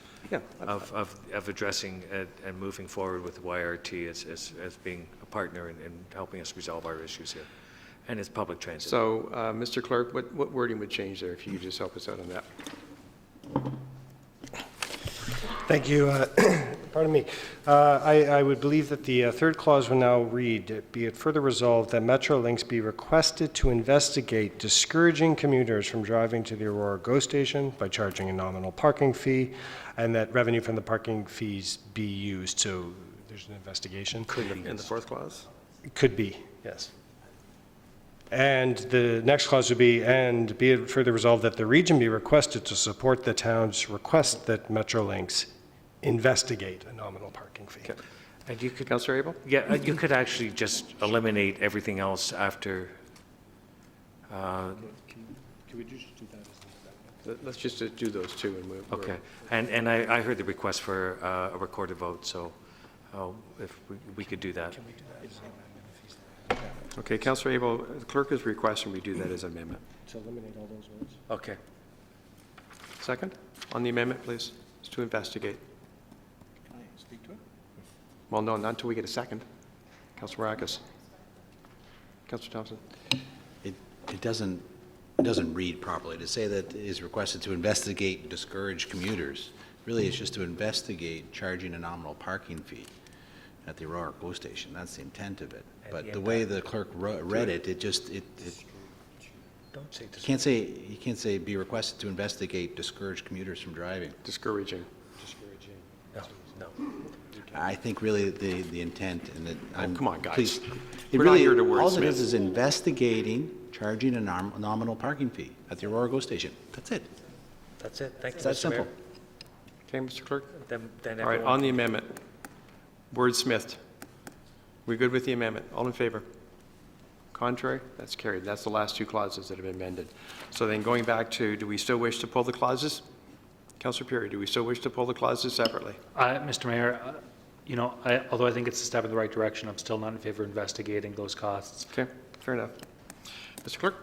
of addressing and moving forward with the YRT as being a partner in helping us resolve our issues here. And it's public transit. So, Mr. Clerk, what wording would change there if you could just help us out on that? Thank you. Pardon me. I would believe that the third clause will now read, be it further resolved that Metrolinx be requested to investigate discouraging commuters from driving to the Aurora GO station by charging a nominal parking fee, and that revenue from the parking fees be used. So there's an investigation. In the fourth clause? Could be, yes. And the next clause would be, and be it further resolved that the region be requested to support the town's request that Metrolinx investigate a nominal parking fee. And you could, Councillor Abel? yeah, you could actually just eliminate everything else after. Can we just do that? Let's just do those two and move. Okay, and I heard the request for a recorded vote, so if we could do that. Okay, Councillor Abel, the clerk is requesting we do that as amendment. To eliminate all those words? Okay. Second, on the amendment, please, is to investigate. Can I speak to it? Well, no, not until we get a second. Councillor Maracus. Councillor Thompson. It doesn't read properly. To say that is requested to investigate and discourage commuters, really it's just to investigate charging a nominal parking fee at the Aurora GO station. That's the intent of it. But the way the clerk read it, it just, Don't say you can't say be requested to investigate, discourage commuters from driving. Discouraging. No. I think really the intent and that. Come on, guys. Please, We're not here to all it wordsmith. is investigating charging a nominal parking fee at the Aurora GO station. That's it. That's it. Thank you, It's that Mr. Mayor. simple. Okay, Mr. Clerk? Then All right, everyone- on the amendment, wordsmithed. We good with the amendment? All in favor? Contrary? That's carried. That's the last two clauses that have been amended. So then going back to, do we still wish to pull the clauses? Councillor Perry, do we still wish to pull the clauses separately? Mr. Mayor, although I think it's a step in the right direction, I'm still not in favor of investigating those costs. Okay, fair enough. Mr. Clerk?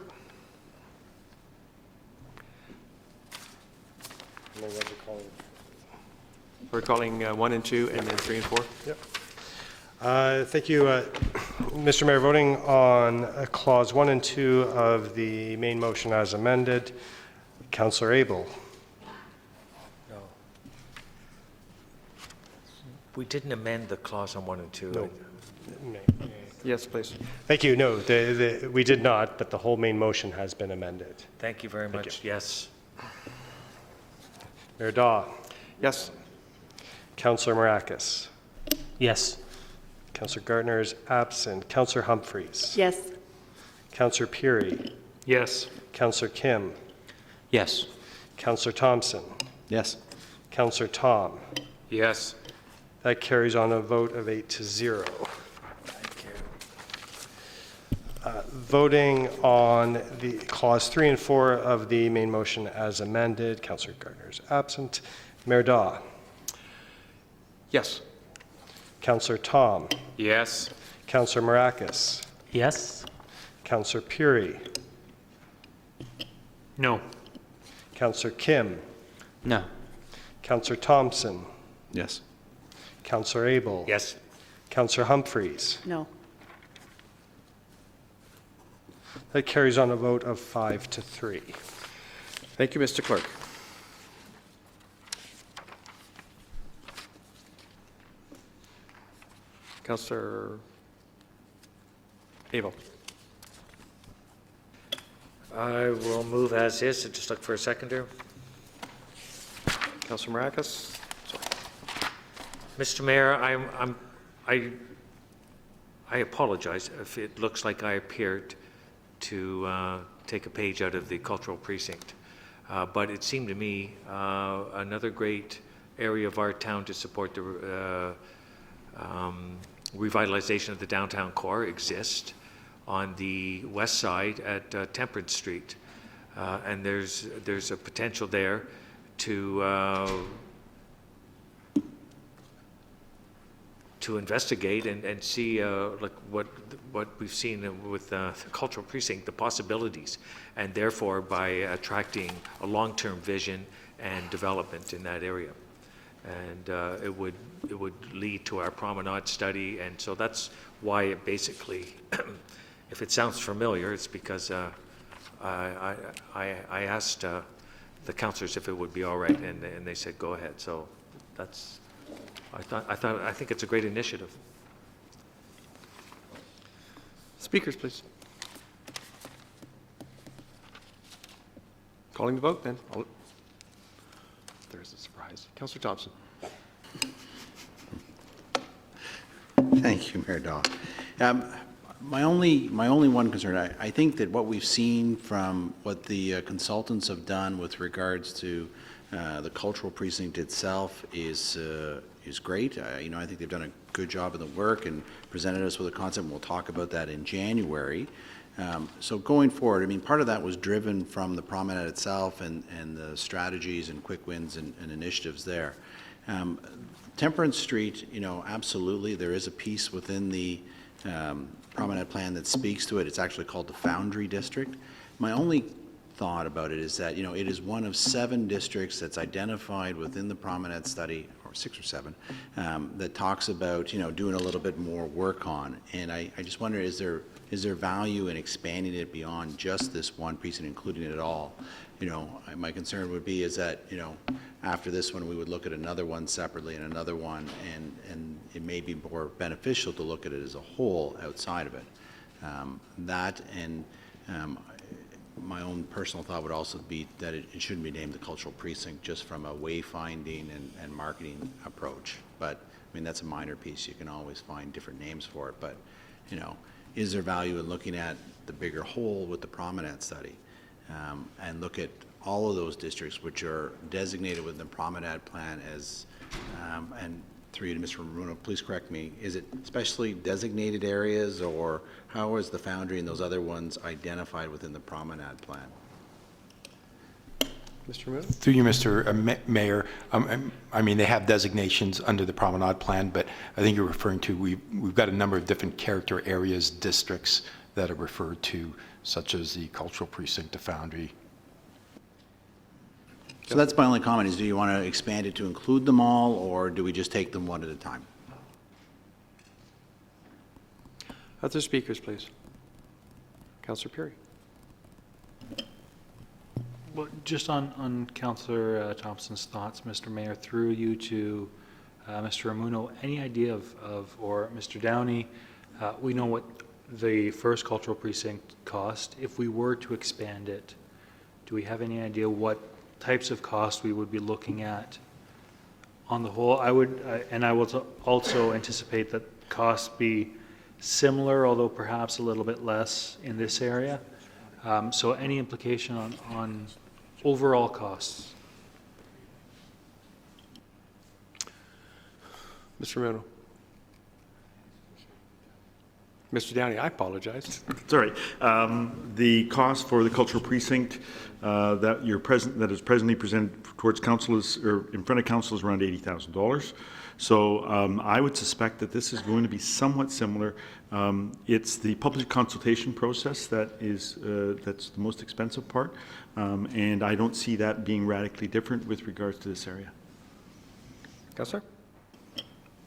We're calling 1 and 2 and then 3 and 4? Yep. Thank you, Mr. Mayor. Voting on clause 1 and 2 of the main motion as amended, Councillor Abel. No. We didn't amend the clause on 1 and 2. No. Yes, please. Thank you. No, we did not, but the whole main motion has been amended. Thank you very much. Yes. Mayor Daw. Yes. Councillor Maracus. Yes. Councillor Gardner is absent. Councillor Humphreys. Yes. Councillor Peary. Yes. Councillor Kim. Yes. Councillor Thompson. Yes. Councillor Tom. Yes. That carries on a vote of 8-0. Thank you. Voting on the clause 3 and 4 of the main motion as amended, Councillor Gardner is absent. Mayor Daw. Yes. Councillor Tom. Yes. Councillor Maracus. Yes. Councillor Peary. No. Councillor Kim. No. Councillor Thompson. Yes. Councillor Abel. Yes. Councillor Humphreys. No. That carries on a vote of 5-3. Thank you, Mr. Clerk. Councillor Abel. I will move as is. Just look for a seconder. Councillor Maracus. Mr. Mayor, I apologize if it looks like I appeared to take a page out of the cultural precinct. But it seemed to me another great area of our town to support the revitalization of the downtown core exists on the west side at Temperance Street. And there's a potential there to investigate and see like what we've seen with the cultural precinct, the possibilities, and therefore by attracting a long-term vision and development in that area. And it would lead to our promenade study, and so that's why it basically, if it sounds familiar, it's because I asked the councillors if it would be all right, and they said go ahead. So that's. I think it's a great initiative. Speakers, please. Calling the vote, then. There's a surprise. Councillor Thompson. Thank you, Mayor Daw. My only one concern, I think that what we've seen from what the consultants have done with regards to the cultural precinct itself is great. You know, I think they've done a good job of the work and presented us with a concept. We'll talk about that in January. So going forward, I mean, part of that was driven from the promenade itself and the strategies and quick wins and initiatives there. Temperance Street, you know, absolutely, there is a piece within the promenade plan that speaks to it. It's actually called the Foundry District. My only thought about it is that, you know, it is one of 7 districts that's identified within the promenade study, or 6 or 7, that talks about, you know, doing a little bit more work on. And I just wonder, is there value in expanding it beyond just this one piece and including it all? You know, my concern would be is that, you know, after this one, we would look at another one separately and another one, and it may be more beneficial to look at it as a whole outside of it. My own personal thought would also be that it shouldn't be named the Cultural Precinct just from a wayfinding and marketing approach. But, I mean, that's a minor piece. You can always find different names for it. But, you know, is there value in looking at the bigger whole with the promenade study and look at all of those districts which are designated within the promenade plan as, and through you to Mr. Maruno, please correct me, is it specially designated areas, or how is the Foundry and those other ones identified within the promenade plan? Mr. Maruno? Through you, Mr. Mayor, I mean, they have designations under the promenade plan, but I think you're referring to, we've got a number of different character areas, districts that are referred to, such as the Cultural Precinct, the Foundry. So that's my only comment, is do you want to expand it to include them all, or do we just take them one at a time? Other speakers, please. Councillor Perry. Well, just on Councillor Thompson's thoughts, Mr. Mayor, through you to Mr. Ramuno, any idea or Mr. Downey, we know what the first cultural precinct cost. If we were to expand it, do we have any idea what types of costs we would be looking at on the whole? I will also anticipate that costs be similar, although perhaps a little bit less in this area. So any implication on overall costs? Mr. Maruno. Mr. Downey, I apologize. It's all right. The cost for the cultural precinct that is presently presented towards council or in front of council is around $80,000. So I would suspect that this is going to be somewhat similar. It's the public consultation process that's the most expensive part, and I don't see that being radically different with regards to this area. Councillor?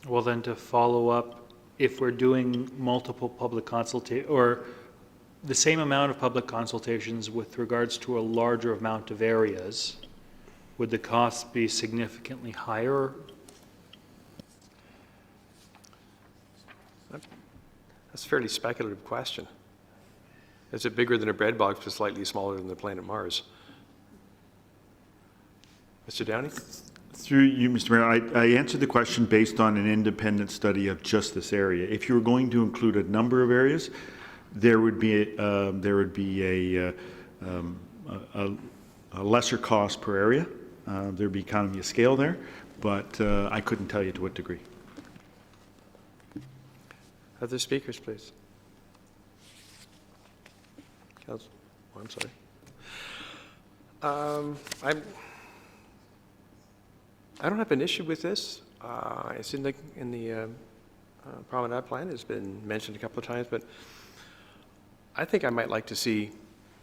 Well, then to follow up, if we're doing multiple public consultations, or the same amount of public consultations with regards to a larger amount of areas, would the costs be significantly higher? That's a fairly speculative question. Is it bigger than a bread box but slightly smaller than the planet Mars? Mr. Downey? Through you, Mr. Mayor, I answered the question based on an independent study of just this area. If you were going to include a number of areas, there would be a lesser cost per area. There'd be economy of scale there, but I couldn't tell you to what degree. Other speakers, please. Council, oh, I'm sorry. I don't have an issue with this. It's in the promenade plan. It's been mentioned a couple of times, but I think I might like to see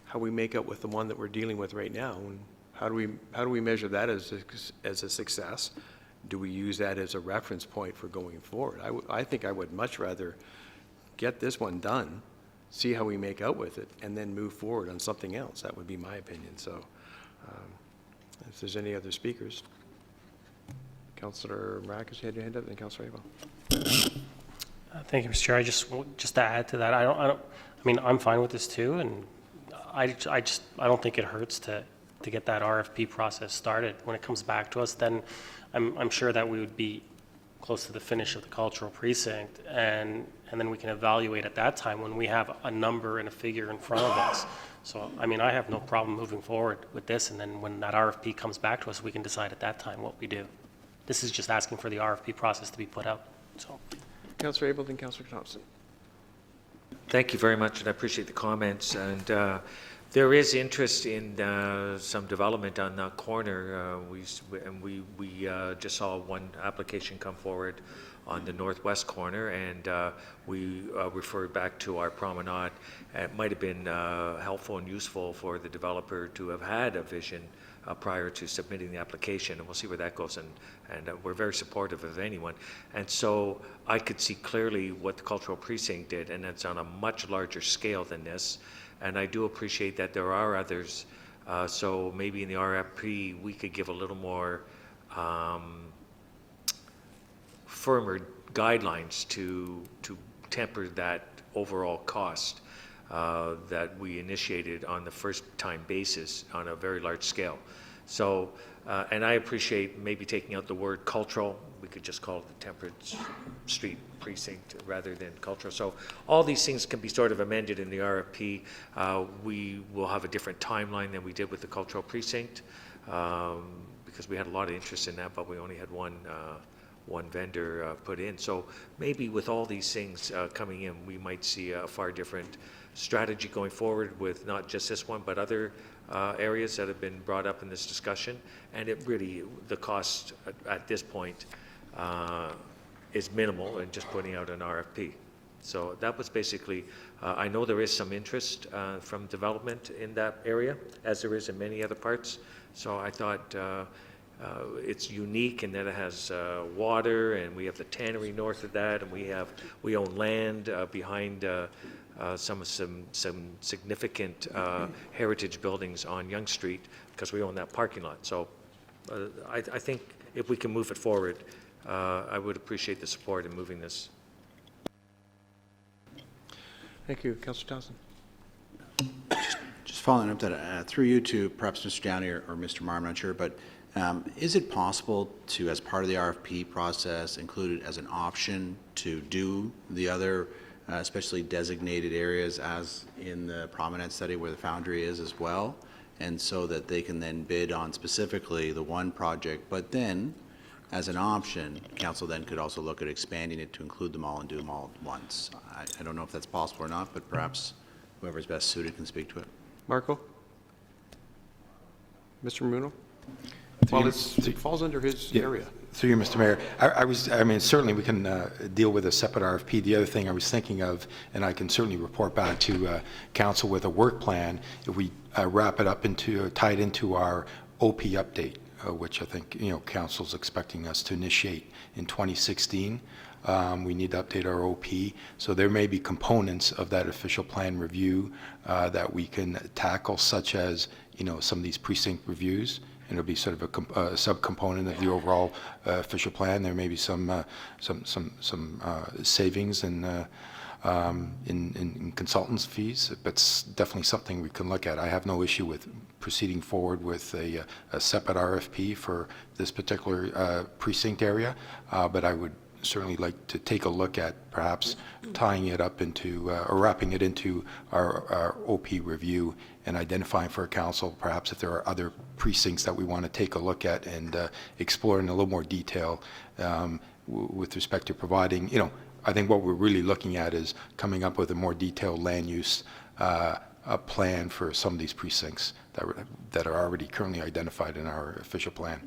how we make out with the one that we're dealing with right now. And how do we measure that as a success? Do we use that as a reference point for going forward? I think I would much rather get this one done, see how we make out with it, and then move forward on something else. That would be my opinion. So if there's any other speakers. Councillor Maracus, you had your hand up, and Councillor Abel. Thank you, Mr. Chair. Just to add to that, I mean, I'm fine with this too, and I don't think it hurts to get that RFP process started. When it comes back to us, then I'm sure that we would be close to the finish of the cultural precinct, and then we can evaluate at that time when we have a number and a figure in front of us. So, I mean, I have no problem moving forward with this, and then when that RFP comes back to us, we can decide at that time what we do. This is just asking for the RFP process to be put out, so. Councillor Abel, then Councillor Thompson. Thank you very much, and I appreciate the comments. And there is interest in some development on that corner. We just saw one application come forward on the northwest corner, and we referred back to our promenade. It might have been helpful and useful for the developer to have had a vision prior to submitting the application, and we'll see where that goes. And we're very supportive of anyone. And so I could see clearly what the cultural precinct did, and it's on a much larger scale than this. And I do appreciate that there are others. So maybe in the RFP we could give a little more firmer guidelines to temper that overall cost that we initiated on the first time basis on a very large scale. So, and I appreciate maybe taking out the word cultural. We could just call it the Temperance Street Precinct rather than cultural. So all these things can be sort of amended in the RFP. We will have a different timeline than we did with the cultural precinct because we had a lot of interest in that, but we only had one vendor put in. So maybe with all these things coming in, we might see a far different strategy going forward with not just this one, but other areas that have been brought up in this discussion. And it really, the cost at this point is minimal in just putting out an RFP. So that was basically, I know there is some interest from development in that area, as there is in many other parts. So I thought it's unique in that it has water, and we have the tannery north of that, and we own land behind some significant heritage buildings on Yonge Street because we own that parking lot. So I think if we can move it forward, I would appreciate the support in moving this. Thank you. Councillor Thompson. Just following up that, through you to perhaps Mr. Downey or Mr. Marr, I'm not sure, but is it possible to, as part of the RFP process, include it as an option to do the other especially designated areas as in the prominent study where the foundry is as well, and so that they can then bid on specifically the one project, but then as an option, council then could also look at expanding it to include them all and do them all at once. I don't know if that's possible or not, but perhaps whoever's best suited can speak to it. Marco? Mr. Muno? Well, it falls under his area. Through you, Mr. Mayor. I mean, certainly we can deal with a separate RFP. The other thing I was thinking of, and I can certainly report back to council with a work plan, if we wrap it up into, tie it into our OP update, which I think, council's expecting us to initiate in 2016. We need to update our OP. So there may be components of that official plan review that we can tackle, such as, some of these precinct reviews. And it'll be sort of a subcomponent of the overall official plan. There may be some savings in consultants' fees, but it's definitely something we can look at. I have no issue with proceeding forward with a separate RFP for this particular precinct area, but I would certainly like to take a look at perhaps tying it up into or wrapping it into our OP review and identifying for council perhaps if there are other precincts that we want to take a look at and explore in a little more detail with respect to providing, I think what we're really looking at is coming up with a more detailed land use plan for some of these precincts that are already currently identified in our official plan.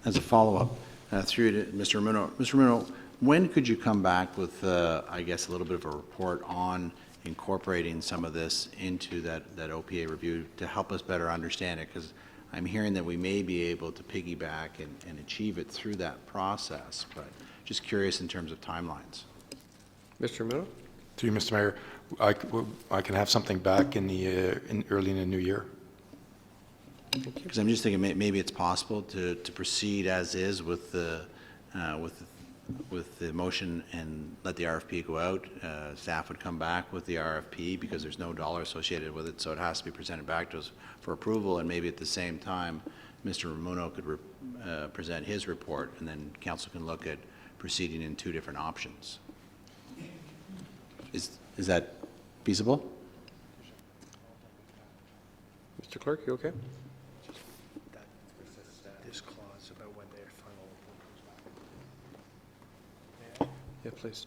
As a follow-up, through to Mr. Muno. Mr. Muno, when could you come back with, I guess, a little bit of a report on incorporating some of this into that OPA review to help us better understand it? Because I'm hearing that we may be able to piggyback and achieve it through that process, but just curious in terms of timelines. Mr. Muno? Through you, Mr. Mayor, I can have something back in early in the new year. Because I'm just thinking maybe it's possible to proceed as is with the motion and let the RFP go out. Staff would come back with the RFP because there's no dollar associated with it, so it has to be presented back to us for approval. And maybe at the same time, Mr. Ramuno could present his report, and then council can look at proceeding in two different options. Is that feasible? Mr. Clerk, you okay? This clause about when their final. Yeah, please.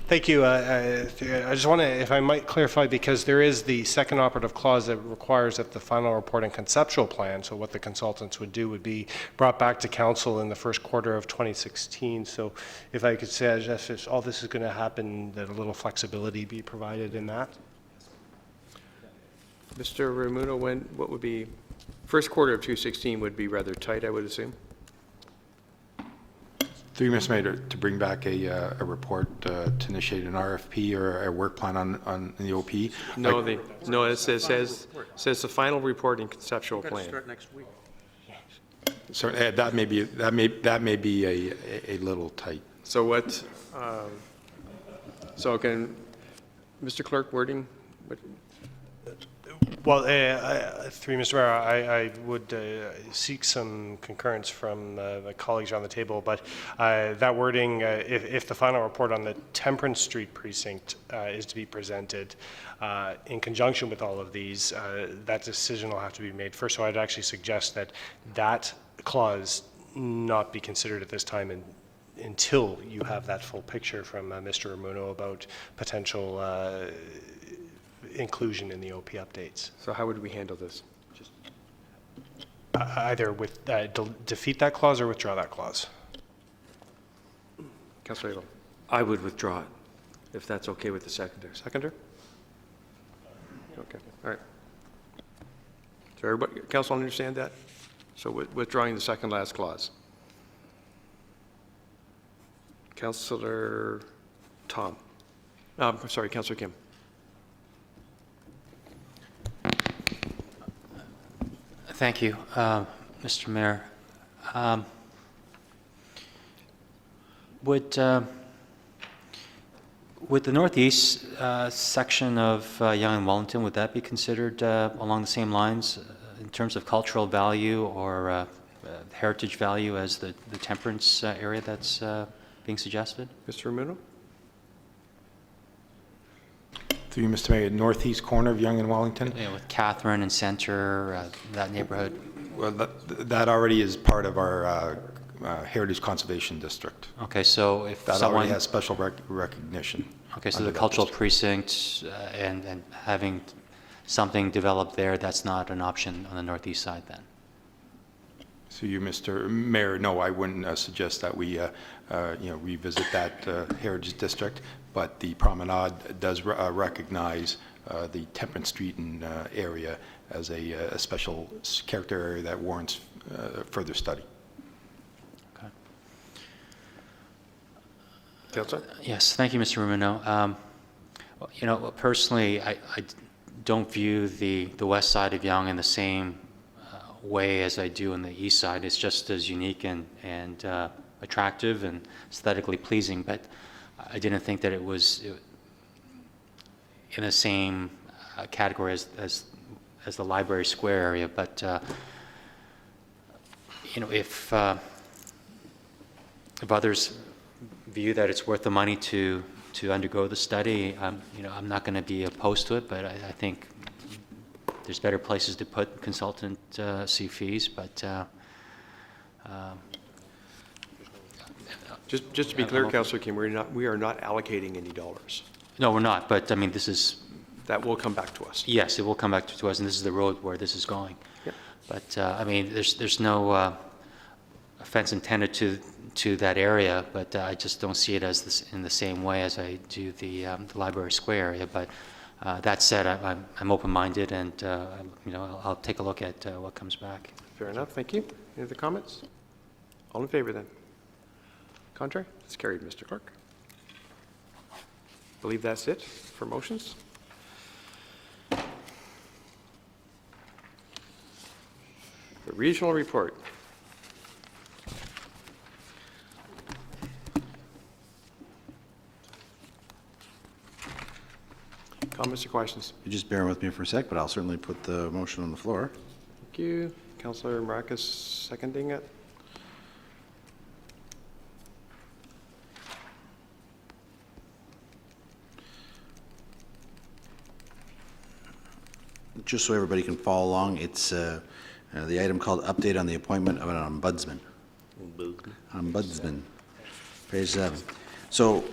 Thank you. I just want to, if I might clarify, because there is the second operative clause that requires that the final report and conceptual plan, so what the consultants would do, would be brought back to council in the first quarter of 2016. So if I could say, if all this is going to happen, that a little flexibility be provided in that. Mr. Ramuno, what would be, first quarter of 2016 would be rather tight, I would assume? Through you, Mr. Mayor, to bring back a report to initiate an RFP or a work plan on the OP. No, it says the final report and conceptual plan. next week. So that may be a little tight. So what, so can, Mr. Clerk, wording? Well, through you, Mr. Mayor, I would seek some concurrence from the colleagues around the table, but that wording, if the final report on the Temperance Street precinct is to be presented in conjunction with all of these, that decision will have to be made first. So I'd actually suggest that that clause not be considered at this time until you have that full picture from Mr. Ramuno about potential inclusion in the OP updates. So how would we handle this? Either with defeat that clause or withdraw that clause. Councilor Abel. I would withdraw it, if that's okay with the seconder. Seconder? Okay, all right. So everybody, council understand that? So withdrawing the second last clause. Councilor Tom. Sorry, Councilor Kim. Thank you, Mr. Mayor. Would the northeast section of Yonge and Wellington, would that be considered along the same lines in terms of cultural value or heritage value as the Temperance area that's being suggested? Mr. Ramuno? Through you, Mr. Mayor, northeast corner of Yonge and Wellington. Yeah, with Catherine and Center, that neighborhood. Well, that already is part of our Heritage Conservation District. Okay, so if that someone already has special recognition. Okay, so the cultural precinct and having something developed there, that's not an option on the northeast side then? So you, Mr. Mayor, no, I wouldn't suggest that we revisit that Heritage District, but the promenade does recognize the Temperance Street area as a special character area that warrants further study. Okay. Councilor? Yes, thank you, Mr. Rumino. Personally, I don't view the west side of Yonge in the same way as I do on the east side. It's just as unique and attractive and aesthetically pleasing, but I didn't think that it was in the same category as the Library Square area. But if others view that it's worth the money to undergo the study, I'm not going to be opposed to it. But I think there's better places to put consultant fees. But just to be clear, Councilor Kim, we are not allocating any dollars. No, we're not. But I mean, this is. That will come back to us. Yes, it will come back to us, and this is the road where this is going. Yep. But I mean, there's no offense intended to that area, but I just don't see it as this in the same way as I do the Library Square area. But that said, I'm open-minded, and I'll take a look at what comes back. Fair enough. Thank you. Any other comments? All in favor then? Contrary? It's carried, Mr. Clerk. I believe that's it for motions. The regional report. Comments or questions? You just bear with me for a sec, but I'll certainly put the motion on the floor. Thank you. Councillor Marcus seconding it. just so everybody can follow along, it's the item called Update on the Appointment of an Ombudsman. Ombudsman. Page 7. So,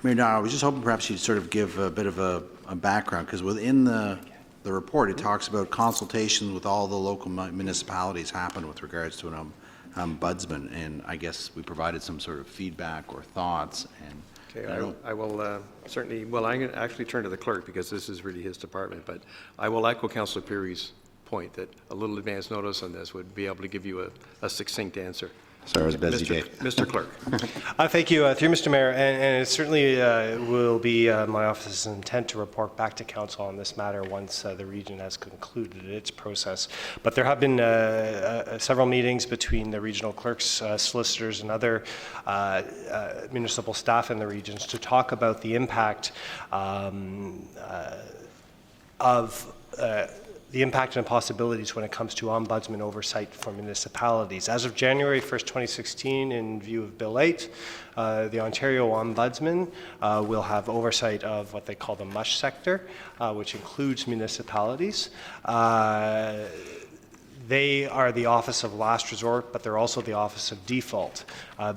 Mayor Dow, I was just hoping perhaps you'd sort of give a bit of a background, because within the report, it talks about consultations with all the local municipalities happen with regards to an ombudsman, and I guess we provided some sort of feedback or thoughts. And Okay, I will certainly, well, I'm going to actually turn to the clerk because this is really his department, but I will echo Councillor Perry's point that a little advance notice on this would be able to give you a succinct answer. Sorry, it was a busy day. Mr. Clerk. Thank you, through Mr. Mayor, and it certainly will be my office's intent to report back to council on this matter once the region has concluded its process. But there have been several meetings between the regional clerks, solicitors, and other municipal staff in the regions to talk about the impact the impact and possibilities when it comes to ombudsman oversight for municipalities. As of January 1st, 2016, in view of Bill 8, the Ontario Ombudsman will have oversight of what they call the MUSH sector, which includes municipalities. They are the office of last resort, but they're also the office of default.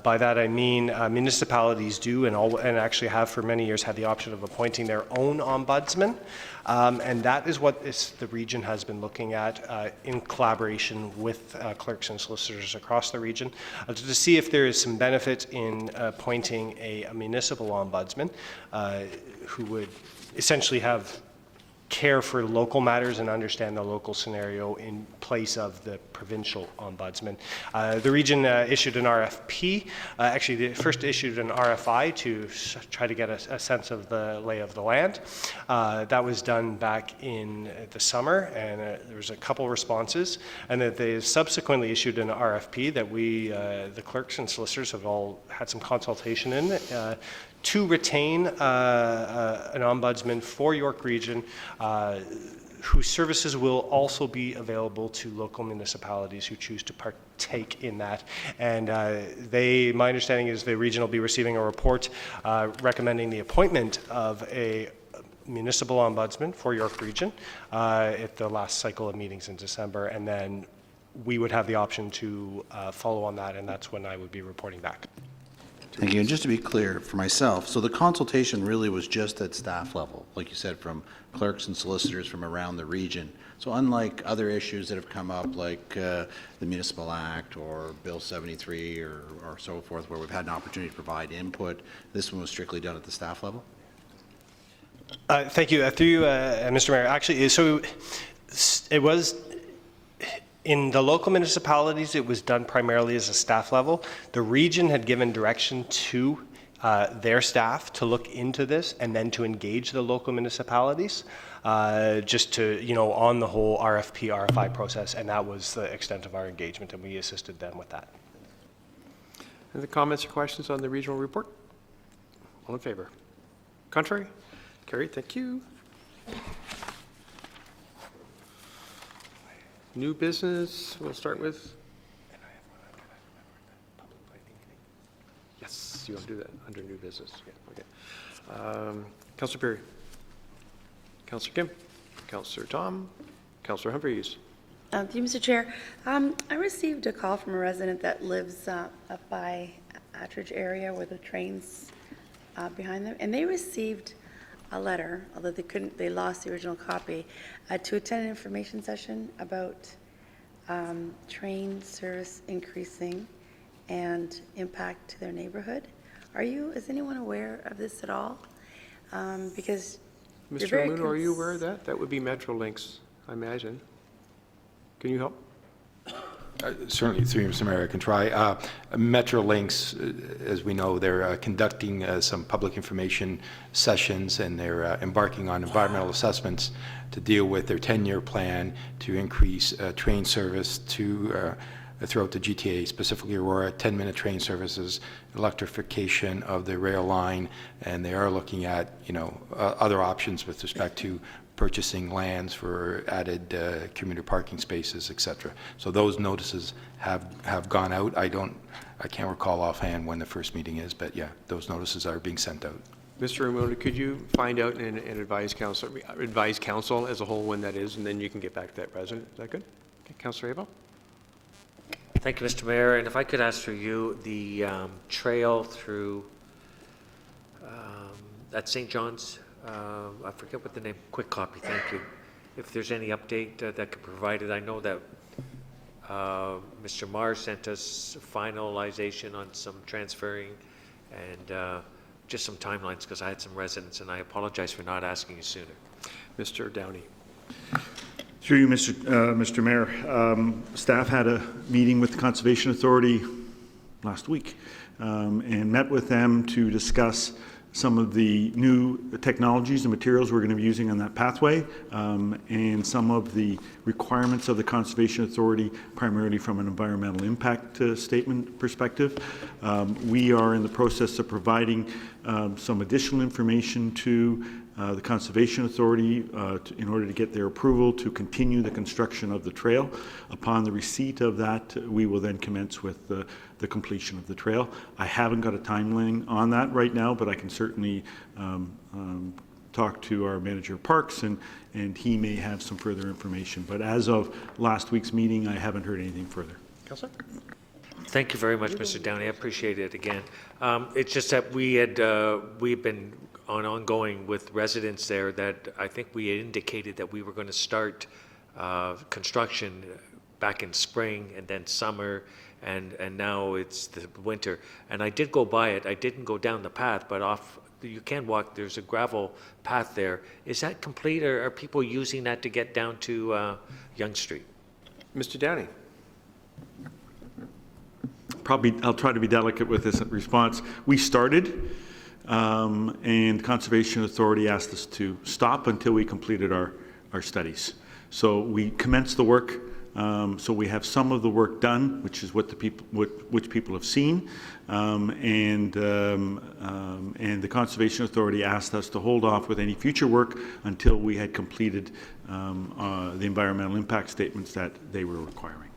By that I mean municipalities do and actually have for many years had the option of appointing their own ombudsman. And that is what the region has been looking at in collaboration with clerks and solicitors across the region to see if there is some benefit in appointing a municipal ombudsman who would essentially have care for local matters and understand the local scenario in place of the provincial ombudsman. The region issued an RFP. Actually, they first issued an RFI to try to get a sense of the lay of the land. That was done back in the summer, and there was a couple responses. And that they subsequently issued an RFP that we, the clerks and solicitors, have all had some consultation in. To retain an ombudsman for York Region whose services will also be available to local municipalities who choose to partake in that. And my understanding is the region will be receiving a report recommending the appointment of a municipal ombudsman for York Region at the last cycle of meetings in December, and then we would have the option to follow on that, and that's when I would be reporting back. Thank you. And just to be clear for myself, so the consultation really was just at staff level, like you said, from clerks and solicitors from around the region. So unlike other issues that have come up, like the Municipal Act or Bill 73 or so forth, where we've had an opportunity to provide input, this one was strictly done at the staff level? Thank you. Through you, Mr. Mayor. Actually, so it was in the local municipalities, it was done primarily as a staff level. The region had given direction to their staff to look into this and then to engage the local municipalities just to, on the whole RFP, RFI process, and that was the extent of our engagement, and we assisted them with that. Any comments or questions on the regional report? All in favor? Contrary? Carried. Thank you. New business, we'll start with. Yes, you want to do that under new business. Yeah, okay. Councillor Perry. Councillor Kim. Councillor Tom. Councillor Humphreys. Thank you, Mr. Chair. I received a call from a resident that lives up by Attridge area where the train's behind them, and they received a letter, although they lost the original copy, to attend an information session about train service increasing and impact to their neighborhood. Is anyone aware of this at all? Because Mr. Moon, are you aware of that? That would be Metrolinx, I imagine. Can you help? Certainly, through you, Mr. Mayor, I can try. Metrolinx, as we know, they're conducting some public information sessions, and they're embarking on environmental assessments to deal with their 10-year plan to increase train service throughout the GTA, specifically Aurora, 10-minute train services, electrification of the rail line, and they are looking at other options with respect to purchasing lands for added commuter parking spaces, etc. So those notices have gone out. I can't recall offhand when the first meeting is, but yeah, those notices are being sent out. Mr. Ramona, could you find out and advise council as a whole when that is, and then you can get back to that resident? Is that good? Okay, Councillor Abel? Thank you, Mr. Mayor. And if I could ask for you, the trail through at St. John's, I forget what the name, quick copy, thank you. If there's any update that could provide it, I know that Mr. Marr sent us finalization on some transferring and just some timelines, because I had some residents, and I apologize for not asking you sooner. Mr. Downey. Through you, Mr. Mayor, staff had a meeting with the Conservation Authority last week and met with them to discuss some of the new technologies and materials we're going to be using on that pathway and some of the requirements of the Conservation Authority, primarily from an environmental impact statement perspective. We are in the process of providing some additional information to the Conservation Authority in order to get their approval to continue the construction of the trail. Upon the receipt of that, we will then commence with the completion of the trail. I haven't got a timeline on that right now, but I can certainly talk to our manager of parks, and he may have some further information. But as of last week's meeting, I haven't heard anything further. Councillor? Thank you very much, Mr. Downey. I appreciate it again. It's just that we've been ongoing with residents there that I think we had indicated that we were going to start construction back in spring and then summer, and now it's the winter. And I did go by it. I didn't go down the path, but you can walk. There's a gravel path there. Is that complete, or are people using that to get down to Yonge Street? Mr. Downey. Probably, I'll try to be delicate with this response. We started, and Conservation Authority asked us to stop until we completed our studies. So we commenced the work. So we have some of the work done, which is what which people have seen, and the Conservation Authority asked us to hold off with any future work until we had completed the environmental impact statements that they were requiring.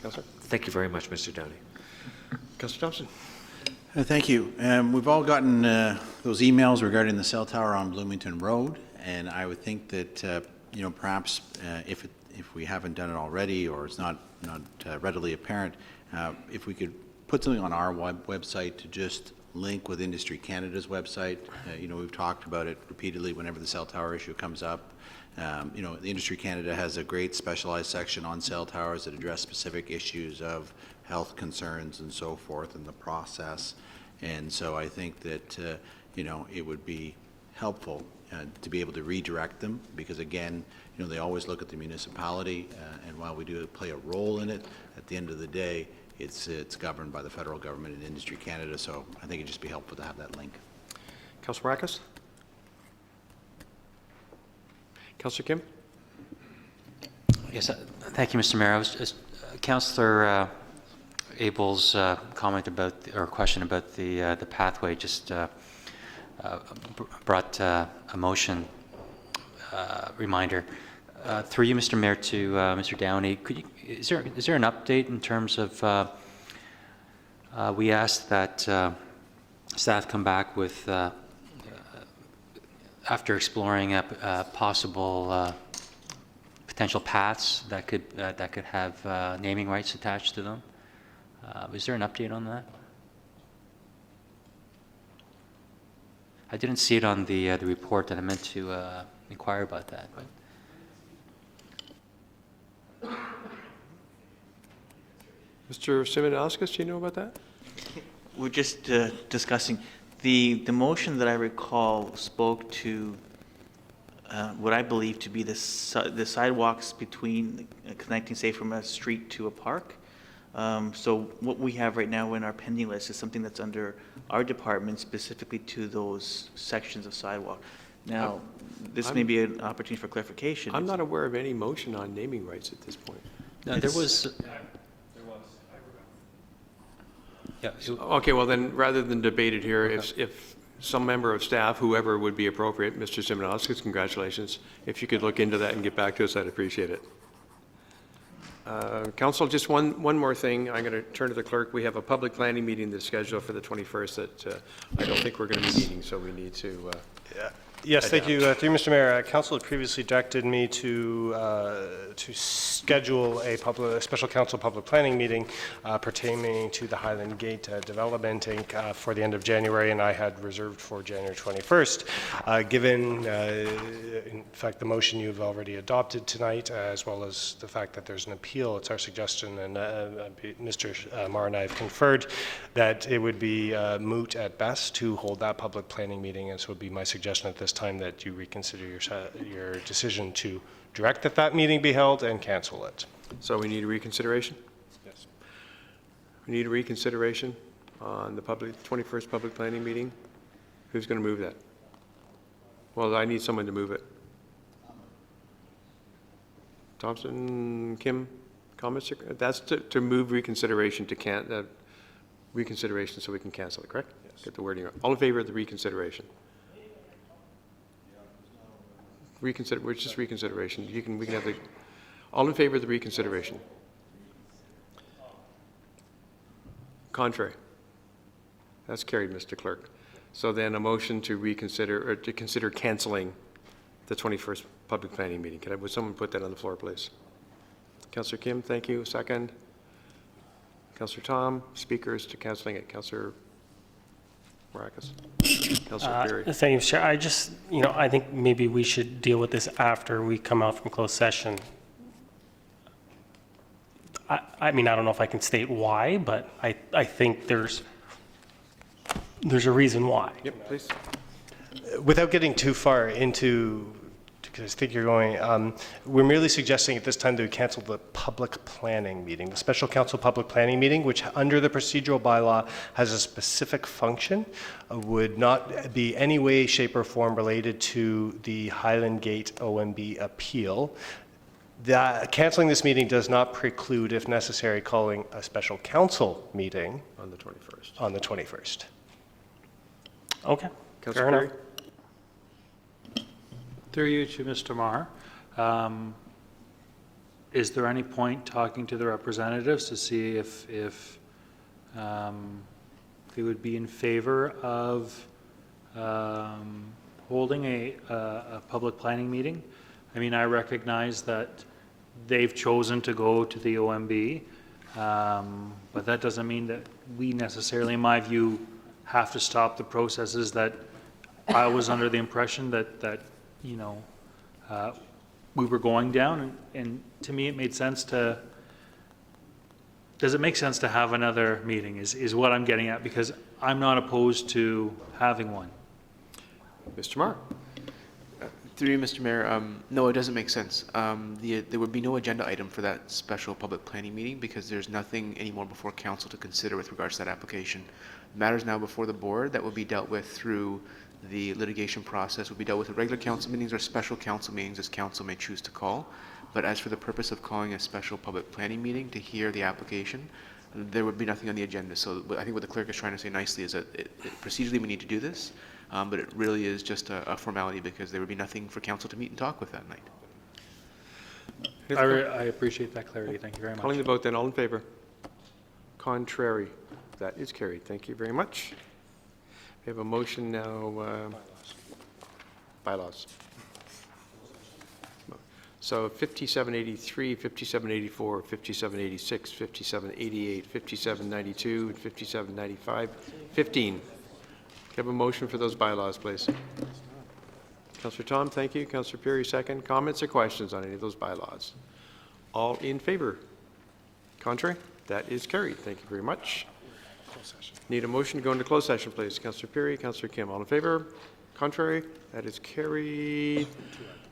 Councillor? Thank you very much, Mr. Downey. Councillor Thompson? Thank you. We've all gotten those emails regarding the cell tower on Bloomington Road, and I would think that perhaps if we haven't done it already, or it's not readily apparent, if we could put something on our website to just link with Industry Canada's website. We've talked about it repeatedly whenever the cell tower issue comes up. The Industry Canada has a great specialized section on cell towers that address specific issues of health concerns and so forth in the process. And so I think that, it would be helpful to be able to redirect them, because again, they always look at the municipality, and while we do play a role in it, at the end of the day, it's governed by the federal government and Industry Canada. So I think it'd just be helpful to have that link. Councillor Maracus? Councillor Kim? Yes, thank you, Mr. Mayor. I was just, Councillor Abel's comment about, or question about the pathway just brought a motion reminder. Through you, Mr. Mayor, to Mr. Downey, is there an update in terms of, we asked that staff come back with, after exploring possible potential paths that could have naming rights attached to them. Is there an update on that? I didn't see it on the report, and I meant to inquire about that. But. Mr. Simonowskis, do you know about that? We're just discussing. The motion that I recall spoke to what I believe to be the sidewalks between connecting, say, from a street to a park. So what we have right now in our pending list is something that's under our department specifically to those sections of sidewalk. Now, this may be an opportunity for clarification. I'm not aware of any motion on naming rights at this point. No, there was. Yeah. Okay, well then, rather than debate it here, if some member of staff, whoever would be appropriate, Mr. Simonowskis, congratulations. If you could look into that and get back to us, I'd appreciate it. Council, just one more thing. I'm going to turn to the clerk. We have a public planning meeting that's scheduled for the 21st that I don't think we're going to be meeting, so we need to Yes, thank you. Through Mr. Mayor, Council had previously directed me to schedule a special council public planning meeting pertaining to the Highland Gate Development Inc. For the end of January, and I had reserved for January 21st. Given, in fact, the motion you've already adopted tonight, as well as the fact that there's an appeal, it's our suggestion, and Mr. Marr and I have conferred, that it would be moot at best to hold that public planning meeting, and so it would be my suggestion at this time that you reconsider your decision to direct that meeting be held and cancel it. So we need a reconsideration? Yes. We need a reconsideration on the 21st public planning meeting? Who's going to move that? Well, I need someone to move it. Thompson, Kim, comments? That's to move reconsideration to reconsideration so we can cancel it, correct? Yes. Get the wording right. All in favor of the reconsideration? It's just reconsideration. We can have the, all in favor of the reconsideration? Contrary? That's carried, Mr. Clerk. So then a motion to reconsider, or to consider canceling the 21st public planning meeting. Would someone put that on the floor, please? Councillor Kim, thank you. Second. Councillor Tom, speakers to canceling it. Councillor Maracus. Councillor Perry. Thank you, Chair. I think maybe we should deal with this after we come out from closed session. I mean, I don't know if I can state why, but I think there's a reason why. Yep, please. Without getting too far into, because I think you're going, we're merely suggesting at this time that we cancel the public planning meeting, the special council public planning meeting, which under the procedural bylaw has a specific function, would not be any way, shape, or form related to the Highland Gate OMB appeal. Canceling this meeting does not preclude, if necessary, calling a special council meeting on the 21st. On the 21st. Okay. Councillor Perry. Through you to Mr. Marr, is there any point talking to the representatives to see if they would be in favor of holding a public planning meeting? I mean, I recognize that they've chosen to go to the OMB, but that doesn't mean that we necessarily, in my view, have to stop the processes that I was under the impression that we were going down, and to me it made sense to, does it make sense to have another meeting is what I'm getting at, because I'm not opposed to having one. Mr. Marr. Through you, Mr. Mayor, no, it doesn't make sense. There would be no agenda item for that special public planning meeting because there's nothing anymore before council to consider with regards to that application. Matters now before the board that will be dealt with through the litigation process will be dealt with at regular council meetings or special council meetings as council may choose to call. But as for the purpose of calling a special public planning meeting to hear the application, there would be nothing on the agenda. So I think what the clerk is trying to say nicely is that procedurally we need to do this, but it really is just a formality because there would be nothing for council to meet and talk with that night. I appreciate that clarity. Thank you very much. Calling the vote then, all in favor? Contrary? That is carried. Thank you very much. We have a motion now. Bylaws. So 5783, 5784, 5786, 5788, 5792, and 5795. 15. Can I have a motion for those bylaws, please? Councillor Tom, thank you. Councillor Perry, second. Comments or questions on any of those bylaws? All in favor? Contrary? That is carried. Thank you very much. Need a motion to go into closed session, please. Councillor Perry, Councillor Kim, all in favor? Contrary? That is carried.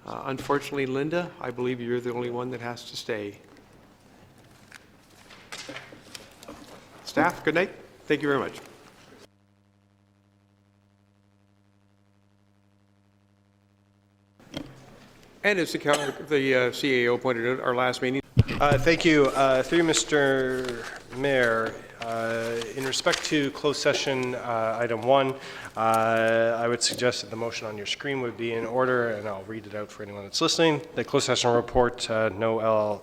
Unfortunately, Linda, I believe you're the only one that has to stay. Staff, good night. Thank you very much. And as the CAO pointed out, our last meeting. Thank you. Through Mr. Mayor, in respect to closed session item 1, I would suggest that the motion on your screen would be in order, and I'll read it out for anyone that's listening. The closed session report, no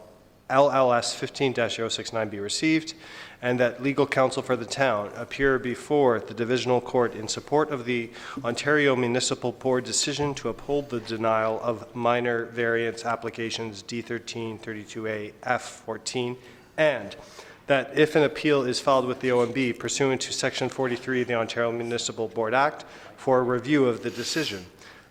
LLS 15-069 be received, and that legal counsel for the town appear before the Divisional Court in support of the Ontario Municipal Board decision to uphold the denial of minor variance applications D13, 32A, F14, and that if an appeal is filed with the OMB pursuant to Section 43 of the Ontario Municipal Board Act for a review of the decision,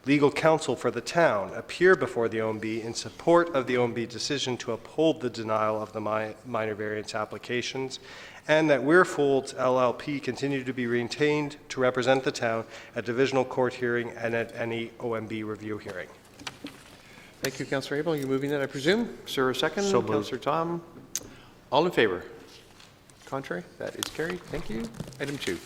legal counsel for the town appear before the OMB in support of the OMB decision to uphold the denial of the minor variance applications, and that Weirfolds LLP continue to be retained to represent the town at divisional court hearing and at any OMB review hearing. Thank you, Councillor Abel. You're moving that, I presume. Sir, a second. So moved. Councillor Tom. All in favor? Contrary? That is carried. Thank you. Item 2.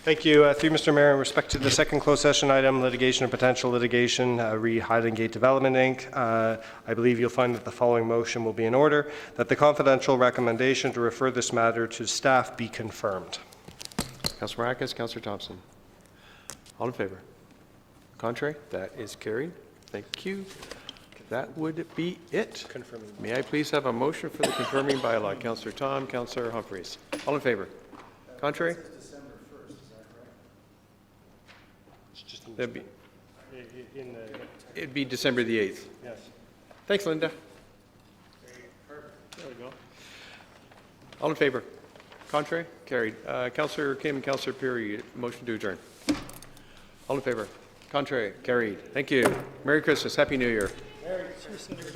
Thank you. Through Mr. Mayor, in respect to the second closed session item, litigation or potential litigation, re Highland Gate Development, Inc., I believe you'll find that the following motion will be in order, that the confidential recommendation to refer this matter to staff be confirmed. Councillor Maracas, Councillor Thompson. All in favor? Contrary? That is carried. Thank you. That would be it. Confirming. May I please have a motion for the confirming bylaw? Councillor Tom, Councillor Humphreys. All in favor? Contrary? That'd be, it'd be December the 8th. Yes. Thanks, Linda. There we go. All in favor? Contrary? Carried. Councillor Kim and Councillor Perry, motion to adjourn. All in favor? Contrary? Carried. Thank you. Merry Christmas. Happy New Year. Merry Christmas.